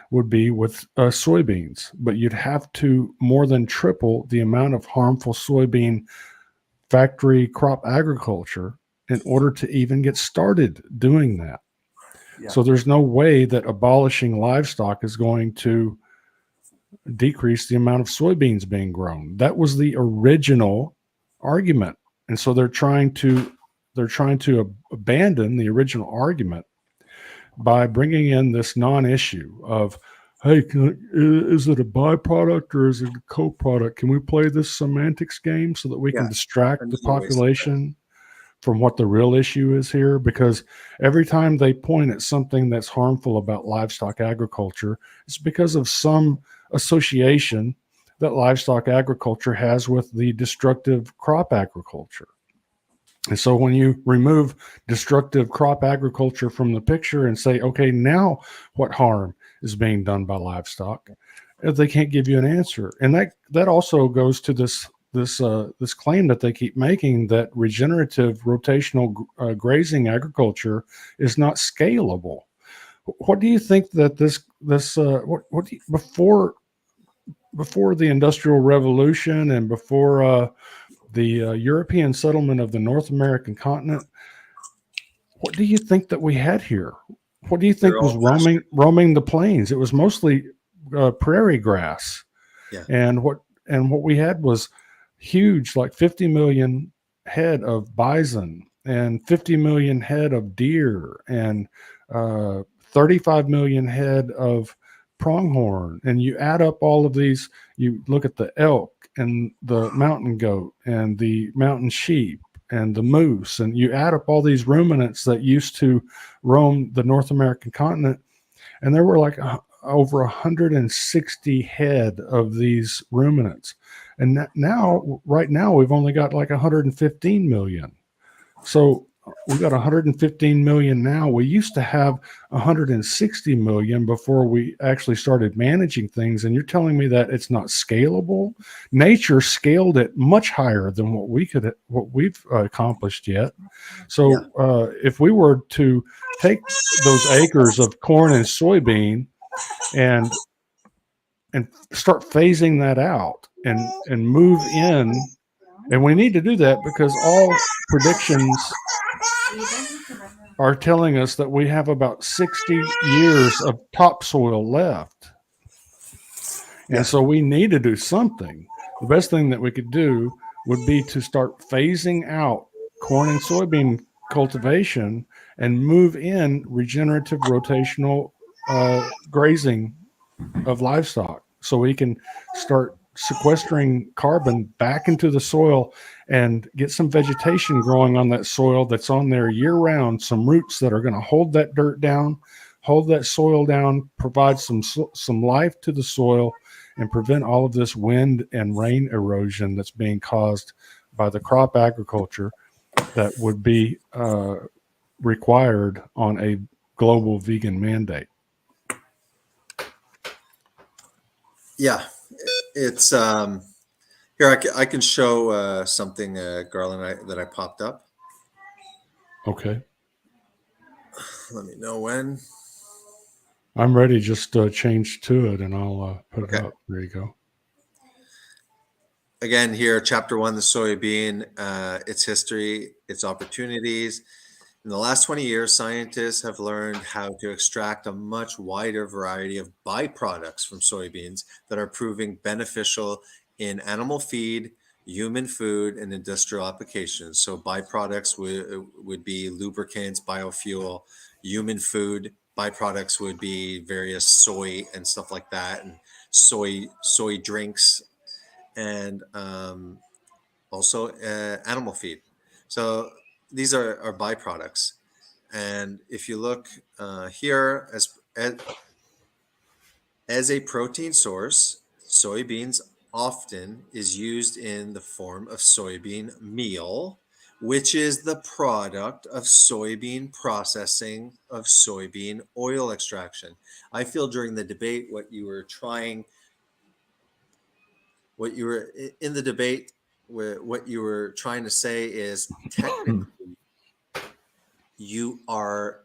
would be with soybeans, but you'd have to more than triple the amount of harmful soybean factory crop agriculture in order to even get started doing that. Yeah. So there's no way that abolishing livestock is going to decrease the amount of soybeans being grown. That was the original argument. And so they're trying to abandon the original argument by bringing in this non-issue of, hey, is it a byproduct or is it a co-product? Can we play this semantics game so that we can distract the population from what the real issue is here? Because every time they point at something that's harmful about livestock agriculture, it's because of some association that livestock agriculture has with the destructive crop agriculture. And so when you remove destructive crop agriculture from the picture and say, okay, now what harm is being done by livestock, they can't give you an answer. And that also goes to this claim that they keep making, that regenerative rotational grazing agriculture is not scalable. What do you think that before the Industrial Revolution and before the European settlement of the North American continent, what do you think that we had here? What do you think was roaming the plains? It was mostly prairie grass. Yeah. And what we had was huge, like 50 million head of bison and 50 million head of deer and 35 million head of pronghorn. And you add up all of these, you look at the elk and the mountain goat and the mountain sheep and the moose, and you add up all these ruminants that used to roam the North American continent, and there were like over 160 head of these ruminants. And right now, we've only got like 115 million. So we've got 115 million now. We used to have 160 million before we actually started managing things. And you're telling me that it's not scalable? Nature scaled it much higher than what we've accomplished yet. So if we were to take those acres of corn and soybean and start phasing that out and move in, and we need to do that because all predictions are telling us that we have about 60 years of topsoil left. And so we need to do something. The best thing that we could do would be to start phasing out corn and soybean cultivation and move in regenerative rotational grazing of livestock, so we can start sequestering carbon back into the soil and get some vegetation growing on that soil that's on there year round, some roots that are going to hold that dirt down, hold that soil down, provide some life to the soil, and prevent all of this wind and rain erosion that's being caused by the crop agriculture that would be required on a global vegan mandate. Yeah, it's here. I can show something, Garland, that I popped up. Okay, Let me know when. I'm ready. Just change to it, and I'll put it up. There you go. Again, here, chapter 1, the soybean, its history, its opportunities. In the last 20 years, scientists have learned how to extract a much wider variety of byproducts from soybeans that are proving beneficial in animal feed, human food, and industrial applications. So byproducts would be lubricants, biofuel, human food. Byproducts would be various soy and stuff like that, and soy drinks, and also animal feed. So these are byproducts. And if you look here, as a protein source, soybeans often is used in the form of soybean meal, which is the product of soybean processing of soybean oil extraction. I feel during the debate what you were in the debate, what you were trying to say is technically you are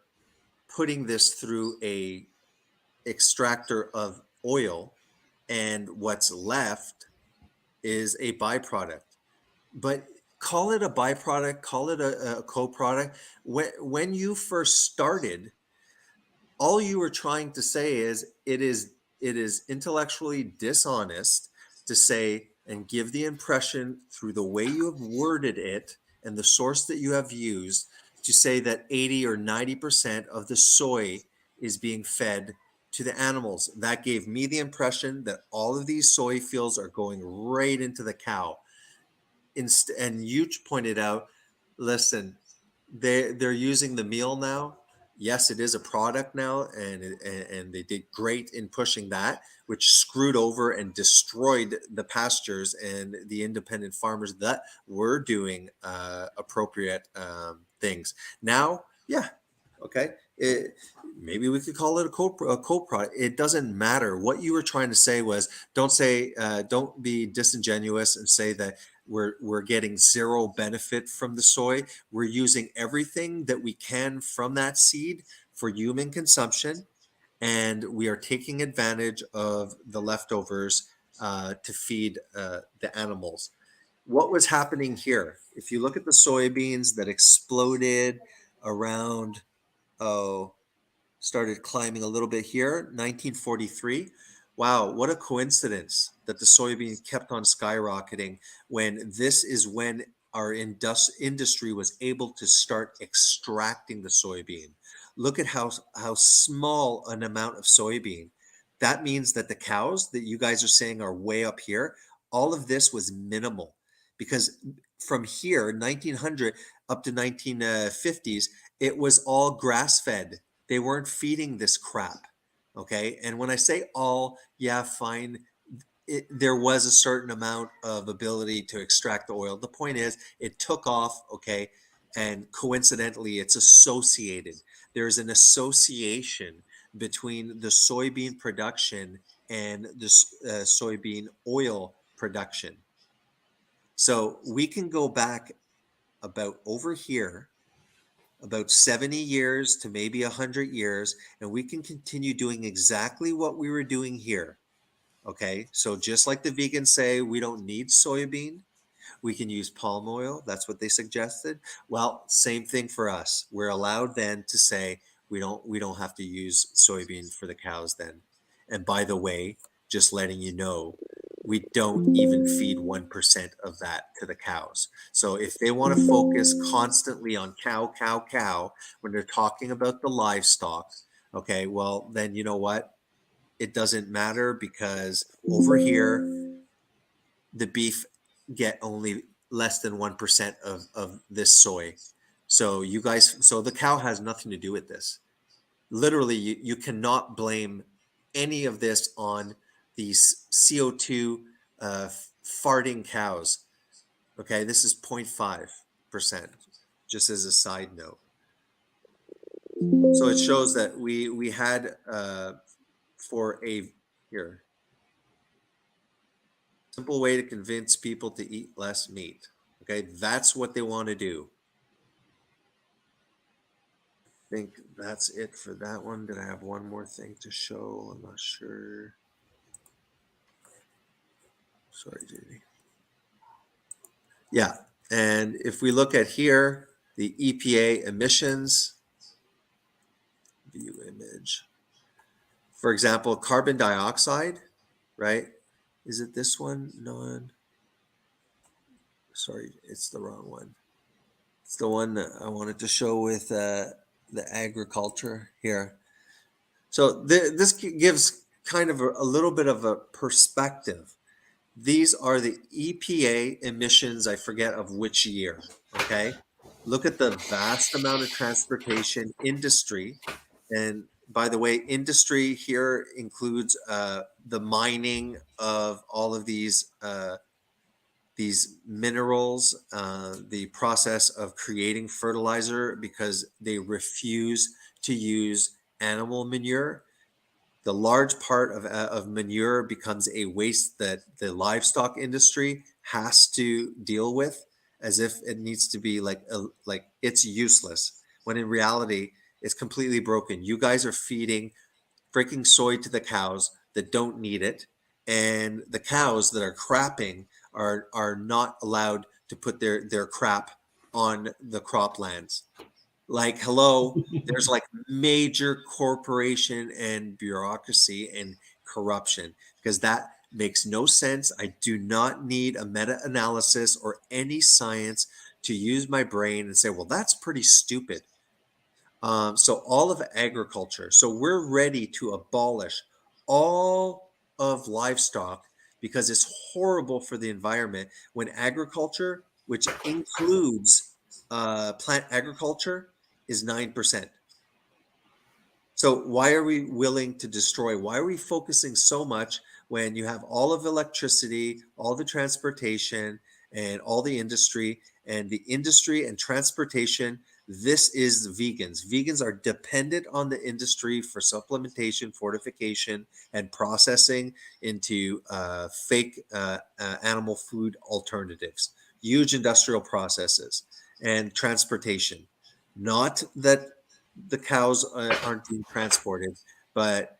putting this through a extractor of oil, and what's left is a byproduct. But call it a byproduct, call it a co-product. When you first started, all you were trying to say is it is intellectually dishonest to say and give the impression through the way you have worded it and the source that you have used to say that 80 or 90% of the soy is being fed to the animals. That gave me the impression that all of these soy fields are going right into the cow. And you pointed out, listen, they're using the meal now. Yes, it is a product now, and they did great in pushing that, which screwed over and destroyed the pastures and the independent farmers that were doing appropriate things. Now, yeah, okay, maybe we could call it a co-product. It doesn't matter. What you were trying to say was, don't be disingenuous and say that we're getting zero benefit from the soy. We're using everything that we can from that seed for human consumption, and we are taking advantage of the leftovers to feed the animals. What was happening here? If you look at the soybeans that exploded around, started climbing a little bit here, 1943. Wow, what a coincidence that the soybean kept on skyrocketing when this is when our industry was able to start extracting the soybean. Look at how small an amount of soybean. That means that the cows that you guys are saying are way up here, all of this was minimal, because from here, 1900 up to 1950s, it was all grass-fed. They weren't feeding this crap. Okay. And when I say all, yeah, fine. There was a certain amount of ability to extract the oil. The point is, it took off. Okay. And coincidentally, it's associated. There's an association between the soybean production and the soybean oil production. So we can go back about over here, about 70 years to maybe 100 years, and we can continue doing exactly what we were doing here. Okay, so just like the vegans say, we don't need soybean, we can use palm oil. That's what they suggested. Well, same thing for us. We're allowed then to say we don't have to use soybean for the cows then. And by the way, just letting you know, we don't even feed 1% of that to the cows. So if they want to focus constantly on cow, when they're talking about the livestock, okay, well, then you know what? It doesn't matter, because over here, the beef get only less than 1% of this soy. So you guys, so the cow has nothing to do with this. Literally, you cannot blame any of this on these CO2 farting cows. Okay, this is 0.5%, just as a side note. So it shows that we had for a here simple way to convince people to eat less meat. Okay, that's what they want to do. I think that's it for that one. Did I have one more thing to show? I'm not sure. Sorry, JD. Yeah, and if we look at here, the EPA emissions, view image. For example, carbon dioxide, right? Is it this one? Sorry, it's the wrong one. It's the one that I wanted to show with the agriculture here. So this gives kind of a little bit of a perspective. These are the EPA emissions, I forget of which year, okay? Look at the vast amount of transportation industry. And by the way, industry here includes the mining of all of these minerals, the process of creating fertilizer, because they refuse to use animal manure. The large part of manure becomes a waste that the livestock industry has to deal with, as if it needs to be like it's useless, when in reality it's completely broken. You guys are feeding freaking soy to the cows that don't need it, and the cows that are crapping are not allowed to put their crap on the croplands. Like, hello, there's like major corporation and bureaucracy and corruption, because that makes no sense. I do not need a meta-analysis or any science to use my brain and say, well, that's pretty stupid. So all of agriculture. So we're ready to abolish all of livestock because it's horrible for the environment, when agriculture, which includes plant agriculture, is 9%. So why are we willing to destroy? Why are we focusing so much when you have all of electricity, all the transportation, and all the industry, and transportation? This is vegans. Vegans are dependent on the industry for supplementation, fortification, and processing into fake animal food alternatives. Huge industrial processes and transportation. Not that the cows aren't being transported, but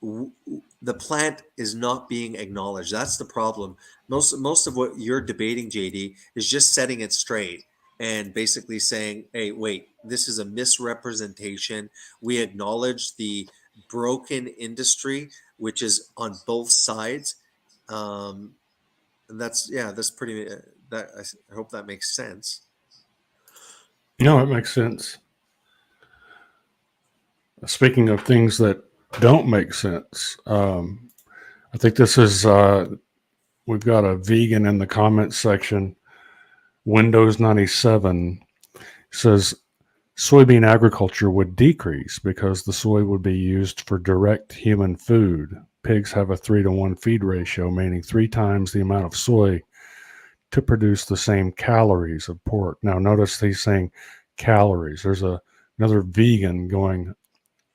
the plant is not being acknowledged. That's the problem. Most of what you're debating, JD, is just setting it straight and basically saying, hey, wait, this is a misrepresentation. We acknowledge the broken industry, which is on both sides. And that's pretty, I hope that makes sense. No, it makes sense. Speaking of things that don't make sense, I think this is, we've got a vegan in the comments section. Windows 97 says soybean agriculture would decrease because the soy would be used for direct human food. Pigs have a 3-to-1 feed ratio, meaning 3 times the amount of soy to produce the same calories of pork. Now, notice he's saying calories. There's another vegan going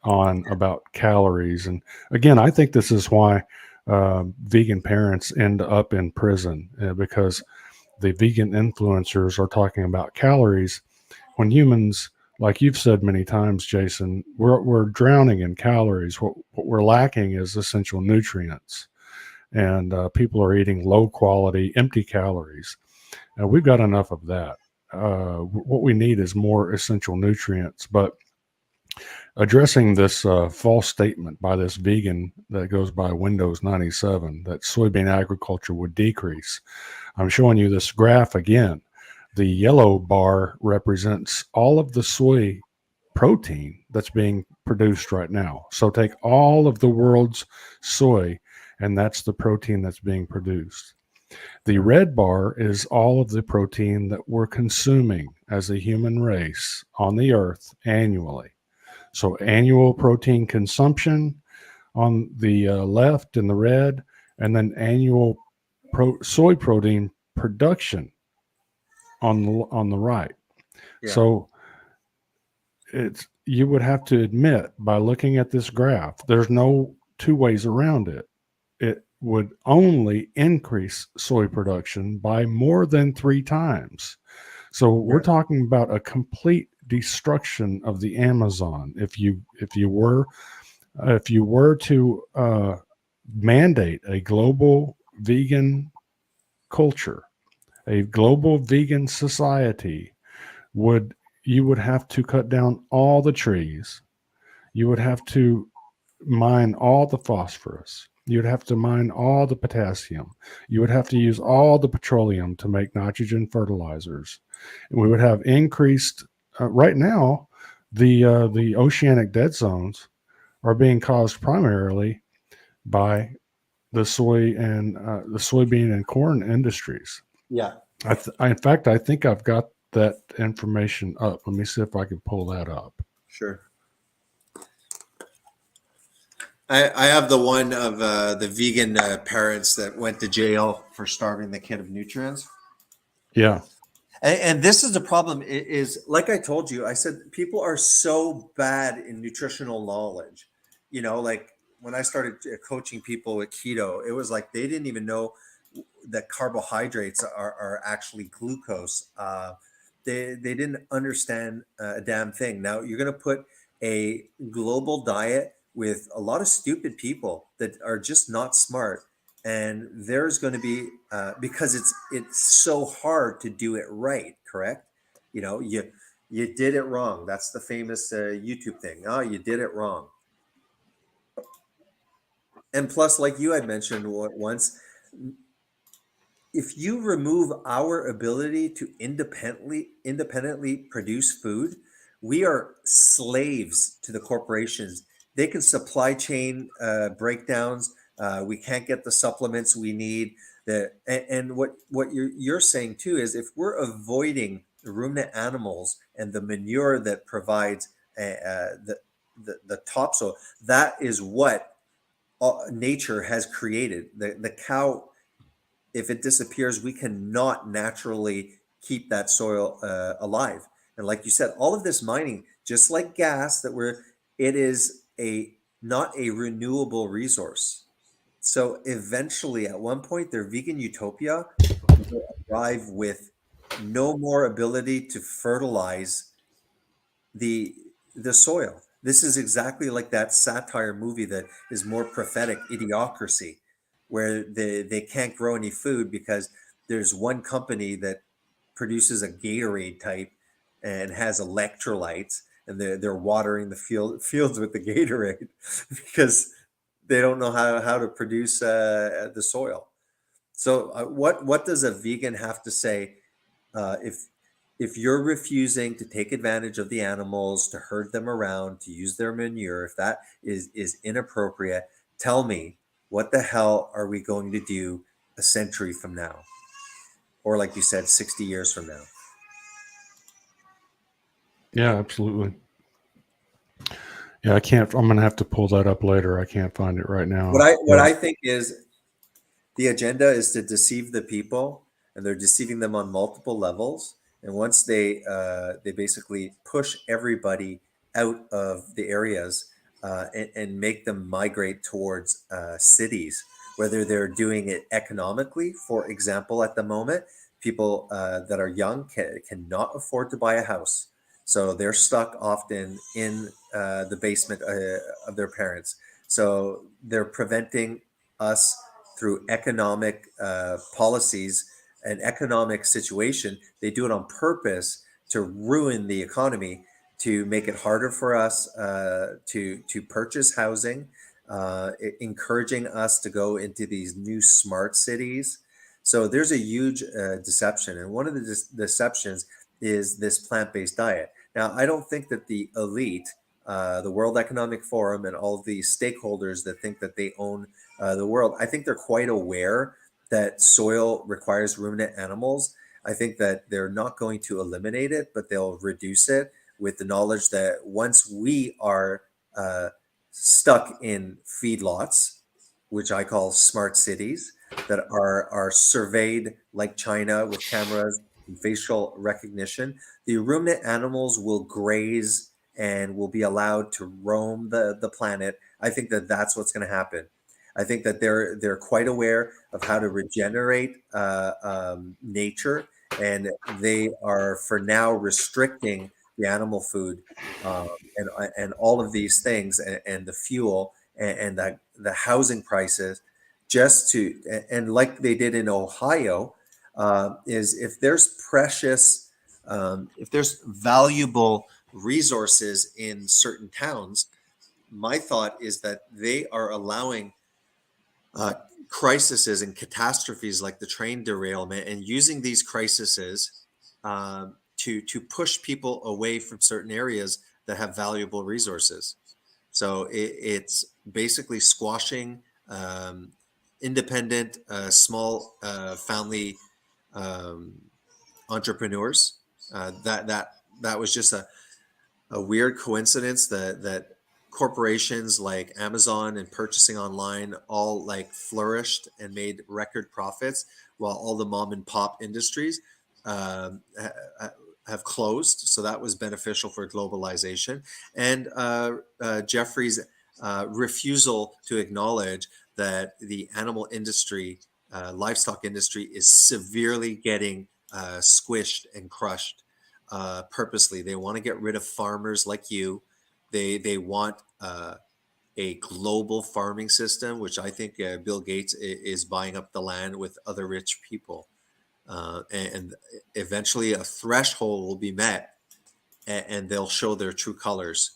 on about calories. And again, I think this is why vegan parents end up in prison, because the vegan influencers are talking about calories when humans, like you've said many times, Jason, we're drowning in calories. What we're lacking is essential nutrients, and people are eating low quality, empty calories. We've got enough of that. What we need is more essential nutrients. But Addressing this false statement by this vegan that goes by Windows 97 that soybean agriculture would decrease. I'm showing you this graph again. The yellow bar represents all of the soy protein that's being produced right now. So take all of the world's soy, and that's the protein that's being produced. The red bar is all of the protein that we're consuming as a human race on the earth annually. So annual protein consumption on the left in the red, and then annual soy protein production on the right. Yeah. So you would have to admit by looking at this graph, there's no two ways around it. It would only increase soy production by more than 3 times. So we're talking about a complete destruction of the Amazon. If you were to mandate a global vegan culture, a global vegan society, you would have to cut down all the trees. You would have to mine all the phosphorus. You'd have to mine all the potassium. You would have to use all the petroleum to make nitrogen fertilizers. And we would have increased. Right now, the oceanic dead zones are being caused primarily by the soy and the soybean and corn industries. Yeah. In fact, I think I've got that information up. Let me see if I can pull that up. Sure. I have the one of the vegan parents that went to jail for starving the kid of nutrients. Yeah. And this is the problem is, like I told you, I said people are so bad in nutritional knowledge. You know, like when I started coaching people with keto, it was like they didn't even know that carbohydrates are actually glucose. They didn't understand a damn thing. Now you're going to put a global diet with a lot of stupid people that are just not smart, and there's going to be because it's so hard to do it right. Correct? You know, you did it wrong. That's the famous YouTube thing. Oh, you did it wrong. And plus, like you had mentioned once, if you remove our ability to independently produce food, we are slaves to the corporations. They can supply chain breakdowns. We can't get the supplements we need. And what you're saying too is, if we're avoiding the ruminant animals and the manure that provides the topsoil, that is what nature has created. The cow, if it disappears, we cannot naturally keep that soil alive. And like you said, all of this mining, just like gas, it is not a renewable resource. So eventually, at one point, their vegan utopia will arrive with no more ability to fertilize the soil. This is exactly like that satire movie that is more prophetic, Idiocracy, where they can't grow any food because there's one company that produces a Gatorade type and has electrolytes, and they're watering the fields with the Gatorade because they don't know how to produce the soil. So what does a vegan have to say if you're refusing to take advantage of the animals, to herd them around, to use their manure, if that is inappropriate, tell me, what the hell are we going to do a century from now? Or like you said, 60 years from now? Yeah, absolutely. Yeah, I'm going to have to pull that up later. I can't find it right now. What I think is the agenda is to deceive the people, and they're deceiving them on multiple levels. And once they basically push everybody out of the areas and make them migrate towards cities, whether they're doing it economically. For example, at the moment, people that are young cannot afford to buy a house. So they're stuck often in the basement of their parents. So they're preventing us through economic policies and economic situation. They do it on purpose to ruin the economy. to make it harder for us to purchase housing, encouraging us to go into these new smart cities. So there's a huge deception, and one of the deceptions is this plant-based diet. Now, I don't think that the elite, the World Economic Forum, and all the stakeholders that think that they own the world, I think they're quite aware that soil requires ruminant animals. I think that they're not going to eliminate it, but they'll reduce it with the knowledge that once we are stuck in feedlots, which I call smart cities, that are surveyed like China with cameras and facial recognition, the ruminant animals will graze and will be allowed to roam the planet. I think that that's what's going to happen. I think that they're quite aware of how to regenerate nature, and they are for now restricting the animal food and all of these things and the fuel and the housing prices, just to, and like they did in Ohio, is if there's precious, if there's valuable resources in certain towns, my thought is that they are allowing crises and catastrophes like the train derailment and using these crises to push people away from certain areas that have valuable resources. So it's basically squashing independent, small family entrepreneurs. That was just a weird coincidence that corporations like Amazon and purchasing online all like flourished and made record profits, while all the mom and pop industries have closed. So that was beneficial for globalization. And Jeffrey's refusal to acknowledge that the animal industry, livestock industry, is severely getting squished and crushed purposely. They want to get rid of farmers like you. They want a global farming system, which I think Bill Gates is buying up the land with other rich people. And eventually a threshold will be met and they'll show their true colors.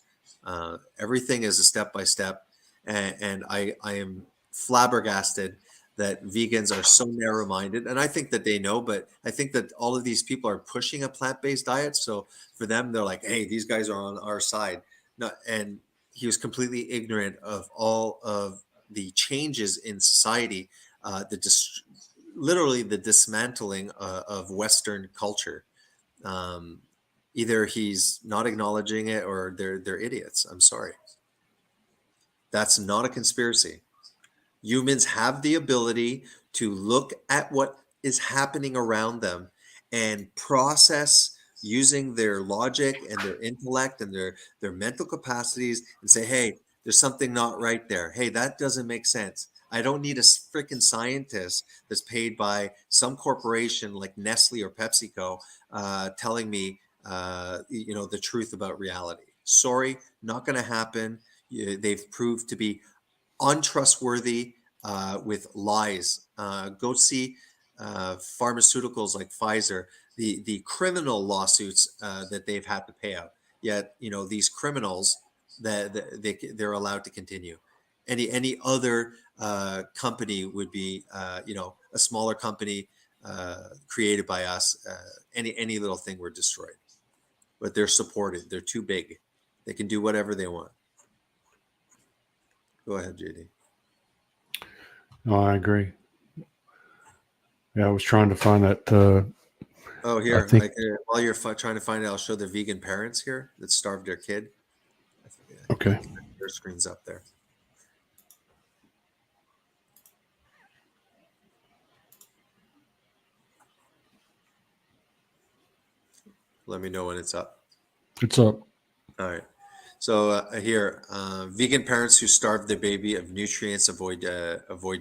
Everything is a step by step. And I am flabbergasted that vegans are so narrow-minded, and I think that they know, but I think that all of these people are pushing a plant-based diet. So for them, they're like, hey, these guys are on our side. And he was completely ignorant of all of the changes in society, literally the dismantling of Western culture. Either he's not acknowledging it or they're idiots. I'm sorry. That's not a conspiracy. Humans have the ability to look at what is happening around them and process using their logic and their intellect and their mental capacities and say, hey, there's something not right there. Hey, that doesn't make sense. I don't need a freaking scientist that's paid by some corporation like Nestle or PepsiCo telling me, the truth about reality. Sorry, not going to happen. They've proved to be untrustworthy with lies. Go see pharmaceuticals like Pfizer, the criminal lawsuits that they've had to pay out. Yet, these criminals they're allowed to continue. Any other company would be, a smaller company created by us. Any little thing were destroyed, but they're supported. They're too big. They can do whatever they want. Go ahead, JD. No, I agree. Yeah, I was trying to find that. Here, think, while you're trying to find it, I'll show the vegan parents here that starved their kid. Okay. Their screen's up there. Let me know when it's up. It's up. All right. So here, vegan parents who starved their baby of nutrients avoid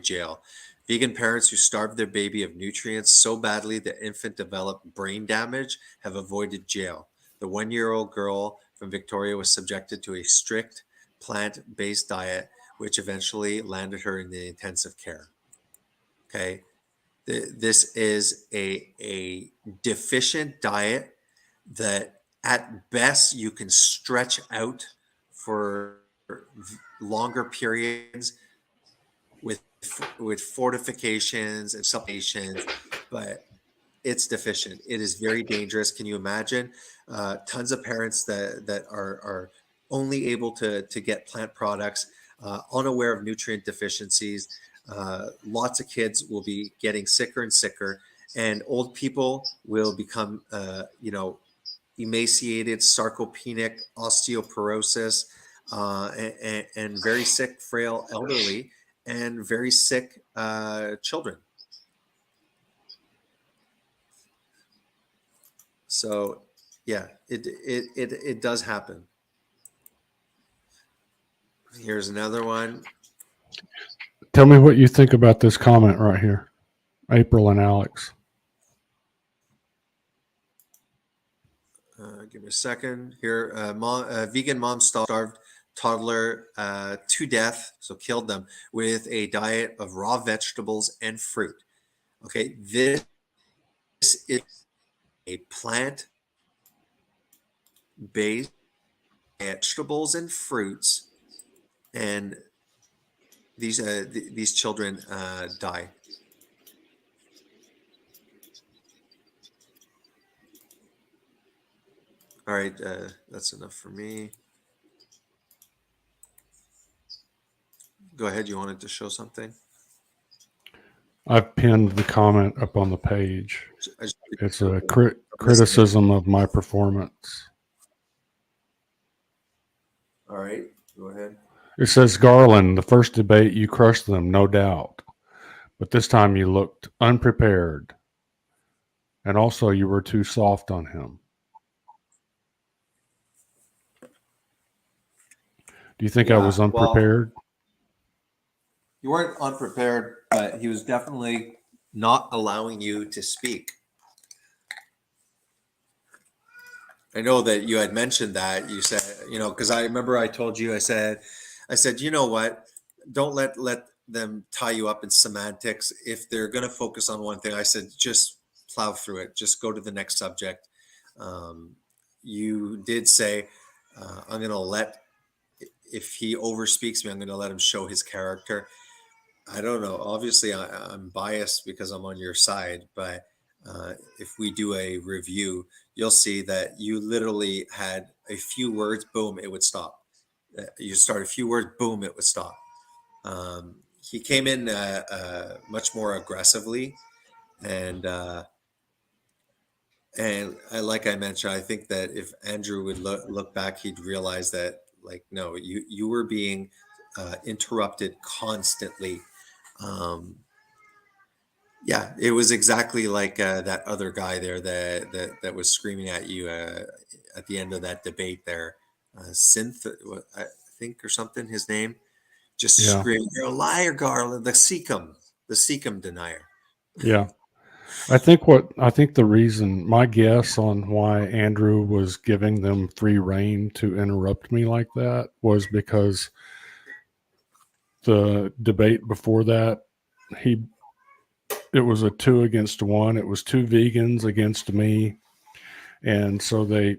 jail. Vegan parents who starved their baby of nutrients so badly the infant developed brain damage have avoided jail. The 1-year-old girl from Victoria was subjected to a strict plant-based diet, which eventually landed her in the intensive care. Okay. This is a deficient diet that At best, you can stretch out for longer periods with fortifications and supplementations, but it's deficient. It is very dangerous. Can you imagine tons of parents that are only able to get plant products, unaware of nutrient deficiencies? Lots of kids will be getting sicker and sicker, and old people will become, emaciated, sarcopenic, osteoporosis, and very sick, frail elderly, and very sick children. So, yeah, it does happen. Here's another one. Tell me what you think about this comment right here, April and Alex. Give me a second here. Vegan mom starved toddler to death, so killed them with a diet of raw vegetables and fruit. Okay, this is a plant-based vegetables and fruits, and these children die. All right, that's enough for me. Go ahead. You wanted to show something? I've pinned the comment up on the page. It's a criticism of my performance. All right, go ahead. It says, Garland, the first debate, you crushed them, no doubt. But this time you looked unprepared. And also you were too soft on him. Do you think I was unprepared? Well, you weren't unprepared, but he was definitely not allowing you to speak. I know that you had mentioned that. You said, because I remember I told you, I said, you know what? Don't let them tie you up in semantics. If they're going to focus on one thing, I said, just plow through it. Just go to the next subject. You did say, I'm going to if he overspeaks me, I'm going to let him show his character. I don't know. Obviously, I'm biased because I'm on your side, but if we do a review, you'll see that you literally had a few words, boom, it would stop. You start a few words, boom, it would stop. He came in much more aggressively, and like I mentioned, I think that if Andrew would look back, he'd realize that, like, no, you were being interrupted constantly. Yeah, it was exactly like that other guy there that was screaming at you at the end of that debate there. Synth, I think, or something, his name, just screaming, "You're a liar, Garland, the Sikkim denier." Yeah. I think the reason, my guess on why Andrew was giving them free rein to interrupt me like that was because the debate before that, it was a 2-against-1. It was 2 vegans against me. And so they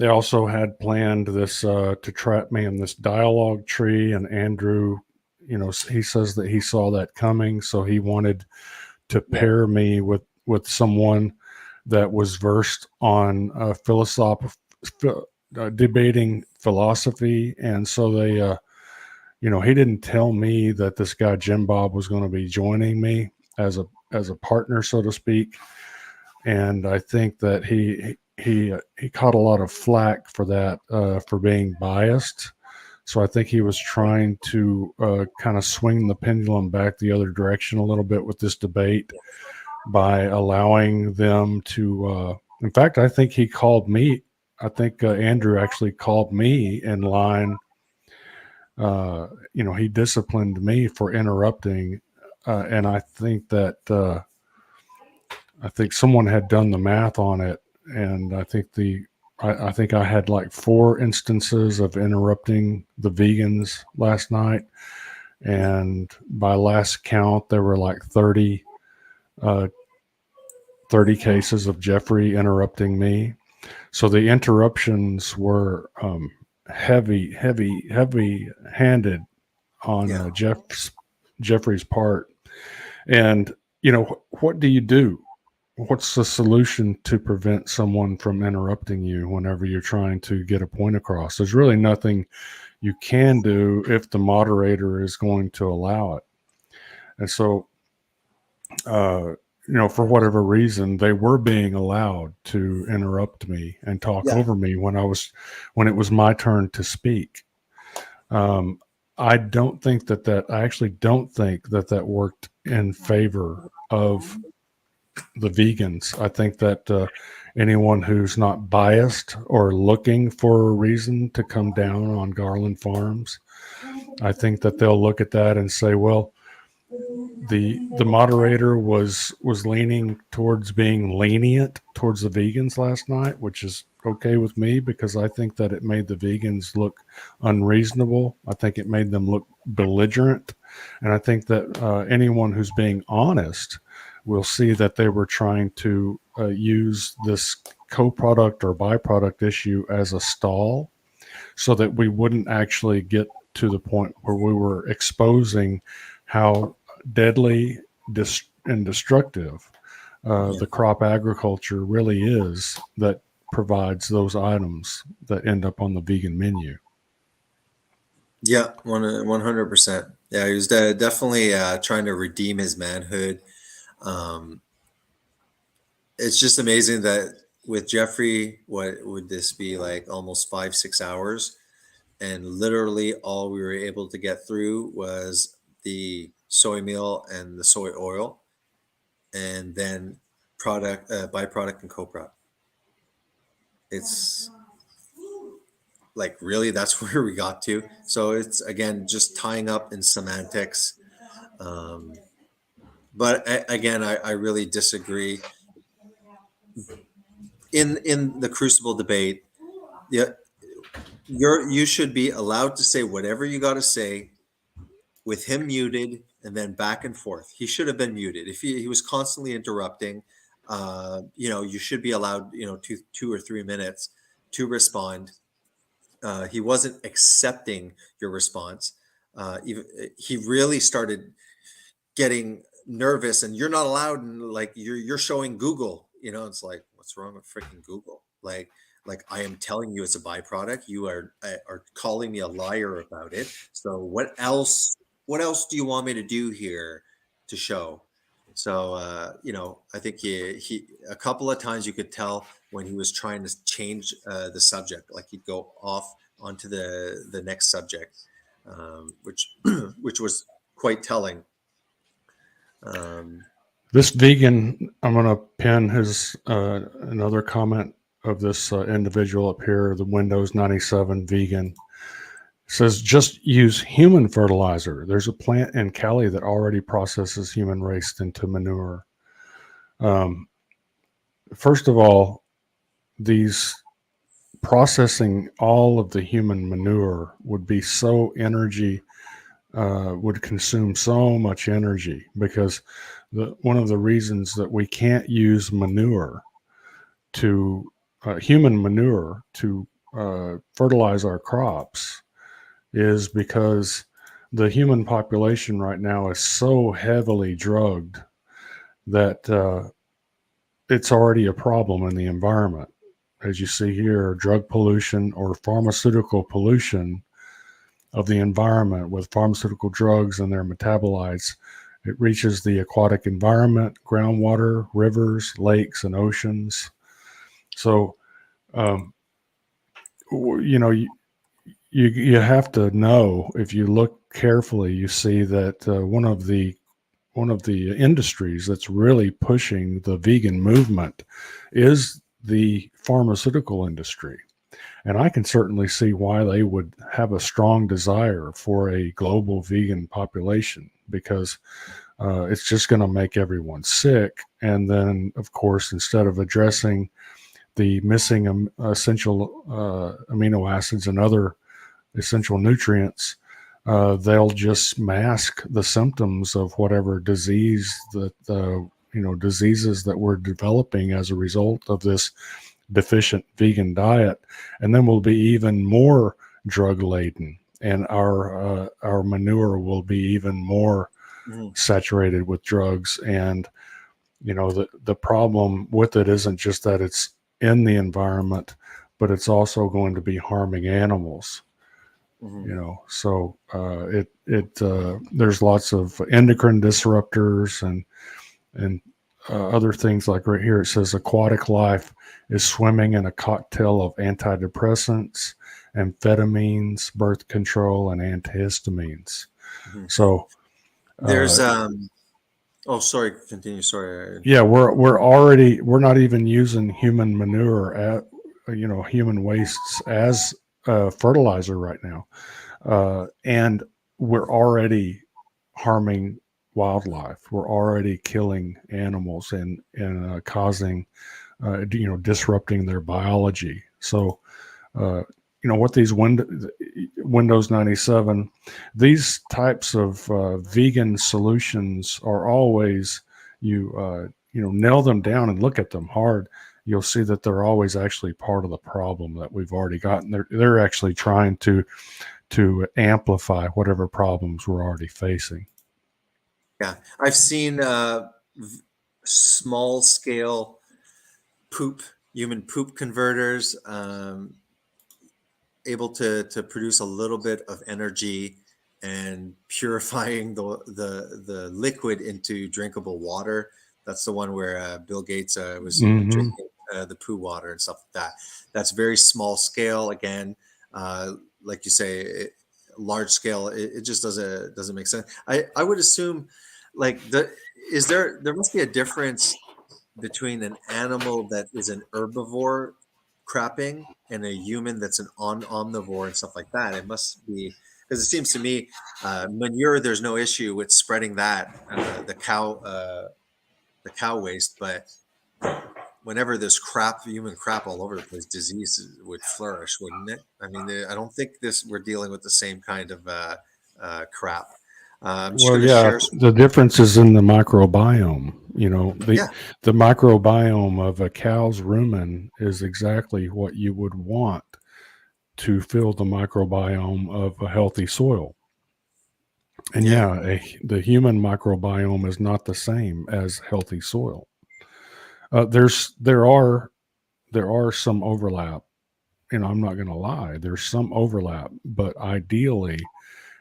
also had planned this to trap me in this dialogue tree. And Andrew, he says that he saw that coming. So he wanted to pair me with someone that was versed on debating philosophy. And so they, he didn't tell me that this guy Jim Bob was going to be joining me as a partner, so to speak. And I think that he caught a lot of flack for that, for being biased. So I think he was trying to kind of swing the pendulum back the other direction a little bit with this debate by allowing them to. In fact, I think he called me. I think Andrew actually called me in line. He disciplined me for interrupting, and I think that someone had done the math on it, and I think I think I had like 4 instances of interrupting the vegans last night. And by last count, there were like 30 cases of Jeffrey interrupting me. So the interruptions were heavy-handed on Jeffrey's part. And, you know, what do you do? What's the solution to prevent someone from interrupting you whenever you're trying to get a point across? There's really nothing you can do if the moderator is going to allow it. And so, you know, for whatever reason, they were being allowed to interrupt me and talk over me when it was my turn to speak. I don't think I actually don't think that worked in favor of the vegans. I think that anyone who's not biased or looking for a reason to come down on Garland Farms, I think that they'll look at that and say, well, the moderator was leaning towards being lenient towards the vegans last night, which is okay with me because I think that it made the vegans look unreasonable. I think it made them look belligerent. And I think that anyone who's being honest will see that they were trying to use this co-product or byproduct issue as a stall so that we wouldn't actually get to the point where we were exposing how deadly and destructive the crop agriculture really is that provides those items that end up on the vegan menu. Yeah, 100%. Yeah, he was definitely trying to redeem his manhood. It's just amazing that with Jeffrey, what would this be like almost 5-6 hours? And literally all we were able to get through was the soy meal and the soy oil, and then byproduct and co-product. It's like, really, that's where we got to. So it's, again, just tying up in semantics. But again, I really disagree. In the Crucible debate, you should be allowed to say whatever you got to say with him muted and then back and forth. He should have been muted. If he was constantly interrupting, you should be allowed, 2 or 3 minutes to respond. He wasn't accepting your response. He really started getting nervous, and you're not allowed, and like you're showing Google, it's like, what's wrong with freaking Google? Like I am telling you it's a byproduct. You are calling me a liar about it. So what else do you want me to do here to show? So I think he a couple of times you could tell when he was trying to change the subject, like he'd go off onto the next subject, which was quite telling. This vegan, I'm going to pin his another comment of this individual up here, the Windows 97 vegan, says just use human fertilizer. There's a plant in Cali that already processes human waste into manure. First of all, these processing all of the human manure would be so energy, would consume so much energy, because one of the reasons that we can't use manure to human manure to fertilize our crops is because the human population right now is so heavily drugged that it's already a problem in the environment. As you see here, drug pollution or pharmaceutical pollution of the environment with pharmaceutical drugs and their metabolites, it reaches the aquatic environment, groundwater, rivers, lakes, and oceans. So, you have to know, if you look carefully, you see that one of the industries that's really pushing the vegan movement is the pharmaceutical industry. And I can certainly see why they would have a strong desire for a global vegan population, because it's just going to make everyone sick. And then, of course, instead of addressing the missing essential amino acids and other essential nutrients, they'll just mask the symptoms of whatever disease that diseases that we're developing as a result of this deficient vegan diet, and then we'll be even more drug laden, and our manure will be even more saturated with drugs. And the problem with it isn't just that it's in the environment, but it's also going to be harming animals. So there's lots of endocrine disruptors and other things. Like right here, it says aquatic life is swimming in a cocktail of antidepressants, amphetamines, birth control, and antihistamines. So there's oh, sorry, continue. Sorry. Yeah, we're not even using human manure, human wastes as fertilizer right now, and we're already harming wildlife. We're already killing animals and causing, disrupting their biology. So, what these Windows 97, these types of vegan solutions are always, nail them down and look at them hard. You'll see that they're always actually part of the problem that we've already gotten. They're actually trying to amplify whatever problems we're already facing. Yeah, I've seen small scale human poop converters, able to produce a little bit of energy and purifying the liquid into drinkable water. That's the one where Bill Gates was drinking the poo water and stuff like that. That's very small scale. Again, like you say, large scale, it just doesn't make sense. I would assume, like, there must be a difference between an animal that is an herbivore crapping and a human that's an omnivore and stuff like that. It must be, because it seems to me manure, there's no issue with spreading that, the cow waste, but whenever there's human crap all over the place, disease would flourish, wouldn't it? I mean, I don't think we're dealing with the same kind of crap. The difference is in the microbiome. The microbiome of a cow's rumen is exactly what you would want to fill the microbiome of a healthy soil. And the human microbiome is not the same as healthy soil. There are some overlap. I'm not going to lie. There's some overlap, but ideally,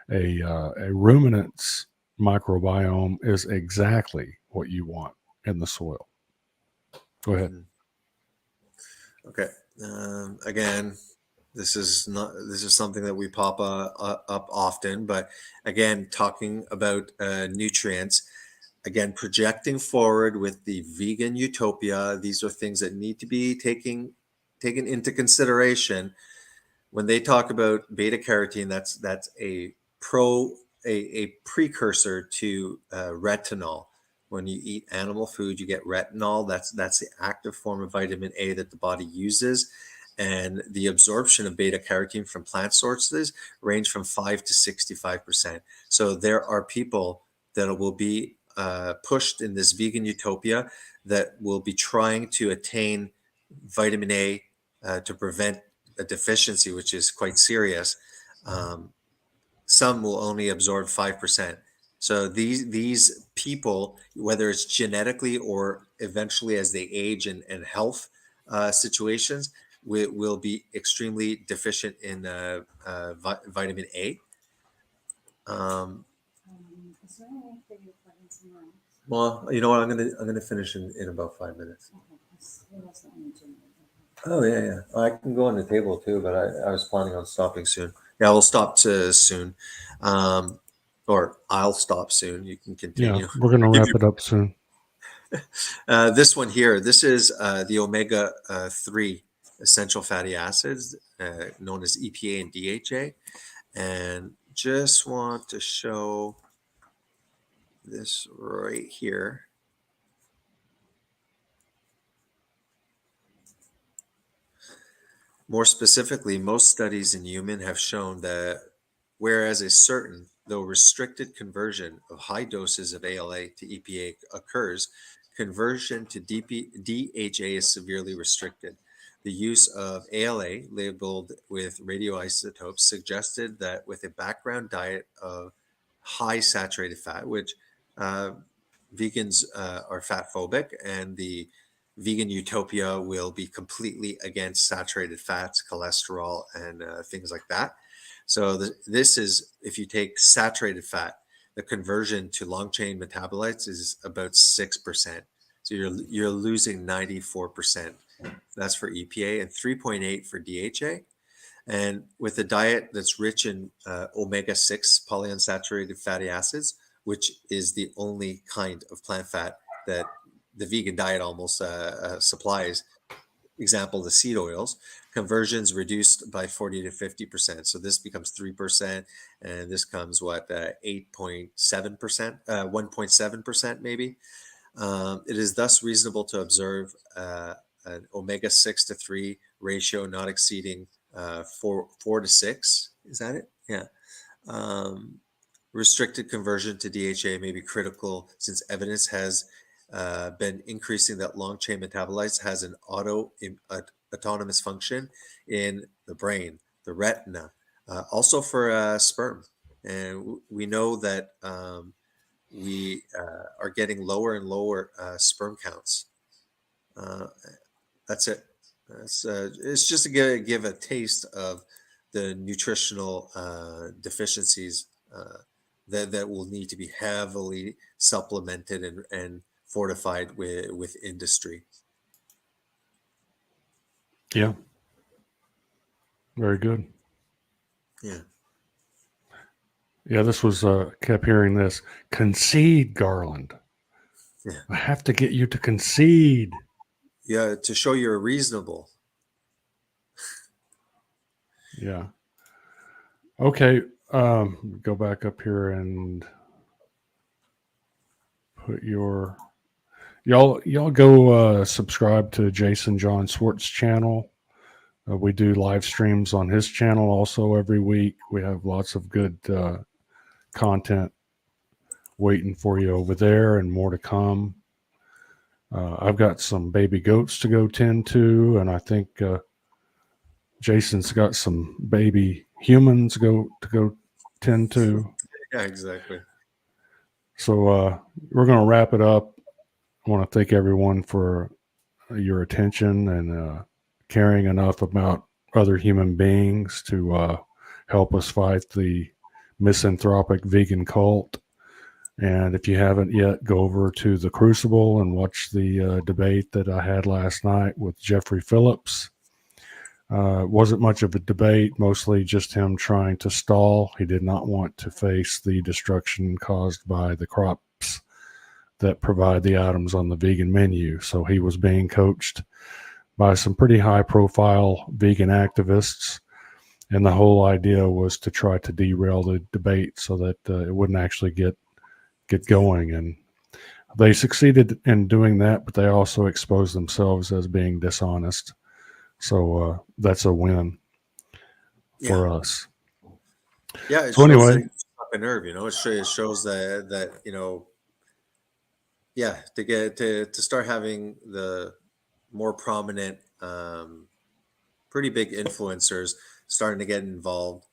a ruminant's microbiome is exactly what you want in the soil. Go ahead. Okay. Again, this is something that we pop up often, but again, talking about nutrients, again, projecting forward with the vegan utopia. These are things that need to be taken into consideration when they talk about beta carotene. That's a precursor to retinol. When you eat animal food, you get retinol. That's the active form of vitamin A that the body uses. And the absorption of beta carotene from plant sources range from 5 to 65%. So there are people that will be pushed in this vegan utopia that will be trying to attain vitamin A to prevent a deficiency, which is quite serious. Some will only absorb 5%. So these people, whether it's genetically or eventually as they age and health situations, will be extremely deficient in vitamin A. Well, you know what? I'm gonna finish in about 5 minutes. Oh yeah. I can go on the table too, but I was planning on stopping soon. Yeah, we'll stop soon, or I'll stop soon. You can continue. Yeah, we're going to wrap it up soon. This one here, this is the omega 3 essential fatty acids, known as EPA and DHA, and just want to show this right here. More specifically, most studies in human have shown that whereas a certain, though restricted, conversion of high doses of ALA to EPA occurs, conversion to DHA is severely restricted. the use of ALA labeled with radioisotopes suggested that with a background diet of high saturated fat, which vegans are fat phobic, and the vegan utopia will be completely against saturated fats, cholesterol, and things like that. So this is, if you take saturated fat, the conversion to long chain metabolites is about 6%. So you're losing 94%. That's for EPA, and 3.8 for DHA. And with a diet that's rich in omega-6 polyunsaturated fatty acids, which is the only kind of plant fat that the vegan diet almost supplies, example, the seed oils, conversions reduced by 40 to 50%. So this becomes 3%, and this comes 8.7%, 1.7% maybe. It is thus reasonable to observe an omega-6 to 3 ratio not exceeding 4 to 6. Is that it? Yeah. Restricted conversion to DHA may be critical since evidence has been increasing that long-chain metabolites has an autonomous function in the brain, the retina, also for sperm. And we know that we are getting lower and lower sperm counts. That's it. It's just to give a taste of the nutritional deficiencies that will need to be heavily supplemented and fortified with industry. Yeah. Very good. Yeah. Yeah, this was, kept hearing this. Concede, Garland. Yeah. I have to get you to concede. Yeah, to show you're reasonable. Yeah. Okay. Go back up here and put your y'all go subscribe to Jason John Swart's channel. We do live streams on his channel also every week. We have lots of good content waiting for you over there, and more to come. I've got some baby goats to go tend to, and I think Jason's got some baby humans to go tend to. Yeah, exactly. So we're going to wrap it up. I want to thank everyone for your attention and caring enough about other human beings to help us fight the misanthropic vegan cult. And if you haven't yet, go over to the Crucible and watch the debate that I had last night with Jeffrey Phillips. It wasn't much of a debate, mostly just him trying to stall. He did not want to face the destruction caused by the crops that provide the items on the vegan menu. So he was being coached by some pretty high-profile vegan activists, and the whole idea was to try to derail the debate so that it wouldn't actually get going. And they succeeded in doing that, but they also exposed themselves as being dishonest. So that's a win for us. Yeah, it so shows anyway, that you struck a nerve. It shows that yeah, to start having the more prominent, pretty big influencers starting to get involved,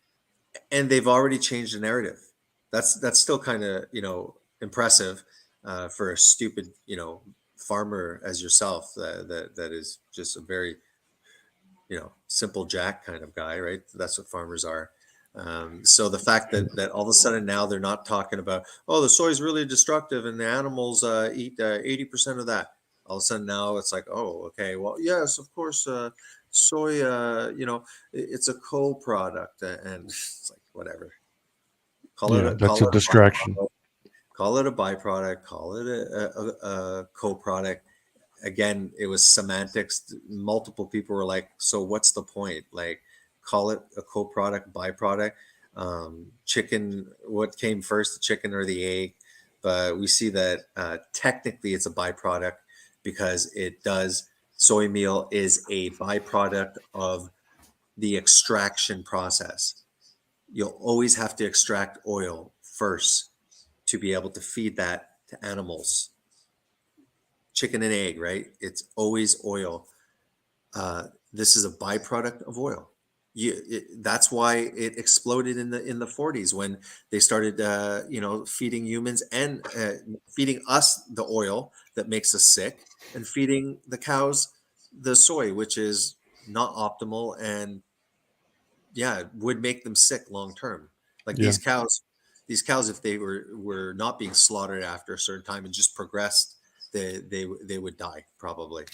and they've already changed the narrative. That's still kind of impressive for a stupid farmer as yourself that is just a very simple jack kind of guy, right? That's what farmers are. So the fact that all of a sudden now they're not talking about, oh, the soy is really destructive and the animals eat 80% of that. All of a sudden now it's like, oh, okay, well, yes, of course, soy, it's a co-product, and it's like whatever. That's a distraction. Call it a byproduct. Call it a co-product. Again, it was semantics. Multiple people were like, so what's the point? Like, call it a co-product, byproduct. Chicken, what came first, the chicken or the egg? But we see that technically it's a byproduct because soy meal is a byproduct of the extraction process. You'll always have to extract oil first to be able to feed that to animals. Chicken and egg, right? It's always oil. this is a byproduct of oil. That's why it exploded in the 40s when they started, feeding humans and feeding us the oil that makes us sick, and feeding the cows the soy, which is not optimal and would make them sick long term. Like Yeah. these cows, if they were not being slaughtered after a certain time and just progressed, they would die probably.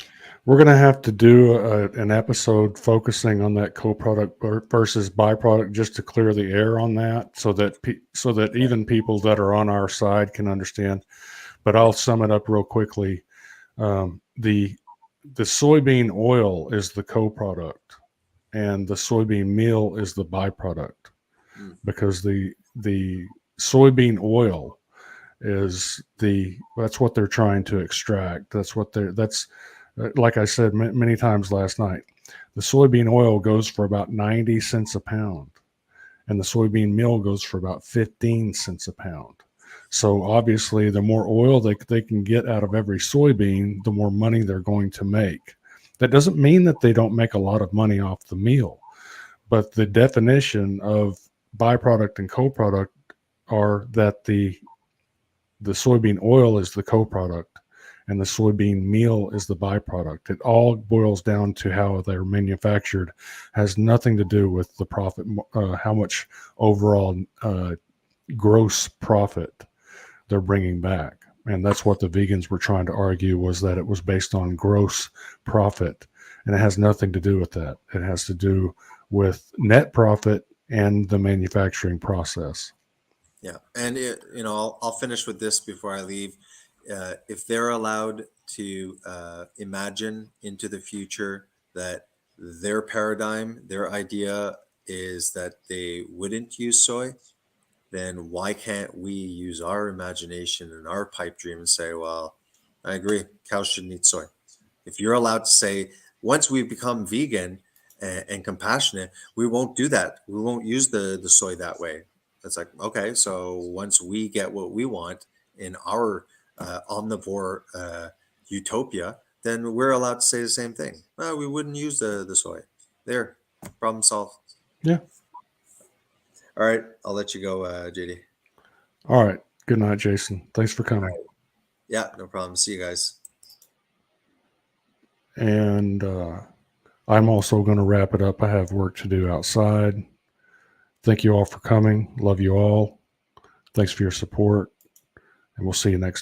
We're going to have to do an episode focusing on that co-product versus byproduct, just to clear the air on that, so that even people that are on our side can understand. But I'll sum it up real quickly. The soybean oil is the co-product, and the soybean meal is the byproduct, because the soybean oil is that's what they're trying to extract. That's like I said many times last night, the soybean oil goes for about 90 cents a pound, and the soybean meal goes for about 15 cents a pound. So obviously, the more oil they can get out of every soybean, the more money they're going to make. That doesn't mean that they don't make a lot of money off the meal, but the definition of byproduct and co-product are that the soybean oil is the co-product and the soybean meal is the byproduct. It all boils down to how they're manufactured. Has nothing to do with the profit, how much overall gross profit they're bringing back. And that's what the vegans were trying to argue, was that it was based on gross profit. And it has nothing to do with that. It has to do with net profit and the manufacturing process. Yeah. And I'll finish with this before I leave. If they're allowed to imagine into the future that their paradigm, their idea is that they wouldn't use soy, then why can't we use our imagination and our pipe dream and say, well, I agree, cows shouldn't eat soy. If you're allowed to say, once we become vegan and compassionate, we won't do that. We won't use the soy that way. It's like, okay, so once we get what we want in our omnivore utopia, then we're allowed to say the same thing. Well, we wouldn't use the soy. There, problem solved. Yeah. All right, I'll let you go, JD. All right. Good night, Jason. Thanks for coming. Right. Yeah, no problem. See you guys. And I'm also going to wrap it up. I have work to do outside. Thank you all for coming. Love you all. Thanks for your support. And we'll see you next time.